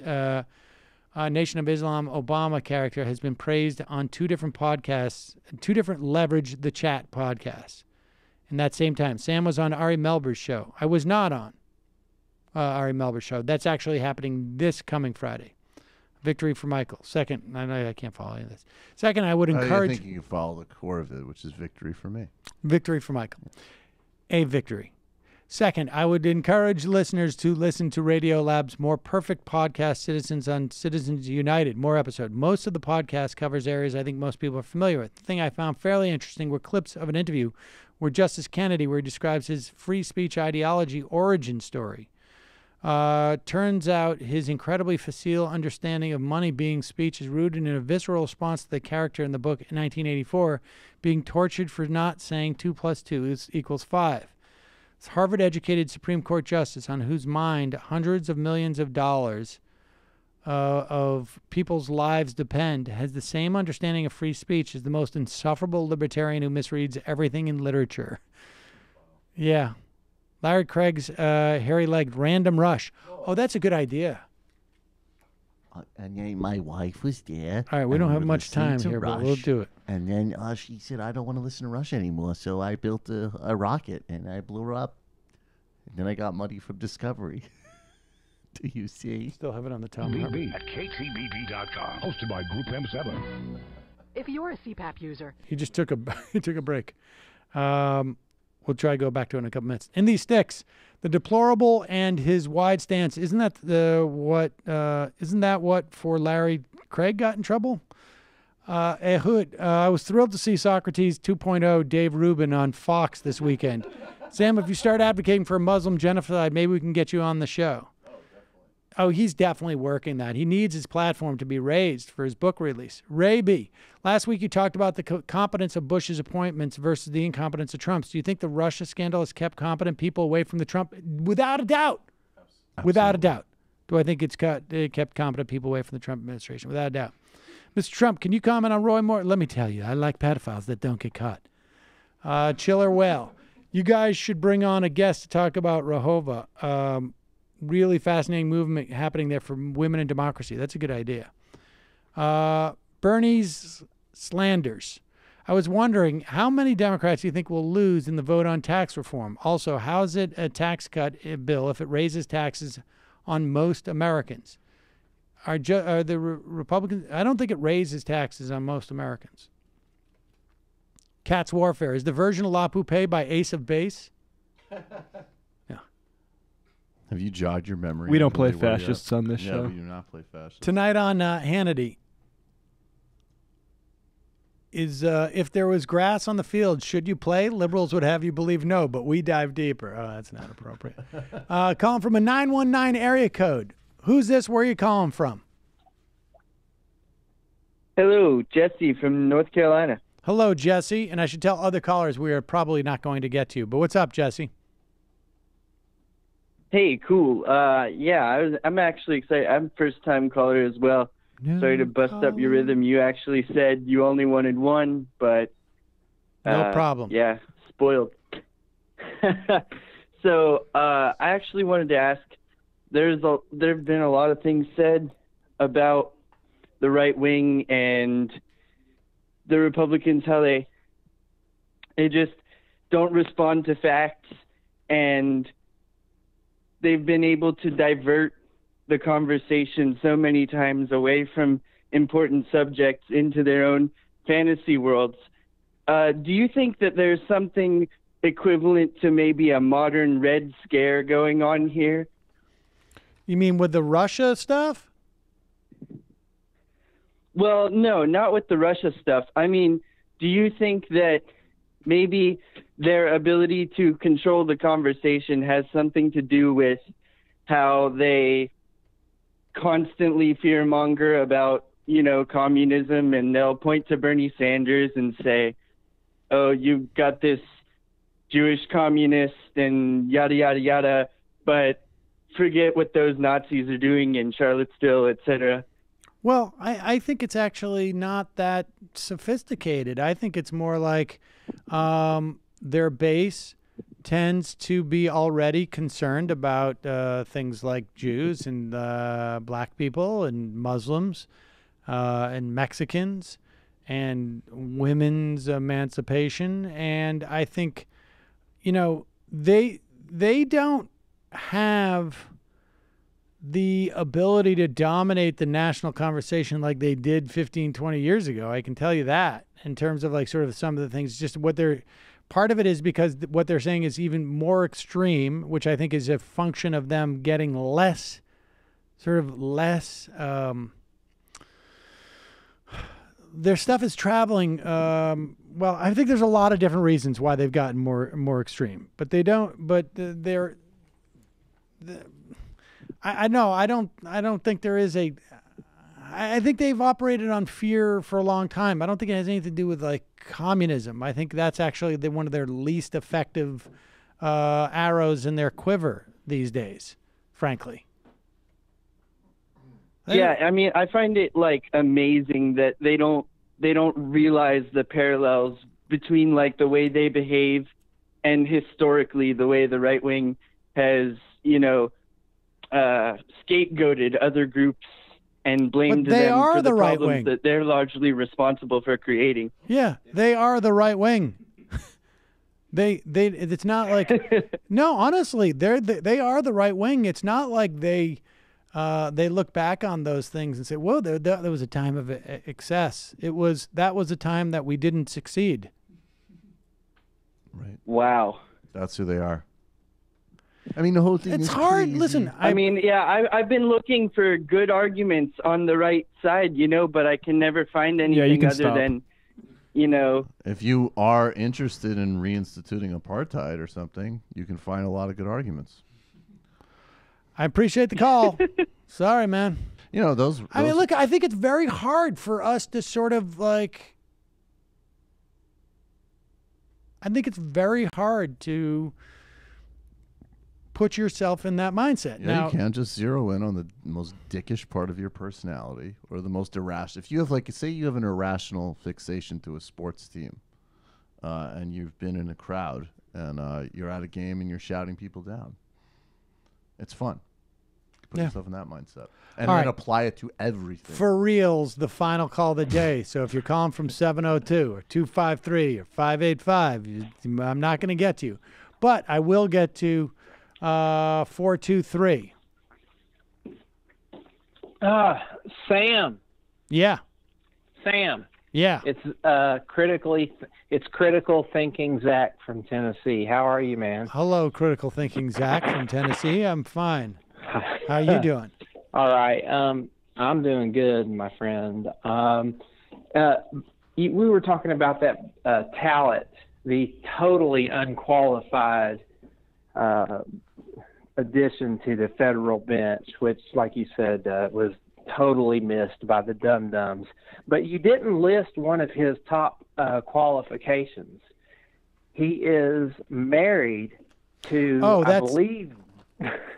Nation of Islam Obama character has been praised on two different podcasts, two different Leverage the Chat podcasts. In that same time, Sam was on Ari Melber's show. I was not on Ari Melber's show. That's actually happening this coming Friday. Victory for Michael. Second, I can't follow any of this. Second, I would encourage...
I think you can follow the core of it, which is victory for me.
Victory for Michael. A victory. Second, I would encourage listeners to listen to Radio Lab's More Perfect podcast, Citizens on Citizens United, more episode. Most of the podcast covers areas I think most people are familiar with. The thing I found fairly interesting were clips of an interview where Justice Kennedy, where he describes his free speech ideology origin story. Turns out his incredibly facile understanding of money being speech is rooted in a visceral response to the character in the book in 1984 being tortured for not saying 2 + 2 = 5. This Harvard-educated Supreme Court justice on whose mind hundreds of millions of dollars of people's lives depend has the same understanding of free speech as the most insufferable libertarian who misreads everything in literature. Yeah. Larry Craig's hairy-legged random rush. Oh, that's a good idea.
And then my wife was there.
All right, we don't have much time here, but we'll do it.
And then she said, I don't want to listen to Rush anymore. So I built a rocket, and I blew her up. And then I got money from Discovery. Do you see?
Still have it on the top.
BB at ktbb.com. Hosted by Group M7.
If you're a CPAP user.
He just took a break. We'll try to go back to it in a couple minutes. In these sticks, the deplorable and his wide stance. Isn't that what for Larry Craig got in trouble? Ehud, I was thrilled to see Socrates 2.0 Dave Rubin on Fox this weekend. Sam, if you start advocating for Muslim genocide, maybe we can get you on the show. Oh, he's definitely working that. He needs his platform to be raised for his book release. Ray B., last week you talked about the competence of Bush's appointments versus the incompetence of Trump's. Do you think the Russia scandal has kept competent people away from the Trump? Without a doubt. Absolutely. Without a doubt. Do I think it kept competent people away from the Trump administration? Without a doubt. Mr. Trump, can you comment on Roy Moore? Let me tell you, I like pedophiles that don't get caught. Chiller Whale, you guys should bring on a guest to talk about Rahova. Really fascinating movement happening there for women and democracy. That's a good idea. Bernie's slanders. I was wondering, how many Democrats do you think will lose in the vote on tax reform? Also, how is it a tax cut bill if it raises taxes on most Americans? Are the Republicans? I don't think it raises taxes on most Americans. Cat's Warfare. Is the version of La Poupée by Ace of Base?
Have you jogged your memory?
We don't play fascists on this show.
No, we do not play fascists.
Tonight on Hannity is if there was grass on the field, should you play? Liberals would have you believe no, but we dive deeper. Oh, that's not appropriate. Calling from a 919 area code. Who's this? Where are you calling from?
Hello, Jesse from North Carolina.
Hello, Jesse. And I should tell other callers we are probably not going to get to you. But what's up, Jesse?
Hey, cool. I'm actually excited. I'm a first-time caller as well. No Sorry to bust up your rhythm. You actually said you only wanted one, but...
no problem.
Yeah, spoiled. So I actually wanted to ask, there have been a lot of things said about the right wing and the Republicans, how they just don't respond to facts, and they've been able to divert the conversation so many times away from important subjects into their own fantasy worlds. Do you think that there's something equivalent to maybe a modern Red Scare going on here?
You mean with the Russia stuff?
Well, no, not with the Russia stuff. I mean, do you think that maybe their ability to control the conversation has something to do with how they constantly fearmonger about, communism, and they'll point to Bernie Sanders and say, oh, you've got this Jewish communist and yada, yada, yada, but forget what those Nazis are doing in Charlottesville, etc.
Well, I think it's actually not that sophisticated. I think it's more like their base tends to be already concerned about things like Jews and black people and Muslims and Mexicans and women's emancipation. And I think, they don't have the ability to dominate the national conversation like they did 15, 20 years ago. I can tell you that, in terms of like sort of some of the things, just what they're, part of it is because what they're saying is even more extreme, which I think is a function of them getting less, their stuff is traveling. Well, I think there's a lot of different reasons why they've gotten more extreme, but they don't, I don't think there is I think they've operated on fear for a long time. I don't think it has anything to do with like communism. I think that's actually one of their least effective arrows in their quiver these days, frankly.
Yeah, I mean, I find it like amazing that they don't realize the parallels between like the way they behave and historically the way the right wing has, scapegoated other groups and blamed them for the problems that they're largely responsible for creating.
Yeah, they are the right wing. It's not like no, honestly, they are the right wing. It's not like they look back on those things and say, "Whoa, there was a time of excess." That was a time that we didn't succeed.
Right.
Wow.
That's who they are. I mean, the whole thing.
It's
is
hard.
crazy.
Listen,
I've been looking for good arguments on the right side, but I can never find anything other than,
If you are interested in reinstituting apartheid or something, you can find a lot of good arguments.
I appreciate the call. Sorry, man.
Those.
I mean, look, I think it's very hard for us to sort of like. I think it's very hard to put yourself in that mindset.
Yeah,
now,
you can't just zero in on the most dickish part of your personality or the most irrational. If you have, say you have an irrational fixation to a sports team, and you've been in a crowd and you're at a game and you're shouting people down, it's fun. Put yourself in that mindset and then apply it to everything.
For reals, the final call of the day. So if you're calling from 702 or 253 or 585, I'm not going to get to you, but I will get to 423.
Sam.
Yeah.
Sam.
Yeah.
It's critical thinking Zach from Tennessee. How are you, man?
Hello, critical thinking Zach from Tennessee. I'm fine. How are you doing?
All right. I'm doing good, my friend. We were talking about that talent, the totally unqualified addition to the federal bench, which, like you said, was totally missed by the dum-dums. But you didn't list one of his top qualifications. He is married to, I believe...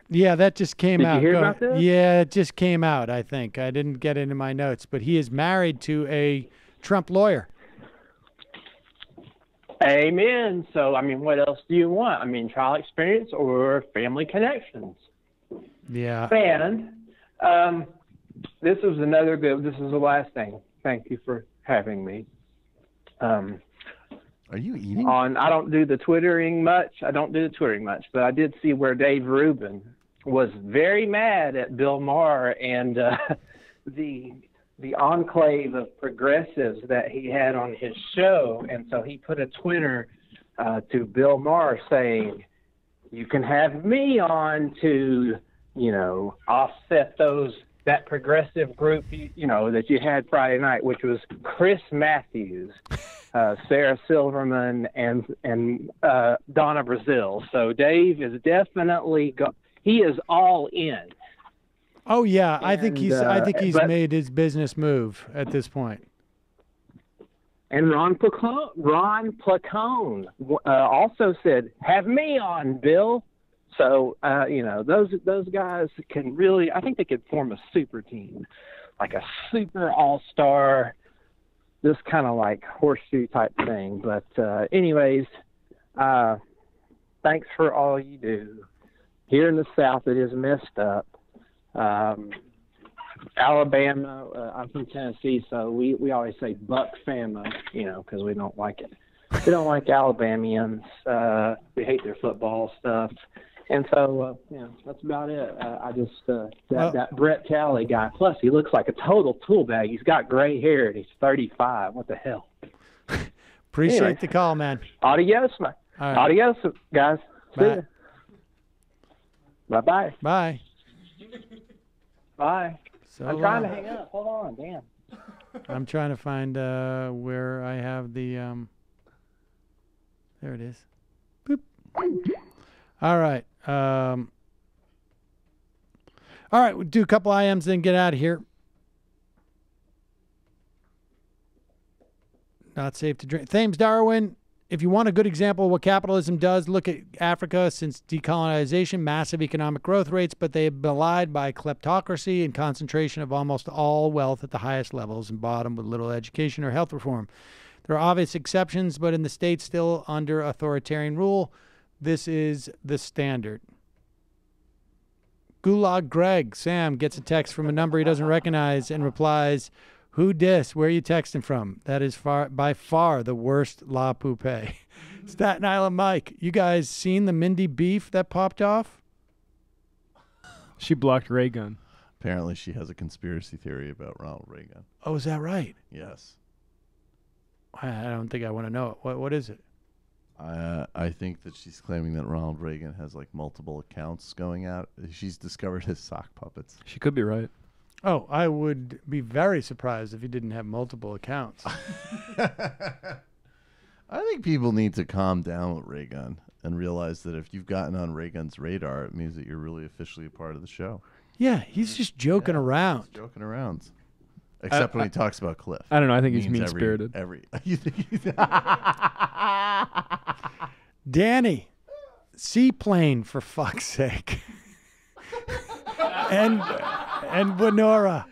Yeah, that just came out.
Did you hear about this?
Yeah, it just came out, I think. I didn't get it in my notes, but he is married to a Trump lawyer.
Amen. So, I mean, what else do you want? I mean, trial experience or family connections?
Yeah.
And this is another good, this is the last thing. Thank you for having me.
Are you eating?
I don't do the Twittering much, but I did see where Dave Rubin was very mad at Bill Maher and the enclave of progressives that he had on his show, and so he put a Twitter to Bill Maher saying, you can have me on to, offset that progressive group, that you had Friday night, which was Chris Matthews, Sarah Silverman, and Donna Brazil. So Dave is definitely he is all in.
Oh yeah, I think he's
but-
made his business move at this point.
And Ron Placone also said, have me on, Bill. So, those guys can really, I think they could form a super team, like a super all-star, this kind of like horseshoe type thing. But anyways, thanks for all you do. Here in the South, it is messed up. Alabama, I'm from Tennessee, so we always say Buck Fama, because we don't like it. We don't like Alabamians. We hate their football stuff. And so, that's about it. I just, that Brett Talley guy, plus he looks like a total tool bag. He's got gray hair and he's 35. What the hell?
Appreciate the call, man.
Adios, man.
All right.
Adios, guys. See
Bye.
ya. Bye-bye.
Bye.
Bye.
So
I'm trying to
long.
hang up. Hold on, damn.
I'm trying to find where I have the there it is. Boop. All right. All right, we'll do a couple IMs, then get out of here. Not safe to drink. Thames Darwin, if you want a good example of what capitalism does, look at Africa. Since decolonization, massive economic growth rates, but they have been belied by kleptocracy and concentration of almost all wealth at the highest levels and bottom with little education or health reform. There are obvious exceptions, but in the states still under authoritarian rule, this is the standard. Gulag Greg, Sam, gets a text from a number he doesn't recognize and replies, who dis? Where are you texting from? That is by far the worst La Poupe. Staten Island Mike, you guys seen the Mindy beef that popped off?
She blocked Raygun.
Apparently she has a conspiracy theory about Ronald Reagan.
Oh, is that right?
Yes.
I don't think I want to know it. What is it?
I think that she's claiming that Ronald Reagan has like multiple accounts going out. She's discovered his sock puppets.
She could be right.
Oh, I would be very surprised if he didn't have multiple accounts.
I think people need to calm down with Reagan and realize that if you've gotten on Reagan's radar, it means that you're really officially a part of the show.
Yeah, he's just joking around.
He's joking around. Except when he talks about Cliff.
I don't know. I think
It
he's
means
mean-spirited.
You think he's
Danny, seaplane for fuck's sake. and Winora.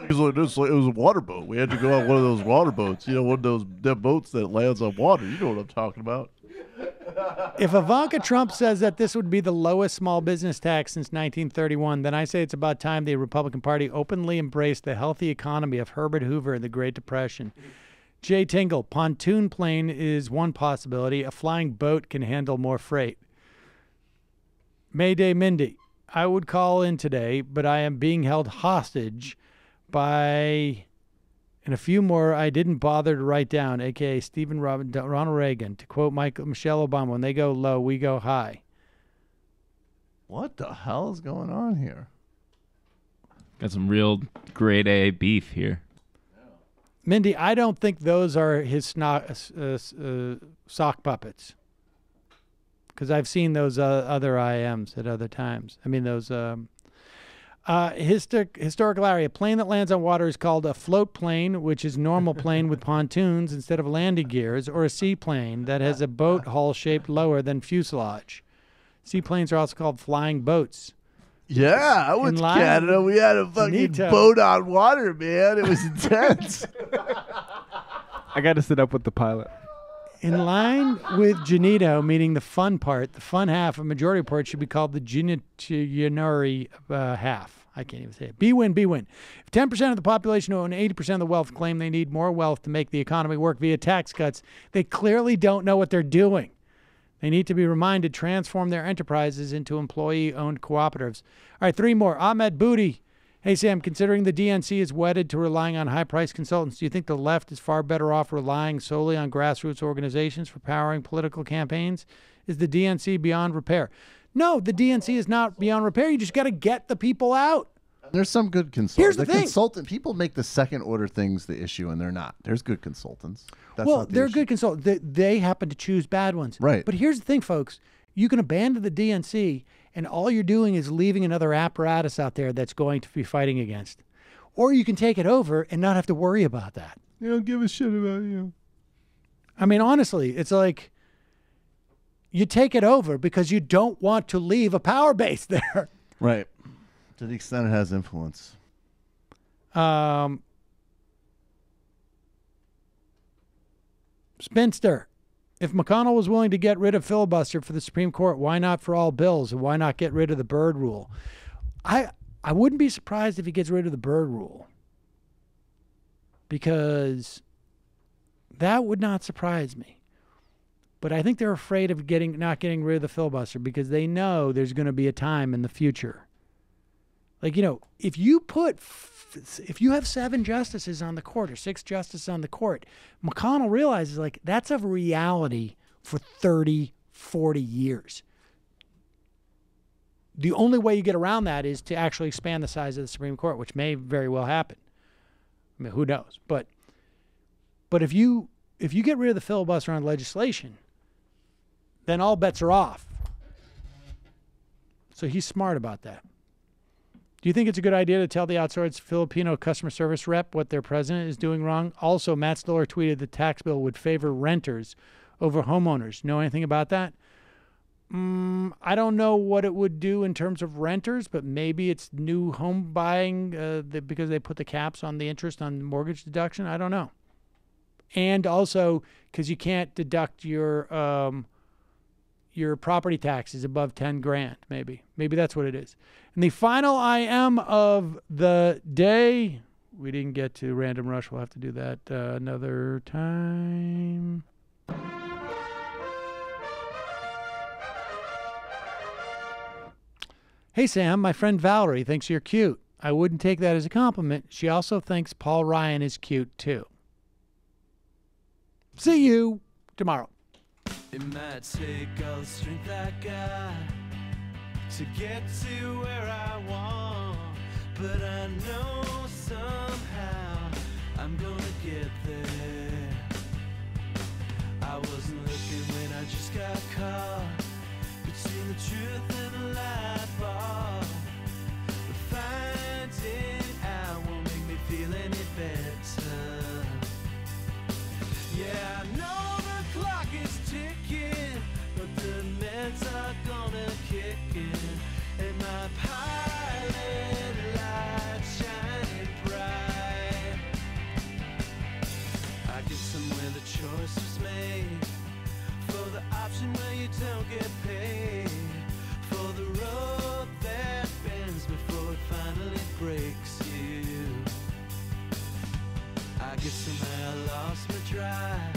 It was a water boat. We had to go on one of those water boats. One of those boats that lands on water. You know what I'm talking about.
If Ivanka Trump says that this would be the lowest small business tax since 1931, then I say it's about time the Republican Party openly embraced the healthy economy of Herbert Hoover and the Great Depression. Jay Tingle, pontoon plane is one possibility. A flying boat can handle more freight. Mayday Mindy, I would call in today, but I am being held hostage by... and a few more I didn't bother to write down, a.k.a. Ronald Reagan. To quote Michelle Obama, when they go low, we go high.
What the hell is going on here?
Got some real grade A beef here.
Mindy, I don't think those are his sock puppets. Because I've seen those other IMs at other times. I mean, those... historical area. A plane that lands on water is called a float plane, which is normal plane with pontoons instead of landing gears, or a seaplane that has a boat hull shaped lower than fuselage. Seaplanes are also called flying boats.
Yeah, I went to Canada. We had a fucking boat on water, man. It was intense.
I got to sit up with the pilot.
In line with Janito, meaning the fun part, the fun half of Majority Report should be called the Genitori half. I can't even say it. B-win. If 10% of the population who own 80% of the wealth claim they need more wealth to make the economy work via tax cuts, they clearly don't know what they're doing. They need to be reminded to transform their enterprises into employee-owned cooperatives. All right, three more. Ahmed Booty Hey, Sam, considering the DNC is wedded to relying on high-priced consultants, do you think the left is far better off relying solely on grassroots organizations for powering political campaigns? Is the DNC beyond repair? No, the DNC is not beyond repair. You just got to get the people out.
There's some good consultants.
Here's the thing.
Consultant people make the second order things the issue, and they're not. There's good consultants. That's
Well,
not the
they're
issue.
good consultants. They happen to choose bad ones.
Right.
But here's the thing, folks. You can abandon the DNC, and all you're doing is leaving another apparatus out there that's going to be fighting against. Or you can take it over and not have to worry about that.
They don't give a shit about you.
I mean, honestly, it's like you take it over because you don't want to leave a power base there.
Right. To the extent it has influence.
Spinster. If McConnell was willing to get rid of filibuster for the Supreme Court, why not for all bills? And why not get rid of the Byrd rule? I wouldn't be surprised if he gets rid of the Byrd rule, because that would not surprise me. But I think they're afraid of not getting rid of the filibuster because they know there's going to be a time in the future. Like, if you have 7 justices on the court or 6 justices on the court, McConnell realizes, like, that's a reality for 30, 40 years. The only way you get around that is to actually expand the size of the Supreme Court, which may very well happen. I mean, who knows? But if you get rid of the filibuster on legislation, then all bets are off. So he's smart about that. Do you think it's a good idea to tell the outsourced Filipino customer service rep what their president is doing wrong? Also, Matt Stoller tweeted the tax bill would favor renters over homeowners. Know anything about that? I don't know what it would do in terms of renters, but maybe it's new home buying because they put the caps on the interest on mortgage deduction. I don't know. And also because you can't deduct your property taxes above 10 grand, maybe. Maybe that's what it is. And the final IM of the day, we didn't get to Random Rush. We'll have to do that another time. Hey, Sam, my friend Valerie thinks you're cute. I wouldn't take that as a compliment. She also thinks Paul Ryan is cute, too. See you tomorrow.
It might take all the strength I got to get to where I want, but I know somehow I'm gonna get there. I wasn't looking when I just got caught between the truth and the light bulb, but finding out won't make me feel any better. Yeah, I know the clock is ticking, but the meds are gonna kick in, and my pilot light shining bright. I guess somewhere the choice was made for the option where you don't get paid, for the road that bends before it finally breaks you. I guess somehow I lost my drive